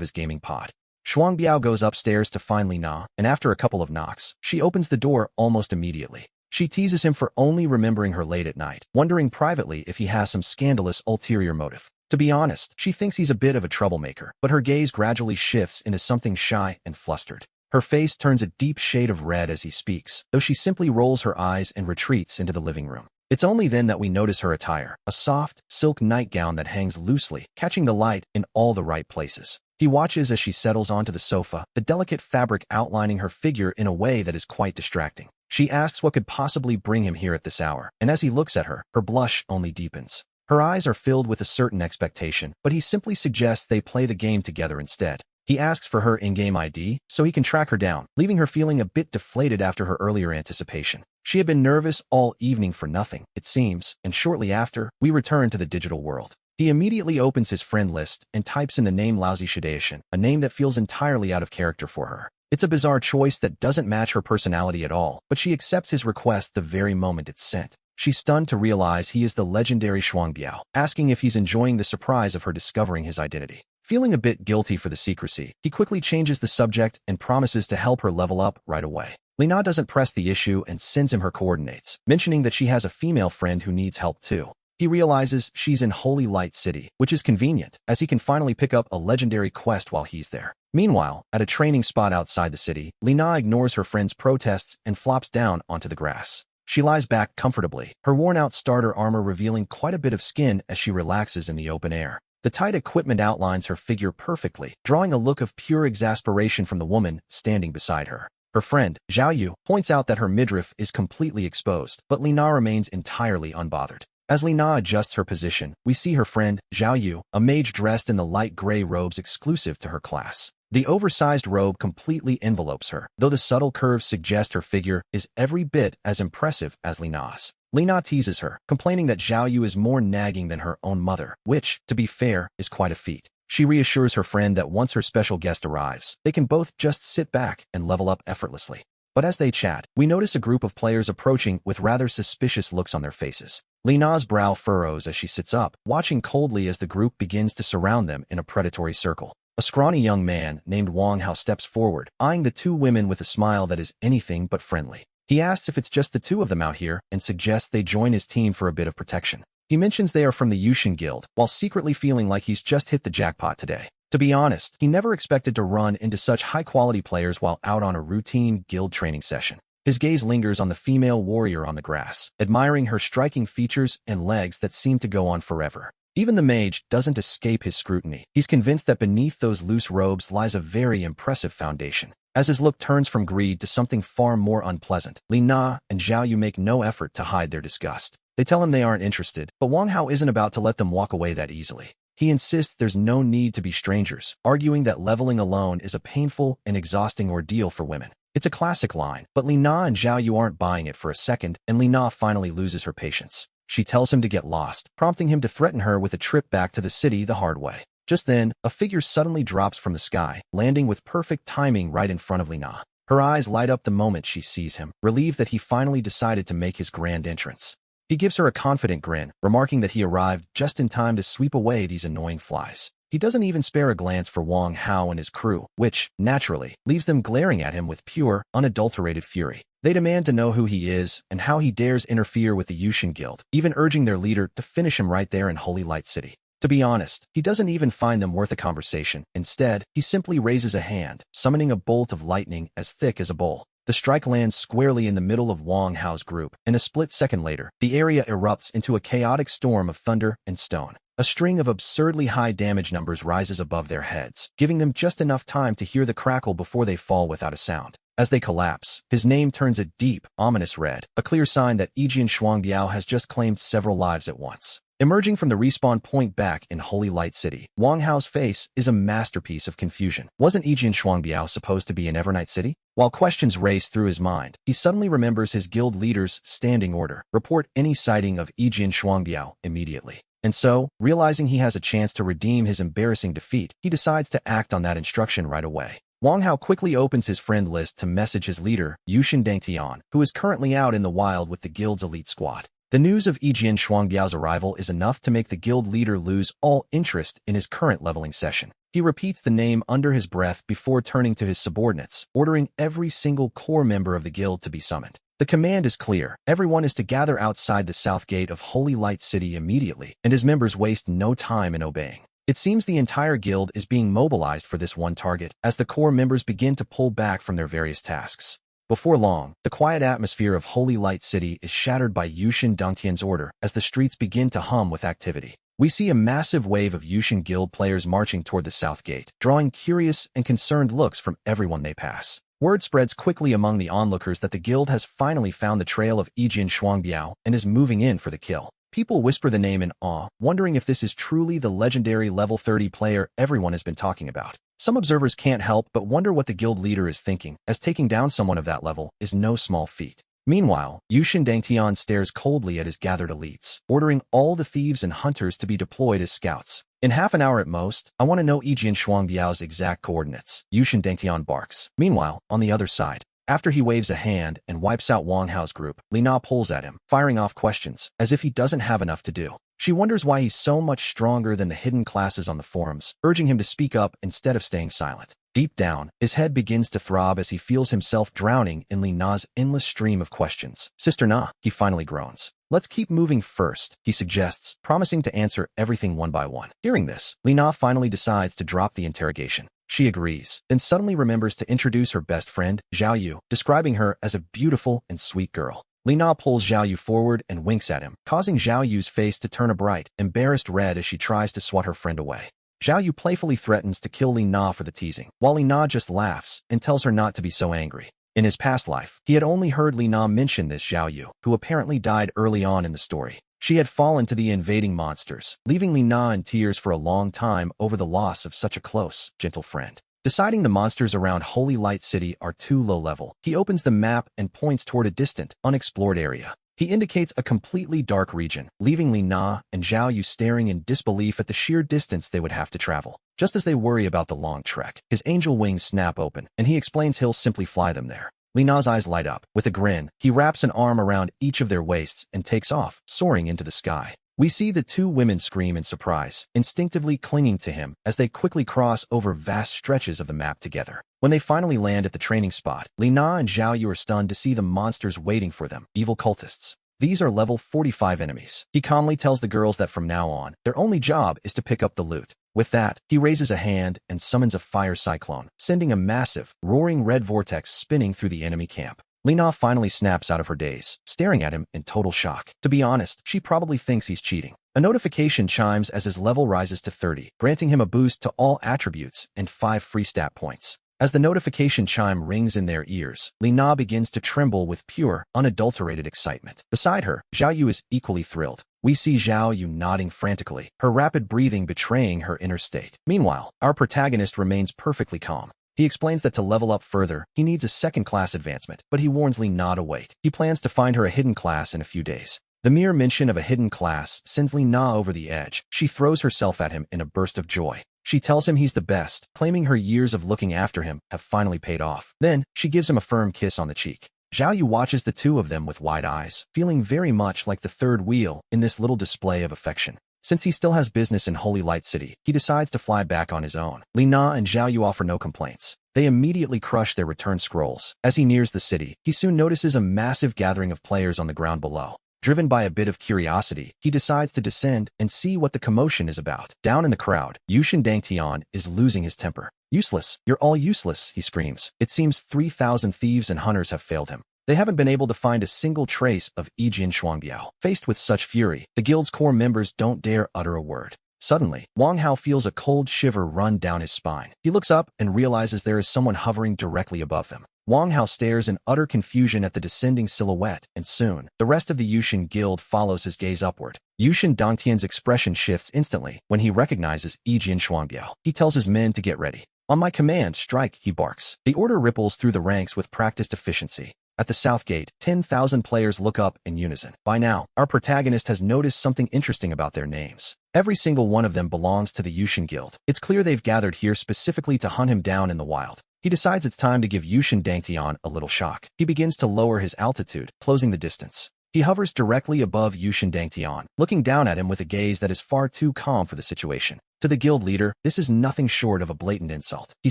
Speaker 1: his gaming pod. Shuangbiao goes upstairs to find Lina, and after a couple of knocks, she opens the door almost immediately. She teases him for only remembering her late at night, wondering privately if he has some scandalous ulterior motive. To be honest, she thinks he's a bit of a troublemaker, but her gaze gradually shifts into something shy and flustered. Her face turns a deep shade of red as he speaks, though she simply rolls her eyes and retreats into the living room. It's only then that we notice her attire, a soft, silk nightgown that hangs loosely, catching the light in all the right places. He watches as she settles onto the sofa, the delicate fabric outlining her figure in a way that is quite distracting. She asks what could possibly bring him here at this hour, and as he looks at her, her blush only deepens. Her eyes are filled with a certain expectation, but he simply suggests they play the game together instead. He asks for her in-game ID, so he can track her down, leaving her feeling a bit deflated after her earlier anticipation. She had been nervous all evening for nothing, it seems, and shortly after, we return to the digital world. He immediately opens his friend list and types in the name Lousy Shadaishin, a name that feels entirely out of character for her. It's a bizarre choice that doesn't match her personality at all, but she accepts his request the very moment it's sent. She's stunned to realize he is the legendary Shuangbiao, asking if he's enjoying the surprise of her discovering his identity. Feeling a bit guilty for the secrecy, he quickly changes the subject and promises to help her level up right away. Lina doesn't press the issue and sends him her coordinates, mentioning that she has a female friend who needs help too. He realizes she's in Holy Light City, which is convenient, as he can finally pick up a legendary quest while he's there. Meanwhile, at a training spot outside the city, Lina ignores her friend's protests and flops down onto the grass. She lies back comfortably, her worn-out starter armor revealing quite a bit of skin as she relaxes in the open air. The tight equipment outlines her figure perfectly, drawing a look of pure exasperation from the woman standing beside her. Her friend, Zhao Yu, points out that her midriff is completely exposed, but Lina remains entirely unbothered. As Lina adjusts her position, we see her friend, Zhao Yu, a mage dressed in the light gray robes exclusive to her class. The oversized robe completely envelopes her, though the subtle curves suggest her figure is every bit as impressive as Lina's. Lina teases her, complaining that Zhao Yu is more nagging than her own mother, which, to be fair, is quite a feat. She reassures her friend that once her special guest arrives, they can both just sit back and level up effortlessly. But as they chat, we notice a group of players approaching with rather suspicious looks on their faces. Lina's brow furrows as she sits up, watching coldly as the group begins to surround them in a predatory circle. A scrawny young man named Wang Hao steps forward, eyeing the two women with a smile that is anything but friendly. He asks if it's just the two of them out here and suggests they join his team for a bit of protection. He mentions they are from the Yushin Guild, while secretly feeling like he's just hit the jackpot today. To be honest, he never expected to run into such high-quality players while out on a routine guild training session. His gaze lingers on the female warrior on the grass, admiring her striking features and legs that seem to go on forever. Even the mage doesn't escape his scrutiny. He's convinced that beneath those loose robes lies a very impressive foundation. As his look turns from greed to something far more unpleasant, Lina and Zhao Yu make no effort to hide their disgust. They tell him they aren't interested, but Wang Hao isn't about to let them walk away that easily. He insists there's no need to be strangers, arguing that leveling alone is a painful and exhausting ordeal for women. It's a classic line, but Lina and Zhao Yu aren't buying it for a second, and Lina finally loses her patience. She tells him to get lost, prompting him to threaten her with a trip back to the city the hard way. Just then, a figure suddenly drops from the sky, landing with perfect timing right in front of Lina. Her eyes light up the moment she sees him, relieved that he finally decided to make his grand entrance. He gives her a confident grin, remarking that he arrived just in time to sweep away these annoying flies. He doesn't even spare a glance for Wang Hao and his crew, which, naturally, leaves them glaring at him with pure, unadulterated fury. They demand to know who he is and how he dares interfere with the Yushin Guild, even urging their leader to finish him right there in Holy Light City. To be honest, he doesn't even find them worth a conversation. Instead, he simply raises a hand, summoning a bolt of lightning as thick as a bowl. The strike lands squarely in the middle of Wang Hao's group, and a split second later, the area erupts into a chaotic storm of thunder and stone. A string of absurdly high damage numbers rises above their heads, giving them just enough time to hear the crackle before they fall without a sound. As they collapse, his name turns a deep, ominous red, a clear sign that Yijian Shuangbiao has just claimed several lives at once. Emerging from the respawn point back in Holy Light City, Wang Hao's face is a masterpiece of confusion. Wasn't Yijian Shuangbiao supposed to be in Evernight City? While questions race through his mind, he suddenly remembers his guild leader's standing order: report any sighting of Yijian Shuangbiao immediately. And so, realizing he has a chance to redeem his embarrassing defeat, he decides to act on that instruction right away. Wang Hao quickly opens his friend list to message his leader, Yushin Dangtian, who is currently out in the wild with the guild's elite squad. The news of Yijian Shuangbiao's arrival is enough to make the guild leader lose all interest in his current leveling session. He repeats the name under his breath before turning to his subordinates, ordering every single core member of the guild to be summoned. The command is clear: everyone is to gather outside the south gate of Holy Light City immediately, and his members waste no time in obeying. It seems the entire guild is being mobilized for this one target, as the core members begin to pull back from their various tasks. Before long, the quiet atmosphere of Holy Light City is shattered by Yushin Dangtian's order as the streets begin to hum with activity. We see a massive wave of Yushin Guild players marching toward the south gate, drawing curious and concerned looks from everyone they pass. Word spreads quickly among the onlookers that the guild has finally found the trail of Yijian Shuangbiao and is moving in for the kill. People whisper the name in awe, wondering if this is truly the legendary level 30 player everyone has been talking about. Some observers can't help but wonder what the guild leader is thinking, as taking down someone of that level is no small feat. Meanwhile, Yushin Dangtian stares coldly at his gathered elites, ordering all the thieves and hunters to be deployed as scouts. In half an hour at most, I want to know Yijian Shuangbiao's exact coordinates, Yushin Dangtian barks. Meanwhile, on the other side, after he waves a hand and wipes out Wang Hao's group, Li Na pulls at him, firing off questions, as if he doesn't have enough to do. She wonders why he's so much stronger than the hidden classes on the forums, urging him to speak up instead of staying silent. Deep down, his head begins to throb as he feels himself drowning in Li Na's endless stream of questions. Sister Na, he finally groans. Let's keep moving first, he suggests, promising to answer everything one by one. Hearing this, Li Na finally decides to drop the interrogation. She agrees, then suddenly remembers to introduce her best friend, Zhao Yu, describing her as a beautiful and sweet girl. Li Na pulls Zhao Yu forward and winks at him, causing Zhao Yu's face to turn a bright, embarrassed red as she tries to swat her friend away. Zhao Yu playfully threatens to kill Li Na for the teasing, while Li Na just laughs and tells her not to be so angry. In his past life, he had only heard Li Na mention this Zhao Yu, who apparently died early on in the story. She had fallen to the invading monsters, leaving Li Na in tears for a long time over the loss of such a close, gentle friend. Deciding the monsters around Holy Light City are too low level, he opens the map and points toward a distant, unexplored area. He indicates a completely dark region, leaving Li Na and Zhao Yu staring in disbelief at the sheer distance they would have to travel. Just as they worry about the long trek, his angel wings snap open, and he explains he'll simply fly them there. Li Na's eyes light up. With a grin, he wraps an arm around each of their waists and takes off, soaring into the sky. We see the two women scream in surprise, instinctively clinging to him as they quickly cross over vast stretches of the map together. When they finally land at the training spot, Li Na and Zhao Yu are stunned to see the monsters waiting for them, evil cultists. These are level 45 enemies. He calmly tells the girls that from now on, their only job is to pick up the loot. With that, he raises a hand and summons a fire cyclone, sending a massive, roaring red vortex spinning through the enemy camp. Li Na finally snaps out of her daze, staring at him in total shock. To be honest, she probably thinks he's cheating. A notification chimes as his level rises to 30, granting him a boost to all attributes and 5 free stat points. As the notification chime rings in their ears, Li Na begins to tremble with pure, unadulterated excitement. Beside her, Zhao Yu is equally thrilled. We see Zhao Yu nodding frantically, her rapid breathing betraying her inner state. Meanwhile, our protagonist remains perfectly calm. He explains that to level up further, he needs a second-class advancement, but he warns Li Na to wait. He plans to find her a hidden class in a few days. The mere mention of a hidden class sends Li Na over the edge. She throws herself at him in a burst of joy. She tells him he's the best, claiming her years of looking after him have finally paid off. Then, she gives him a firm kiss on the cheek. Zhao Yu watches the two of them with wide eyes, feeling very much like the third wheel in this little display of affection. Since he still has business in Holy Light City, he decides to fly back on his own. Li Na and Zhao Yu offer no complaints. They immediately crush their return scrolls. As he nears the city, he soon notices a massive gathering of players on the ground below. Driven by a bit of curiosity, he decides to descend and see what the commotion is about. Down in the crowd, Yushin Dangtian is losing his temper. "Useless! You're all useless!" he screams. It seems 3,000 thieves and hunters have failed him. They haven't been able to find a single trace of Yijin Shuangbiao. Faced with such fury, the guild's core members don't dare utter a word. Suddenly, Wang Hao feels a cold shiver run down his spine. He looks up and realizes there is someone hovering directly above them. Wang Hao stares in utter confusion at the descending silhouette, and soon, the rest of the Yushin guild follows his gaze upward. Yushin Dangtian's expression shifts instantly when he recognizes Yijin Shuangbiao. He tells his men to get ready. "On my command, strike," he barks. The order ripples through the ranks with practiced efficiency. At the south gate, 10,000 players look up in unison. By now, our protagonist has noticed something interesting about their names. Every single one of them belongs to the Yushin Guild. It's clear they've gathered here specifically to hunt him down in the wild. He decides it's time to give Yushin Dangtian a little shock. He begins to lower his altitude, closing the distance. He hovers directly above Yushin Dangtian, looking down at him with a gaze that is far too calm for the situation. To the guild leader, this is nothing short of a blatant insult. He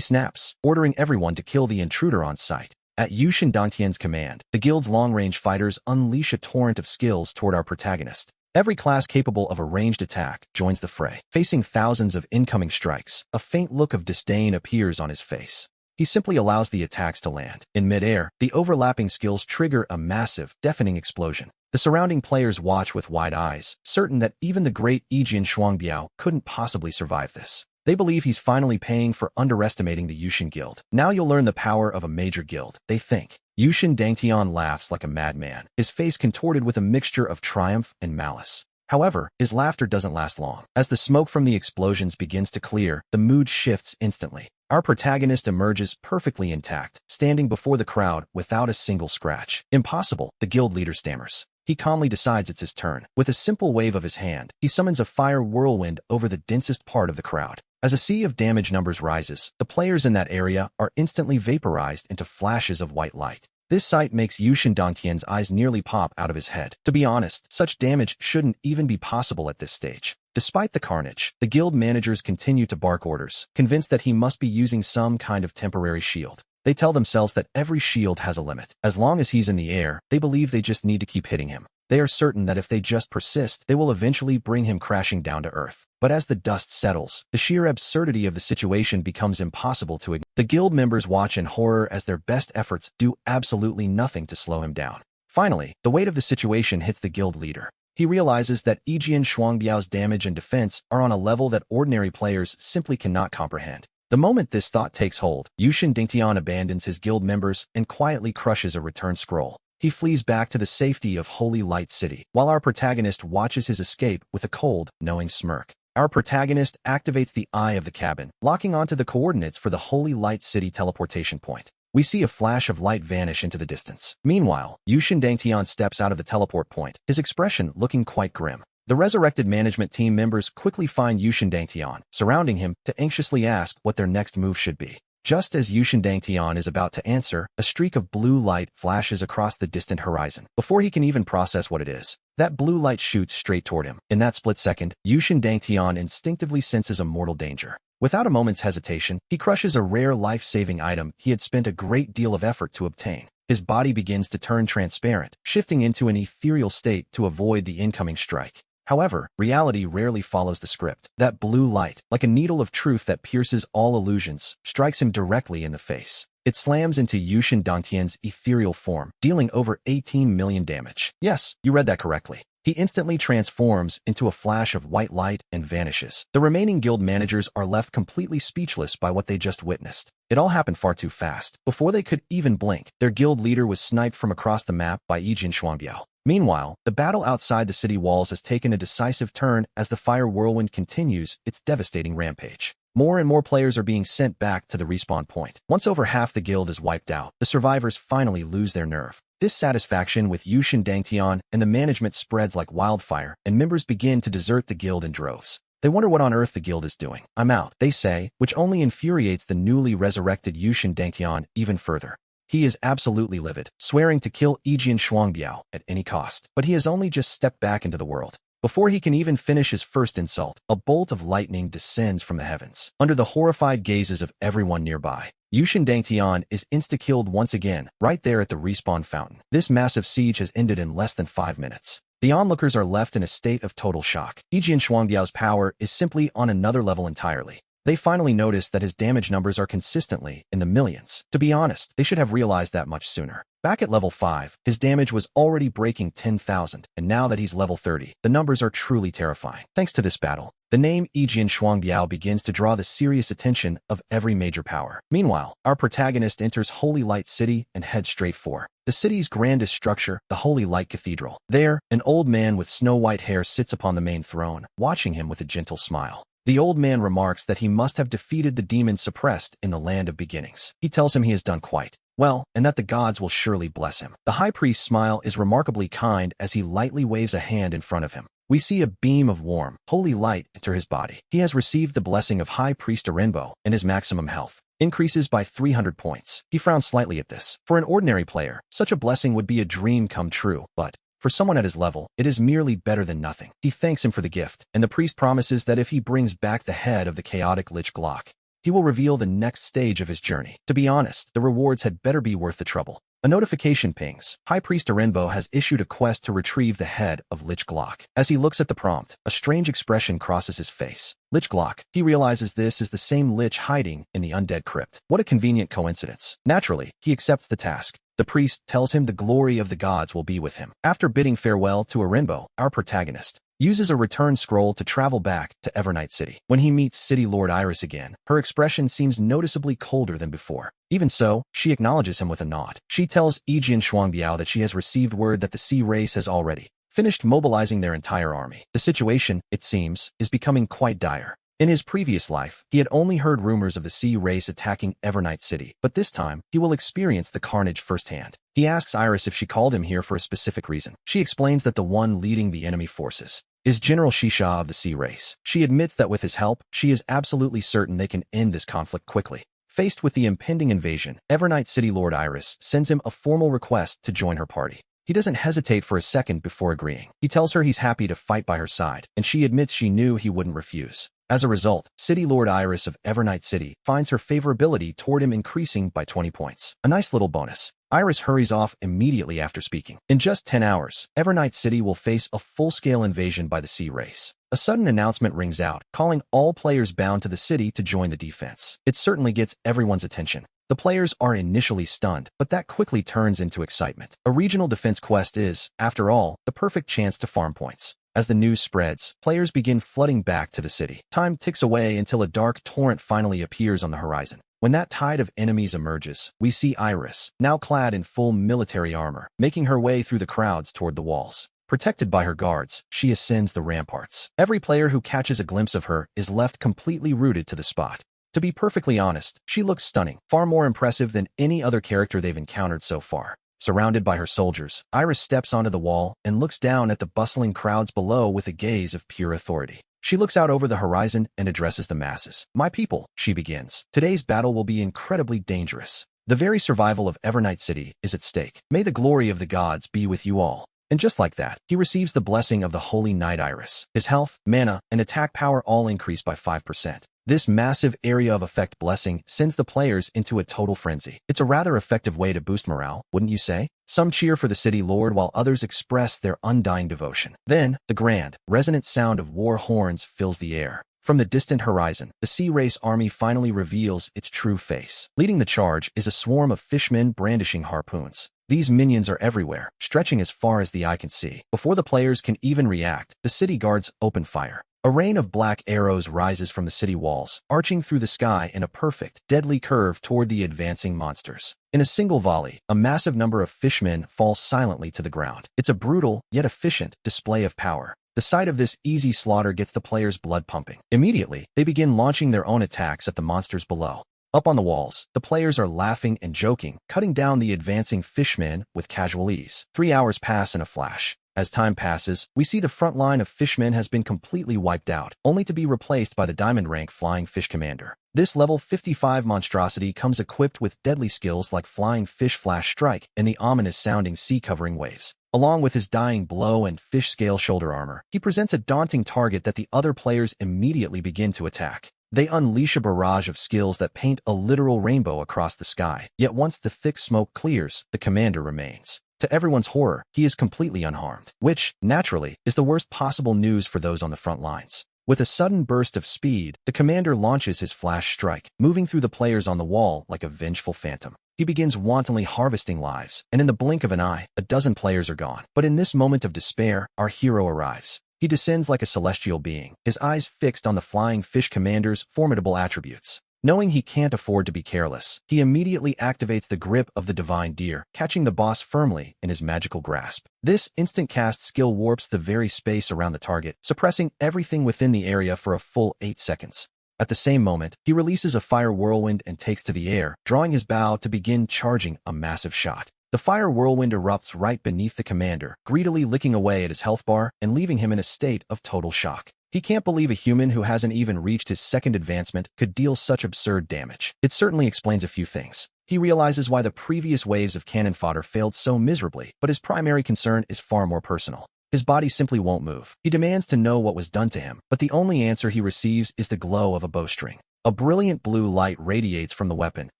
Speaker 1: snaps, ordering everyone to kill the intruder on sight. At Yushin Dangtian's command, the guild's long-range fighters unleash a torrent of skills toward our protagonist. Every class capable of a ranged attack joins the fray. Facing thousands of incoming strikes, a faint look of disdain appears on his face. He simply allows the attacks to land. In midair, the overlapping skills trigger a massive, deafening explosion. The surrounding players watch with wide eyes, certain that even the great Yijin Shuangbiao couldn't possibly survive this. They believe he's finally paying for underestimating the Yushin Guild. Now you'll learn the power of a major guild, they think. Yushin Dangtian laughs like a madman, his face contorted with a mixture of triumph and malice. However, his laughter doesn't last long. As the smoke from the explosions begins to clear, the mood shifts instantly. Our protagonist emerges perfectly intact, standing before the crowd without a single scratch. "Impossible," the guild leader stammers. He calmly decides it's his turn. With a simple wave of his hand, he summons a fire whirlwind over the densest part of the crowd. As a sea of damage numbers rises, the players in that area are instantly vaporized into flashes of white light. This sight makes Yushin Dangtian's eyes nearly pop out of his head. To be honest, such damage shouldn't even be possible at this stage. Despite the carnage, the guild managers continue to bark orders, convinced that he must be using some kind of temporary shield. They tell themselves that every shield has a limit. As long as he's in the air, they believe they just need to keep hitting him. They are certain that if they just persist, they will eventually bring him crashing down to earth. But as the dust settles, the sheer absurdity of the situation becomes impossible to ignore. The guild members watch in horror as their best efforts do absolutely nothing to slow him down. Finally, the weight of the situation hits the guild leader. He realizes that Yijin Shuangbiao's damage and defense are on a level that ordinary players simply cannot comprehend. The moment this thought takes hold, Yushin Dangtian abandons his guild members and quietly crushes a return scroll. He flees back to the safety of Holy Light City, while our protagonist watches his escape with a cold, knowing smirk. Our protagonist activates the eye of the cabin, locking onto the coordinates for the Holy Light City teleportation point. We see a flash of light vanish into the distance. Meanwhile, Yushin Dangtian steps out of the teleport point, his expression looking quite grim. The resurrected management team members quickly find Yushin Dangtian, surrounding him to anxiously ask what their next move should be. Just as Yushin Dangtian is about to answer, a streak of blue light flashes across the distant horizon. Before he can even process what it is, that blue light shoots straight toward him. In that split second, Yushin Dangtian instinctively senses a mortal danger. Without a moment's hesitation, he crushes a rare life-saving item he had spent a great deal of effort to obtain. His body begins to turn transparent, shifting into an ethereal state to avoid the incoming strike. However, reality rarely follows the script. That blue light, like a needle of truth that pierces all illusions, strikes him directly in the face. It slams into Yushin Dangtian's ethereal form, dealing over 18 million damage. Yes, you read that correctly. He instantly transforms into a flash of white light and vanishes. The remaining guild managers are left completely speechless by what they just witnessed. It all happened far too fast. Before they could even blink, their guild leader was sniped from across the map by Yijin Shuangbiao. Meanwhile, the battle outside the city walls has taken a decisive turn as the fire whirlwind continues its devastating rampage. More and more players are being sent back to the respawn point. Once over half the guild is wiped out, the survivors finally lose their nerve. Dissatisfaction with Yushin Dangtian and the management spreads like wildfire, and members begin to desert the guild in droves. They wonder what on earth the guild is doing. "I'm out," they say, which only infuriates the newly resurrected Yushin Dangtian even further. He is absolutely livid, swearing to kill Yijin Shuangbiao at any cost. But he has only just stepped back into the world. Before he can even finish his first insult, a bolt of lightning descends from the heavens. Under the horrified gazes of everyone nearby, Yushin Dangtian is insta-killed once again, right there at the respawn fountain. This massive siege has ended in less than 5 minutes. The onlookers are left in a state of total shock. Yijian Shuangbiao's power is simply on another level entirely. They finally notice that his damage numbers are consistently in the millions. To be honest, they should have realized that much sooner. Back at level 5, his damage was already breaking 10,000, and now that he's level 30, the numbers are truly terrifying. Thanks to this battle, the name Yijian Shuangbiao begins to draw the serious attention of every major power. Meanwhile, our protagonist enters Holy Light City and heads straight for the city's grandest structure, the Holy Light Cathedral. There, an old man with snow-white hair sits upon the main throne, watching him with a gentle smile. The old man remarks that he must have defeated the demons suppressed in the land of beginnings. He tells him he has done quite well, and that the gods will surely bless him. The high priest's smile is remarkably kind as he lightly waves a hand in front of him. We see a beam of warm, holy light enter his body. He has received the blessing of High Priest Arenbo, and his maximum health increases by 300 points. He frowns slightly at this. For an ordinary player, such a blessing would be a dream come true, but for someone at his level, it is merely better than nothing. He thanks him for the gift, and the priest promises that if he brings back the head of the chaotic Lich Glock, he will reveal the next stage of his journey. To be honest, the rewards had better be worth the trouble. A notification pings. High Priest Arenbo has issued a quest to retrieve the head of Lich Glock. As he looks at the prompt, a strange expression crosses his face. Lich Glock. He realizes this is the same Lich hiding in the undead crypt. What a convenient coincidence. Naturally, he accepts the task. The priest tells him the glory of the gods will be with him. After bidding farewell to Arenbo, our protagonist uses a return scroll to travel back to Evernight City. When he meets City Lord Iris again, her expression seems noticeably colder than before. Even so, she acknowledges him with a nod. She tells Yijian Shuangbiao that she has received word that the Sea Race has already finished mobilizing their entire army. The situation, it seems, is becoming quite dire. In his previous life, he had only heard rumors of the Sea Race attacking Evernight City, but this time, he will experience the carnage firsthand. He asks Iris if she called him here for a specific reason. She explains that the one leading the enemy forces is General Shisha of the Sea Race. She admits that with his help, she is absolutely certain they can end this conflict quickly. Faced with the impending invasion, Evernight City Lord Iris sends him a formal request to join her party. He doesn't hesitate for a second before agreeing. He tells her he's happy to fight by her side, and she admits she knew he wouldn't refuse. As a result, City Lord Iris of Evernight City finds her favorability toward him increasing by 20 points. A nice little bonus. Iris hurries off immediately after speaking. In just 10 hours, Evernight City will face a full-scale invasion by the Sea Race. A sudden announcement rings out, calling all players bound to the city to join the defense. It certainly gets everyone's attention. The players are initially stunned, but that quickly turns into excitement. A regional defense quest is, after all, the perfect chance to farm points. As the news spreads, players begin flooding back to the city. Time ticks away until a dark torrent finally appears on the horizon. When that tide of enemies emerges, we see Iris, now clad in full military armor, making her way through the crowds toward the walls. Protected by her guards, she ascends the ramparts. Every player who catches a glimpse of her is left completely rooted to the spot. To be perfectly honest, she looks stunning, far more impressive than any other character they've encountered so far. Surrounded by her soldiers, Iris steps onto the wall and looks down at the bustling crowds below with a gaze of pure authority. She looks out over the horizon and addresses the masses. "My people," she begins. "Today's battle will be incredibly dangerous. The very survival of Evernight City is at stake. May the glory of the gods be with you all." And just like that, he receives the blessing of the Holy Knight Iris. His health, mana, and attack power all increase by 5%. This massive area of effect blessing sends the players into a total frenzy. It's a rather effective way to boost morale, wouldn't you say? Some cheer for the city lord while others express their undying devotion. Then, the grand, resonant sound of war horns fills the air. From the distant horizon, the Sea Race army finally reveals its true face. Leading the charge is a swarm of fishmen brandishing harpoons. These minions are everywhere, stretching as far as the eye can see. Before the players can even react, the city guards open fire. A rain of black arrows rises from the city walls, arching through the sky in a perfect, deadly curve toward the advancing monsters. In a single volley, a massive number of fishmen fall silently to the ground. It's a brutal, yet efficient, display of power. The sight of this easy slaughter gets the players' blood pumping. Immediately, they begin launching their own attacks at the monsters below. Up on the walls, the players are laughing and joking, cutting down the advancing fishmen with casual ease. 3 hours pass in a flash. As time passes, we see the front line of fishmen has been completely wiped out, only to be replaced by the diamond rank Flying Fish Commander. This level 55 monstrosity comes equipped with deadly skills like Flying Fish Flash Strike and the ominous sounding sea covering waves. Along with his dying blow and fish scale shoulder armor, he presents a daunting target that the other players immediately begin to attack. They unleash a barrage of skills that paint a literal rainbow across the sky. Yet once the thick smoke clears, the commander remains. To everyone's horror, he is completely unharmed, which, naturally, is the worst possible news for those on the front lines. With a sudden burst of speed, the commander launches his flash strike, moving through the players on the wall like a vengeful phantom. He begins wantonly harvesting lives, and in the blink of an eye, a dozen players are gone. But in this moment of despair, our hero arrives. He descends like a celestial being, his eyes fixed on the flying fish commander's formidable attributes. Knowing he can't afford to be careless, he immediately activates the grip of the divine deer, catching the boss firmly in his magical grasp. This instant cast skill warps the very space around the target, suppressing everything within the area for a full 8 seconds. At the same moment, he releases a fire whirlwind and takes to the air, drawing his bow to begin charging a massive shot. The fire whirlwind erupts right beneath the commander, greedily licking away at his health bar and leaving him in a state of total shock. He can't believe a human who hasn't even reached his second advancement could deal such absurd damage. It certainly explains a few things. He realizes why the previous waves of cannon fodder failed so miserably, but his primary concern is far more personal. His body simply won't move. He demands to know what was done to him, but the only answer he receives is the glow of a bowstring. A brilliant blue light radiates from the weapon,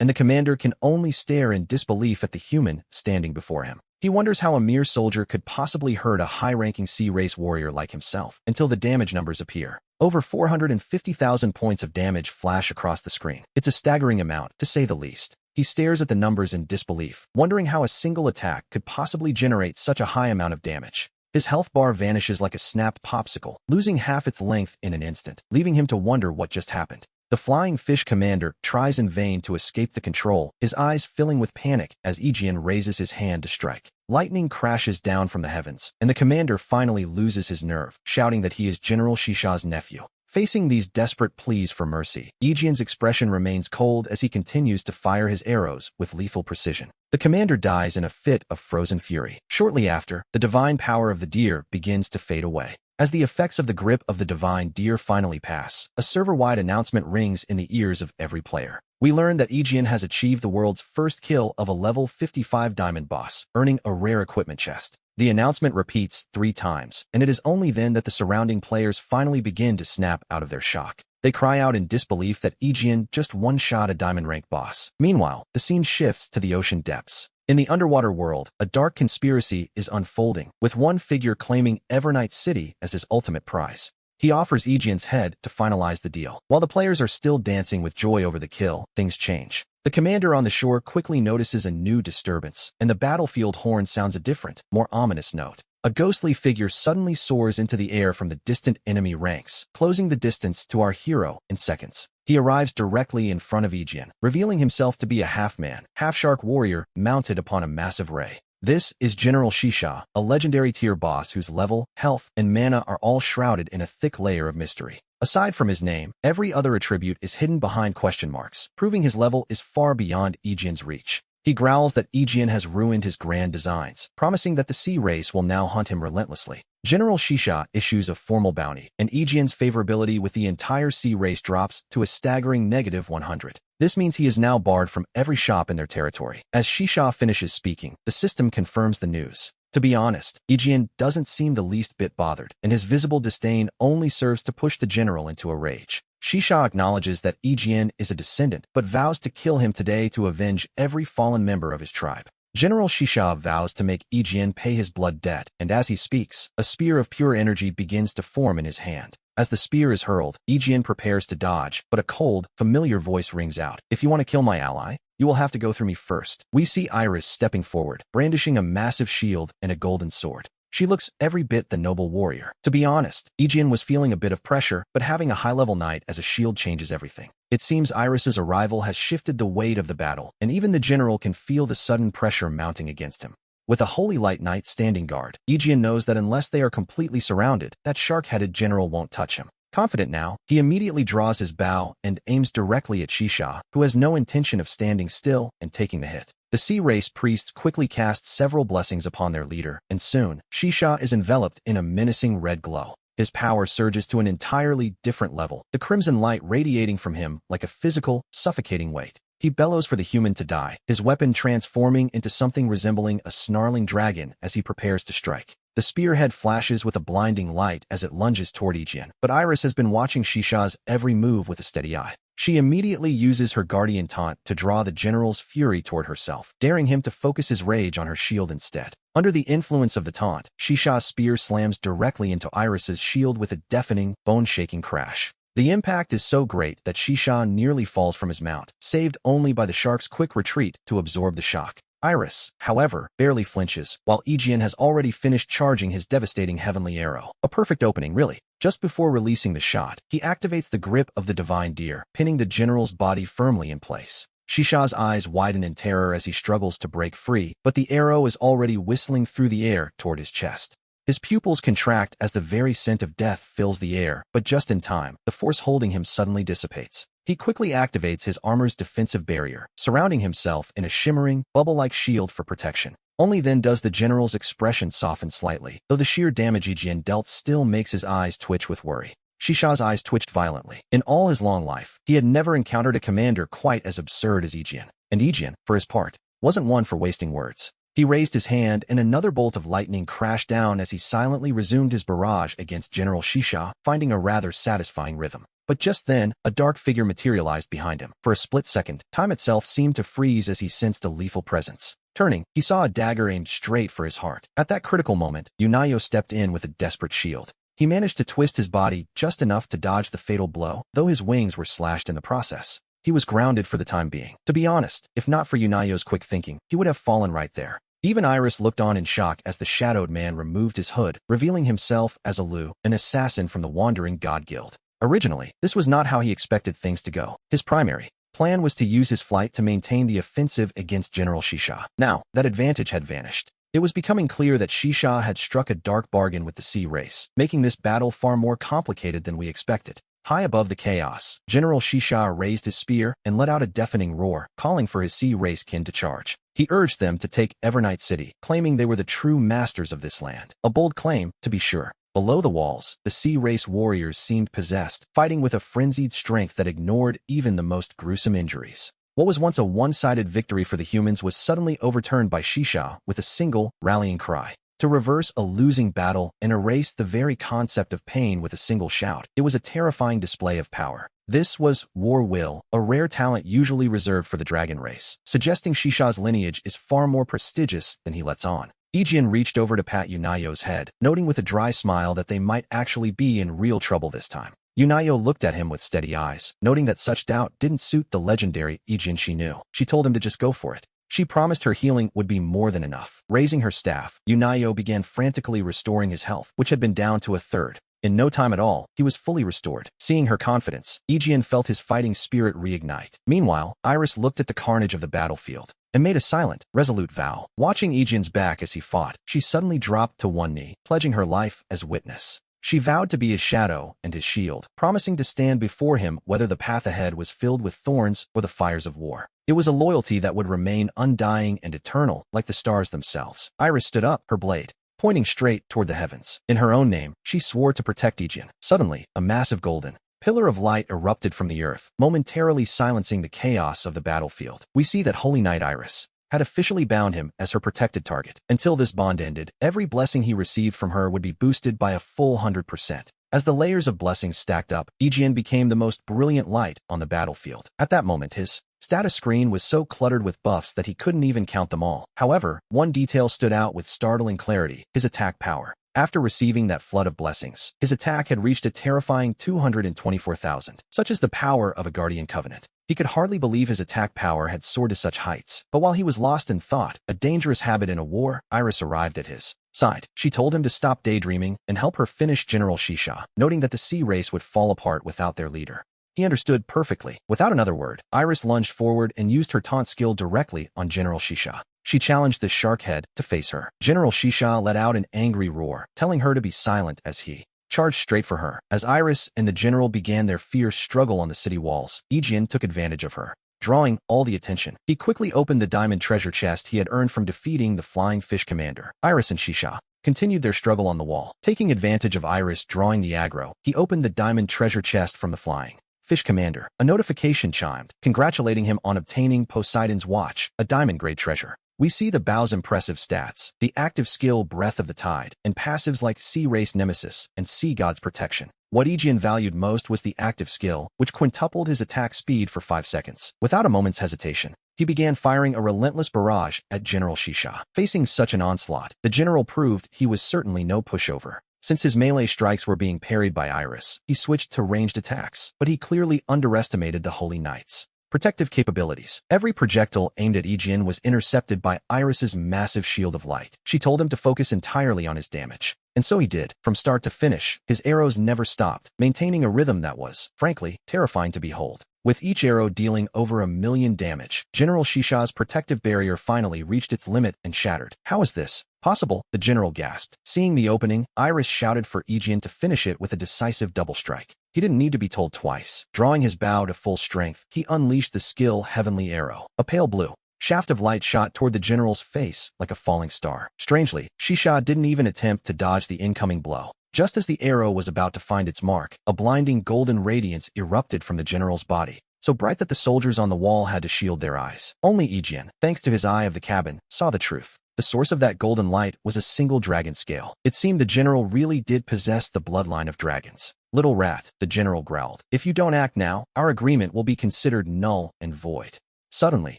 Speaker 1: and the commander can only stare in disbelief at the human standing before him. He wonders how a mere soldier could possibly hurt a high-ranking sea-race warrior like himself, until the damage numbers appear. Over 450,000 points of damage flash across the screen. It's a staggering amount, to say the least. He stares at the numbers in disbelief, wondering how a single attack could possibly generate such a high amount of damage. His health bar vanishes like a snapped popsicle, losing half its length in an instant, leaving him to wonder what just happened. The flying fish commander tries in vain to escape the control, his eyes filling with panic as Aegeon raises his hand to strike. Lightning crashes down from the heavens, and the commander finally loses his nerve, shouting that he is General Shisha's nephew. Facing these desperate pleas for mercy, Aegeon's expression remains cold as he continues to fire his arrows with lethal precision. The commander dies in a fit of frozen fury. Shortly after, the divine power of the deer begins to fade away. As the effects of the grip of the divine deer finally pass, a server-wide announcement rings in the ears of every player. We learn that Aegeon has achieved the world's first kill of a level 55 diamond boss, earning a rare equipment chest. The announcement repeats 3 times, and it is only then that the surrounding players finally begin to snap out of their shock. They cry out in disbelief that Aegeon just one-shot a diamond-rank boss. Meanwhile, the scene shifts to the ocean depths. In the underwater world, a dark conspiracy is unfolding, with one figure claiming Evernight City as his ultimate prize. He offers Aegeon's head to finalize the deal. While the players are still dancing with joy over the kill, things change. The commander on the shore quickly notices a new disturbance, and the battlefield horn sounds a different, more ominous note. A ghostly figure suddenly soars into the air from the distant enemy ranks, closing the distance to our hero in seconds. He arrives directly in front of Aegeon, revealing himself to be a half-man, half-shark warrior mounted upon a massive ray. This is General Shisha, a legendary tier boss whose level, health, and mana are all shrouded in a thick layer of mystery. Aside from his name, every other attribute is hidden behind question marks, proving his level is far beyond Aegeon's reach. He growls that Aegeon has ruined his grand designs, promising that the sea race will now hunt him relentlessly. General Shisha issues a formal bounty, and Aegeon's favorability with the entire sea race drops to a staggering -100. This means he is now barred from every shop in their territory. As Shisha finishes speaking, the system confirms the news. To be honest, Aegeon doesn't seem the least bit bothered, and his visible disdain only serves to push the general into a rage. Shisha acknowledges that Aegeon is a descendant, but vows to kill him today to avenge every fallen member of his tribe. General Shisha vows to make Aegeon pay his blood debt, and as he speaks, a spear of pure energy begins to form in his hand. As the spear is hurled, Aegeon prepares to dodge, but a cold, familiar voice rings out. "If you want to kill my ally, you will have to go through me first." We see Iris stepping forward, brandishing a massive shield and a golden sword. She looks every bit the noble warrior. To be honest, Aegeon was feeling a bit of pressure, but having a high-level knight as a shield changes everything. It seems Iris's arrival has shifted the weight of the battle, and even the general can feel the sudden pressure mounting against him. With a Holy Light Knight standing guard, Aegeon knows that unless they are completely surrounded, that shark-headed general won't touch him. Confident now, he immediately draws his bow and aims directly at Shisha, who has no intention of standing still and taking the hit. The Sea Race priests quickly cast several blessings upon their leader, and soon, Shisha is enveloped in a menacing red glow. His power surges to an entirely different level, the crimson light radiating from him like a physical, suffocating weight. He bellows for the human to die, his weapon transforming into something resembling a snarling dragon as he prepares to strike. The spearhead flashes with a blinding light as it lunges toward Ijin, but Iris has been watching Shisha's every move with a steady eye. She immediately uses her guardian taunt to draw the general's fury toward herself, daring him to focus his rage on her shield instead. Under the influence of the taunt, Shisha's spear slams directly into Iris's shield with a deafening, bone-shaking crash. The impact is so great that Shisha nearly falls from his mount, saved only by the shark's quick retreat to absorb the shock. Iris, however, barely flinches, while Ijin has already finished charging his devastating heavenly arrow. A perfect opening, really. Just before releasing the shot, he activates the grip of the divine deer, pinning the general's body firmly in place. Shisha's eyes widen in terror as he struggles to break free, but the arrow is already whistling through the air toward his chest. His pupils contract as the very scent of death fills the air, but just in time, the force holding him suddenly dissipates. He quickly activates his armor's defensive barrier, surrounding himself in a shimmering, bubble-like shield for protection. Only then does the general's expression soften slightly, though the sheer damage Ijin dealt still makes his eyes twitch with worry. Shisha's eyes twitched violently. In all his long life, he had never encountered a commander quite as absurd as Ijin. And Ijin, for his part, wasn't one for wasting words. He raised his hand and another bolt of lightning crashed down as he silently resumed his barrage against General Shisha, finding a rather satisfying rhythm. But just then, a dark figure materialized behind him. For a split second, time itself seemed to freeze as he sensed a lethal presence. Turning, he saw a dagger aimed straight for his heart. At that critical moment, Yunayo stepped in with a desperate shield. He managed to twist his body just enough to dodge the fatal blow, though his wings were slashed in the process. He was grounded for the time being. To be honest, if not for Yunayo's quick thinking, he would have fallen right there. Even Iris looked on in shock as the shadowed man removed his hood, revealing himself as Alu, an assassin from the Wandering God Guild. Originally, this was not how he expected things to go. His primary plan was to use his flight to maintain the offensive against General Shisha. Now, that advantage had vanished. It was becoming clear that Shisha had struck a dark bargain with the sea race, making this battle far more complicated than we expected. High above the chaos, General Shisha raised his spear and let out a deafening roar, calling for his sea race kin to charge. He urged them to take Evernight City, claiming they were the true masters of this land. A bold claim, to be sure. Below the walls, the sea race warriors seemed possessed, fighting with a frenzied strength that ignored even the most gruesome injuries. What was once a one-sided victory for the humans was suddenly overturned by Shisha with a single, rallying cry. To reverse a losing battle and erase the very concept of pain with a single shout, it was a terrifying display of power. This was War Will, a rare talent usually reserved for the dragon race, suggesting Shisha's lineage is far more prestigious than he lets on. Ijin reached over to pat Yunayo's head, noting with a dry smile that they might actually be in real trouble this time. Yunayo looked at him with steady eyes, noting that such doubt didn't suit the legendary Ijin she knew. She told him to just go for it. She promised her healing would be more than enough. Raising her staff, Yunayo began frantically restoring his health, which had been down to a third. In no time at all, he was fully restored. Seeing her confidence, Ijin felt his fighting spirit reignite. Meanwhile, Iris looked at the carnage of the battlefield and made a silent, resolute vow. Watching Ijin's back as he fought, she suddenly dropped to one knee, pledging her life as witness. She vowed to be his shadow and his shield, promising to stand before him whether the path ahead was filled with thorns or the fires of war. It was a loyalty that would remain undying and eternal, like the stars themselves. Iris stood up, her blade pointing straight toward the heavens. In her own name, she swore to protect Ijin. Suddenly, a massive golden pillar of light erupted from the earth, momentarily silencing the chaos of the battlefield. We see that Holy Knight Iris had officially bound him as her protected target. Until this bond ended, every blessing he received from her would be boosted by a full 100%. As the layers of blessings stacked up, Ijin became the most brilliant light on the battlefield. At that moment, his status screen was so cluttered with buffs that he couldn't even count them all. However, one detail stood out with startling clarity: his attack power. After receiving that flood of blessings, his attack had reached a terrifying 224,000. Such is the power of a Guardian Covenant. He could hardly believe his attack power had soared to such heights. But while he was lost in thought, a dangerous habit in a war, Iris arrived at his side. She told him to stop daydreaming and help her finish General Shisha, noting that the sea race would fall apart without their leader. He understood perfectly. Without another word, Iris lunged forward and used her taunt skill directly on General Shisha. She challenged the shark head to face her. General Shisha let out an angry roar, telling her to be silent as he charged straight for her. As Iris and the general began their fierce struggle on the city walls, Ijin took advantage of her, drawing all the attention. He quickly opened the diamond treasure chest he had earned from defeating the Flying Fish Commander. Iris and Shisha continued their struggle on the wall. Taking advantage of Iris drawing the aggro, he opened the diamond treasure chest from the Flying Fish Commander. A notification chimed, congratulating him on obtaining Poseidon's Watch, a diamond-grade treasure. We see the Bao's impressive stats, the active skill Breath of the Tide, and passives like Sea Race Nemesis and Sea God's Protection. What Aegeon valued most was the active skill, which quintupled his attack speed for 5 seconds. Without a moment's hesitation, he began firing a relentless barrage at General Shisha. Facing such an onslaught, the general proved he was certainly no pushover. Since his melee strikes were being parried by Iris, he switched to ranged attacks, but he clearly underestimated the Holy Knights' protective capabilities. Every projectile aimed at Aegeon was intercepted by Iris's massive shield of light. She told him to focus entirely on his damage. And so he did. From start to finish, his arrows never stopped, maintaining a rhythm that was, frankly, terrifying to behold. With each arrow dealing over 1,000,000 damage, General Shisha's protective barrier finally reached its limit and shattered. How is this possible? The general gasped. Seeing the opening, Iris shouted for Aegeon to finish it with a decisive double strike. He didn't need to be told twice. Drawing his bow to full strength, he unleashed the skill Heavenly Arrow. A pale blue shaft of light shot toward the general's face like a falling star. Strangely, Shisha didn't even attempt to dodge the incoming blow. Just as the arrow was about to find its mark, a blinding golden radiance erupted from the general's body, so bright that the soldiers on the wall had to shield their eyes. Only Aegeon, thanks to his eye of the cabin, saw the truth. The source of that golden light was a single dragon scale. It seemed the general really did possess the bloodline of dragons. Little rat, the general growled. If you don't act now, our agreement will be considered null and void. Suddenly,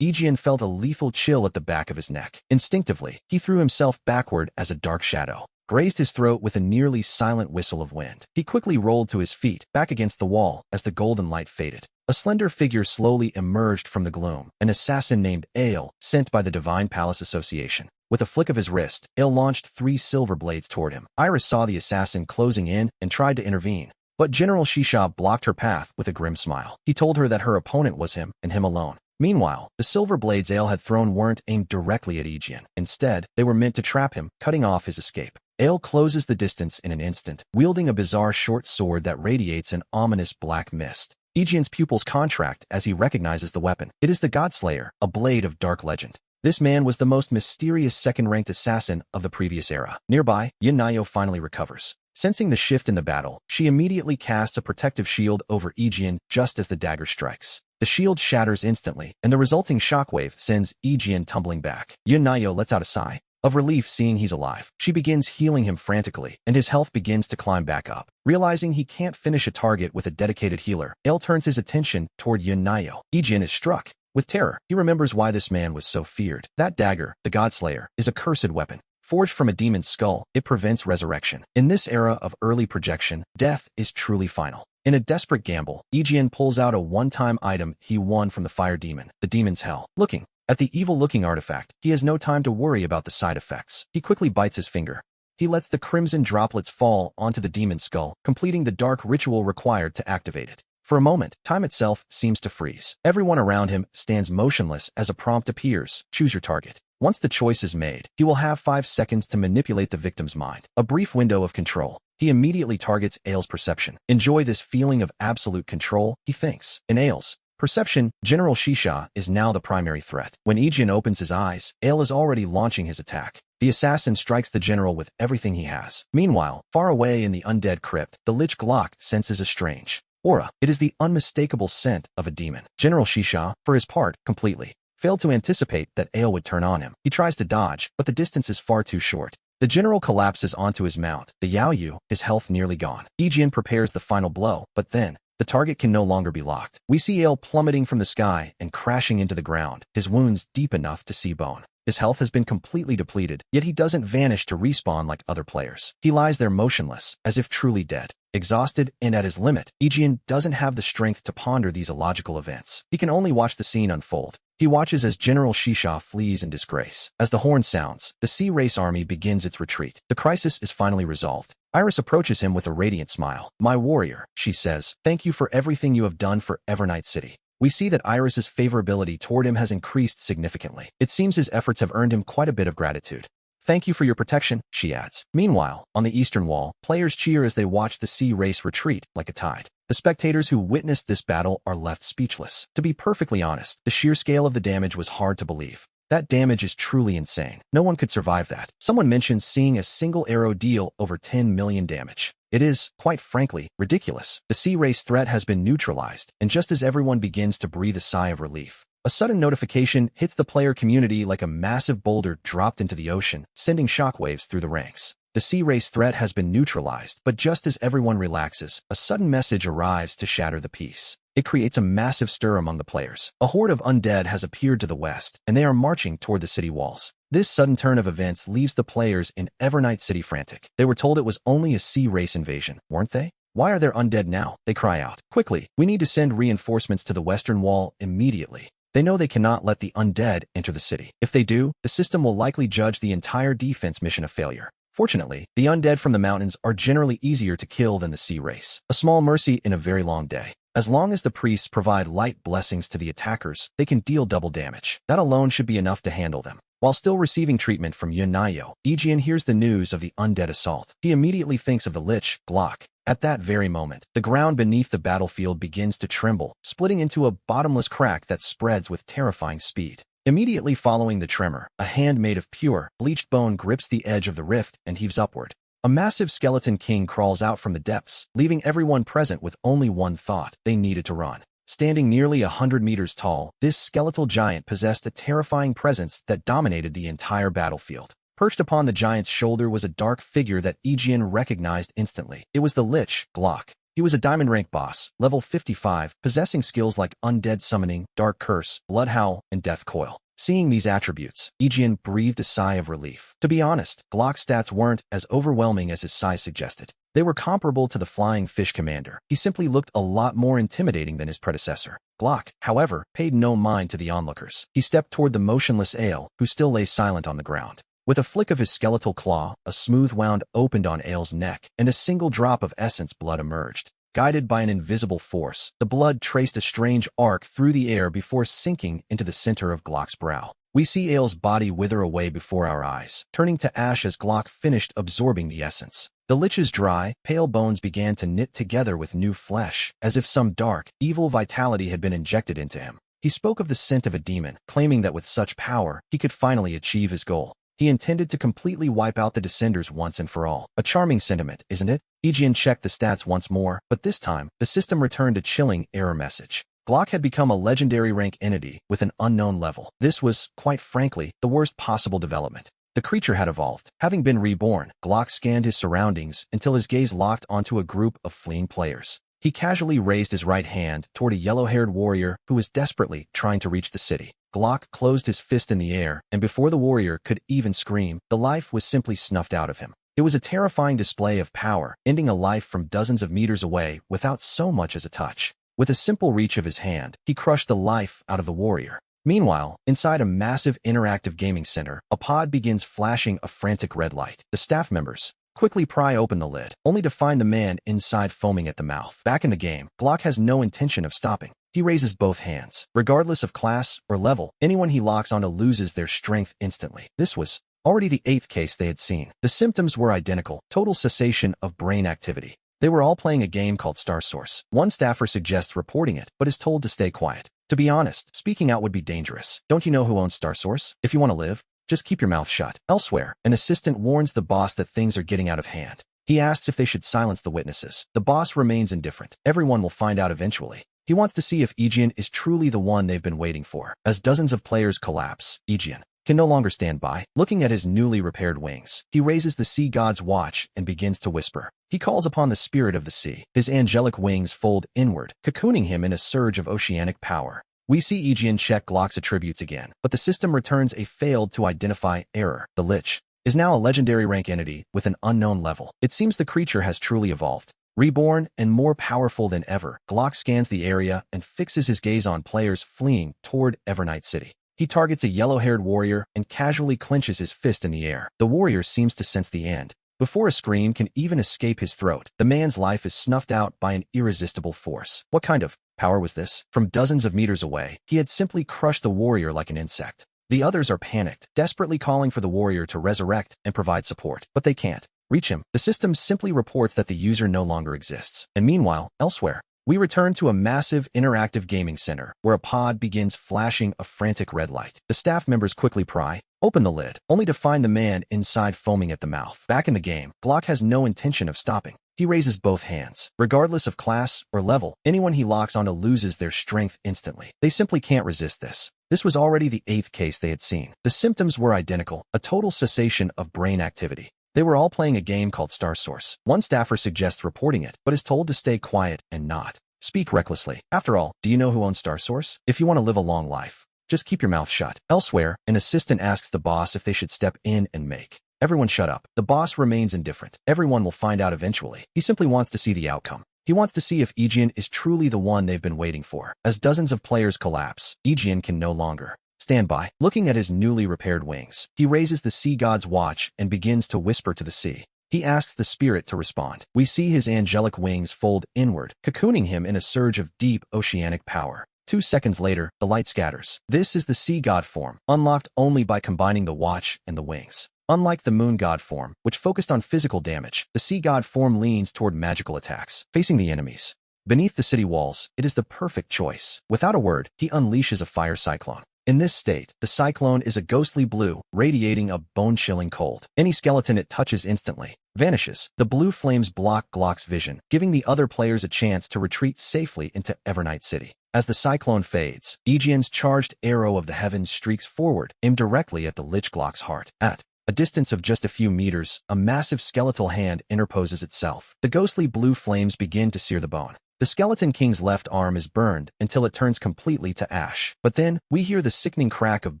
Speaker 1: Aegeon felt a lethal chill at the back of his neck. Instinctively, he threw himself backward as a dark shadow grazed his throat with a nearly silent whistle of wind. He quickly rolled to his feet, back against the wall, as the golden light faded. A slender figure slowly emerged from the gloom, an assassin named Ale, sent by the Divine Palace Association. With a flick of his wrist, Ale launched 3 silver blades toward him. Iris saw the assassin closing in and tried to intervene, but General Shisha blocked her path with a grim smile. He told her that her opponent was him, and him alone. Meanwhile, the silver blades Ale had thrown weren't aimed directly at Aegeon. Instead, they were meant to trap him, cutting off his escape. Ale closes the distance in an instant, wielding a bizarre short sword that radiates an ominous black mist. Aegeon's pupils contract as he recognizes the weapon. It is the Godslayer, a blade of dark legend. This man was the most mysterious second-ranked assassin of the previous era. Nearby, Yahello finally recovers. Sensing the shift in the battle, she immediately casts a protective shield over Aegeon just as the dagger strikes. The shield shatters instantly, and the resulting shockwave sends Aegeon tumbling back. Yahello lets out a sigh of relief seeing he's alive. She begins healing him frantically, and his health begins to climb back up. Realizing he can't finish a target with a dedicated healer, Ale turns his attention toward Yahello. Aegeon is struck with terror. He remembers why this man was so feared. That dagger, the Godslayer, is a cursed weapon. Forged from a demon's skull, it prevents resurrection. In this era of early projection, death is truly final. In a desperate gamble, Aegeon pulls out a one-time item he won from the fire demon, the demon's hell. Looking at the evil-looking artifact, he has no time to worry about the side effects. He quickly bites his finger. He lets the crimson droplets fall onto the demon's skull, completing the dark ritual required to activate it. For a moment, time itself seems to freeze. Everyone around him stands motionless as a prompt appears. Choose your target. Once the choice is made, he will have 5 seconds to manipulate the victim's mind. A brief window of control. He immediately targets Ale's perception. Enjoy this feeling of absolute control, he thinks. In Ale's perception, General Shisha is now the primary threat. When Aegeon opens his eyes, Ale is already launching his attack. The assassin strikes the general with everything he has. Meanwhile, far away in the undead crypt, the Lich Glock senses a strange aura. It is the unmistakable scent of a demon. General Shisha, for his part, completely failed to anticipate that Ale would turn on him. He tries to dodge, but the distance is far too short. The general collapses onto his mount, the Yahello, his health nearly gone. Aegeon prepares the final blow, but then the target can no longer be locked. We see Ale plummeting from the sky and crashing into the ground, his wounds deep enough to see bone. His health has been completely depleted, yet he doesn't vanish to respawn like other players. He lies there motionless, as if truly dead. Exhausted and at his limit, Aegeon doesn't have the strength to ponder these illogical events. He can only watch the scene unfold. He watches as General Shisha flees in disgrace. As the horn sounds, the Sea Race army begins its retreat. The crisis is finally resolved. Iris approaches him with a radiant smile. "My warrior," she says, "thank you for everything you have done for Evernight City." We see that Iris's favorability toward him has increased significantly. It seems his efforts have earned him quite a bit of gratitude. "Thank you for your protection," she adds. Meanwhile, on the eastern wall, players cheer as they watch the Sea Race retreat like a tide. The spectators who witnessed this battle are left speechless. To be perfectly honest, the sheer scale of the damage was hard to believe. That damage is truly insane. No one could survive that. Someone mentioned seeing a single arrow deal over 10 million damage. It is, quite frankly, ridiculous. The sea race threat has been neutralized, and just as everyone begins to breathe a sigh of relief, a sudden notification hits the player community like a massive boulder dropped into the ocean, sending shockwaves through the ranks. The sea race threat has been neutralized, but just as everyone relaxes, a sudden message arrives to shatter the peace. It creates a massive stir among the players. A horde of undead has appeared to the west, and they are marching toward the city walls. This sudden turn of events leaves the players in Evernight City frantic. They were told it was only a sea race invasion, weren't they? Why are there undead now? They cry out. Quickly, we need to send reinforcements to the western wall immediately. They know they cannot let the undead enter the city. If they do, the system will likely judge the entire defense mission a failure. Fortunately, the undead from the mountains are generally easier to kill than the sea race. A small mercy in a very long day. As long as the priests provide light blessings to the attackers, they can deal double damage. That alone should be enough to handle them. While still receiving treatment from Yunayo, Ijian hears the news of the undead assault. He immediately thinks of the lich, Glock. At that very moment, the ground beneath the battlefield begins to tremble, splitting into a bottomless crack that spreads with terrifying speed. Immediately following the tremor, a hand made of pure, bleached bone grips the edge of the rift and heaves upward. A massive skeleton king crawls out from the depths, leaving everyone present with only one thought: they needed to run. Standing nearly 100 meters tall, this skeletal giant possessed a terrifying presence that dominated the entire battlefield. Perched upon the giant's shoulder was a dark figure that Ijian recognized instantly. It was the lich, Glock. He was a diamond rank boss, level 55, possessing skills like undead summoning, dark curse, blood howl, and death coil. Seeing these attributes, Ijian breathed a sigh of relief. To be honest, Glock's stats weren't as overwhelming as his size suggested. They were comparable to the flying fish commander. He simply looked a lot more intimidating than his predecessor. Glock, however, paid no mind to the onlookers. He stepped toward the motionless Ale, who still lay silent on the ground. With a flick of his skeletal claw, a smooth wound opened on Ale's neck, and a single drop of essence blood emerged. Guided by an invisible force, the blood traced a strange arc through the air before sinking into the center of Glock's brow. We see Ale's body wither away before our eyes, turning to ash as Glock finished absorbing the essence. The lich's dry, pale bones began to knit together with new flesh, as if some dark, evil vitality had been injected into him. He spoke of the scent of a demon, claiming that with such power, he could finally achieve his goal. He intended to completely wipe out the Descenders once and for all. A charming sentiment, isn't it? Ijian checked the stats once more, but this time, the system returned a chilling error message. Glock had become a legendary rank entity with an unknown level. This was, quite frankly, the worst possible development. The creature had evolved. Having been reborn, Glock scanned his surroundings until his gaze locked onto a group of fleeing players. He casually raised his right hand toward a yellow-haired warrior who was desperately trying to reach the city. Glock closed his fist in the air, and before the warrior could even scream, the life was simply snuffed out of him. It was a terrifying display of power, ending a life from dozens of meters away without so much as a touch. With a simple reach of his hand, he crushed the life out of the warrior. Meanwhile, inside a massive interactive gaming center, a pod begins flashing a frantic red light. The staff members quickly pry open the lid, only to find the man inside foaming at the mouth. Back in the game, Glock has no intention of stopping. He raises both hands. Regardless of class or level, anyone he locks onto loses their strength instantly. This was already the 8th case they had seen. The symptoms were identical: total cessation of brain activity. They were all playing a game called Star Source. One staffer suggests reporting it, but is told to stay quiet. To be honest, speaking out would be dangerous. Don't you know who owns Star Source? If you want to live, just keep your mouth shut. Elsewhere, an assistant warns the boss that things are getting out of hand. He asks if they should silence the witnesses. The boss remains indifferent. Everyone will find out eventually. He wants to see if Ijian is truly the one they've been waiting for. As dozens of players collapse, Ijian can no longer stand by. Looking at his newly repaired wings, he raises the sea god's watch and begins to whisper. He calls upon the spirit of the sea. His angelic wings fold inward, cocooning him in a surge of oceanic power. We see Ijian check Glock's attributes again, but the system returns a failed to identify error. The Lich is now a legendary rank entity with an unknown level. It seems the creature has truly evolved. Reborn and more powerful than ever, Glock scans the area and fixes his gaze on players fleeing toward Evernight City. He targets a yellow-haired warrior and casually clenches his fist in the air. The warrior seems to sense the end. Before a scream can even escape his throat, the man's life is snuffed out by an irresistible force. What kind of power was this? From dozens of meters away, he had simply crushed the warrior like an insect. The others are panicked, desperately calling for the warrior to resurrect and provide support, but they can't reach him. The system simply reports that the user no longer exists. And meanwhile, elsewhere, We return to a massive interactive gaming center, where a pod begins flashing a frantic red light. The staff members quickly pry open the lid, only to find the man inside foaming at the mouth. Back in the game, Glock has no intention of stopping. He raises both hands. Regardless of class or level, anyone he locks onto loses their strength instantly. They simply can't resist this. This was already the 8th case they had seen. The symptoms were identical, a total cessation of brain activity. They were all playing a game called Star Source. One staffer suggests reporting it, but is told to stay quiet and not speak recklessly. After all, do you know who owns Star Source? If you want to live a long life, just keep your mouth shut. Elsewhere, an assistant asks the boss if they should step in and make everyone shut up. The boss remains indifferent. Everyone will find out eventually. He simply wants to see the outcome. He wants to see if Egeon is truly the one they've been waiting for. As dozens of players collapse, Egeon can no longer stand by. Looking at his newly repaired wings, he raises the sea god's watch and begins to whisper to the sea. He asks the spirit to respond. We see his angelic wings fold inward, cocooning him in a surge of deep oceanic power. 2 seconds later, the light scatters. This is the sea god form, unlocked only by combining the watch and the wings. Unlike the moon god form, which focused on physical damage, the sea god form leans toward magical attacks, facing the enemies. Beneath the city walls, it is the perfect choice. Without a word, he unleashes a fire cyclone. In this state, the cyclone is a ghostly blue, radiating a bone-chilling cold. Any skeleton it touches instantly vanishes. The blue flames block Glock's vision, giving the other players a chance to retreat safely into Evernight City. As the cyclone fades, Egeon's charged arrow of the heavens streaks forward, aimed directly at the Lich Glock's heart. At a distance of just a few meters, a massive skeletal hand interposes itself. The ghostly blue flames begin to sear the bone. The Skeleton King's left arm is burned until it turns completely to ash. But then, we hear the sickening crack of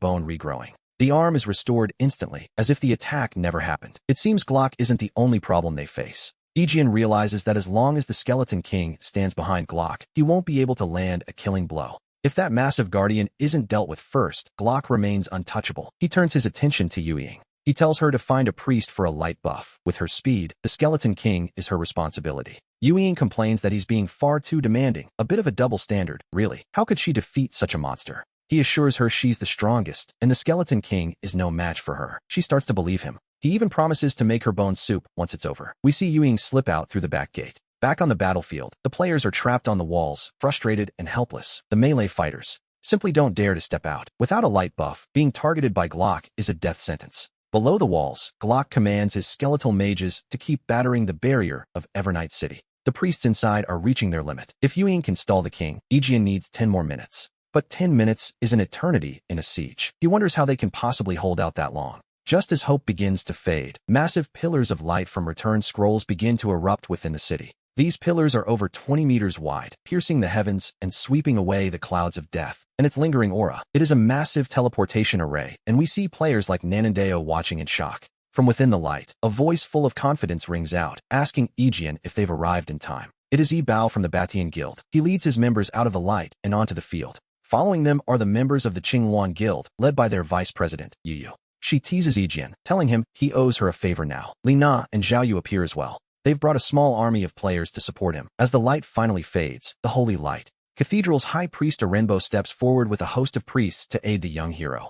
Speaker 1: bone regrowing. The arm is restored instantly, as if the attack never happened. It seems Glock isn't the only problem they face. Egeon realizes that as long as the Skeleton King stands behind Glock, he won't be able to land a killing blow. If that massive guardian isn't dealt with first, Glock remains untouchable. He turns his attention to Yuying. He tells her to find a priest for a light buff. With her speed, the Skeleton King is her responsibility. Yuying complains that he's being far too demanding, a bit of a double standard, really. How could she defeat such a monster? He assures her she's the strongest, and the Skeleton King is no match for her. She starts to believe him. He even promises to make her bone soup once it's over. We see Yuying slip out through the back gate. Back on the battlefield, the players are trapped on the walls, frustrated and helpless. The melee fighters simply don't dare to step out. Without a light buff, being targeted by Glock is a death sentence. Below the walls, Glock commands his skeletal mages to keep battering the barrier of Evernight City. The priests inside are reaching their limit. If Yuying can stall the king, Egeon needs 10 more minutes. But 10 minutes is an eternity in a siege. He wonders how they can possibly hold out that long. Just as hope begins to fade, massive pillars of light from returned scrolls begin to erupt within the city. These pillars are over 20 meters wide, piercing the heavens and sweeping away the clouds of death and its lingering aura. It is a massive teleportation array, and we see players like Nanandeo watching in shock. From within the light, a voice full of confidence rings out, asking Egeon if they've arrived in time. It is Yi Bao from the Batian Guild. He leads his members out of the light and onto the field. Following them are the members of the Qingluan Guild, led by their vice president, Yu. She teases Egeon, telling him he owes her a favor now. Li Na and Zhao Yu appear as well. They've brought a small army of players to support him. As the light finally fades, the Holy Light Cathedral's High Priest Arenbo steps forward with a host of priests to aid the young hero.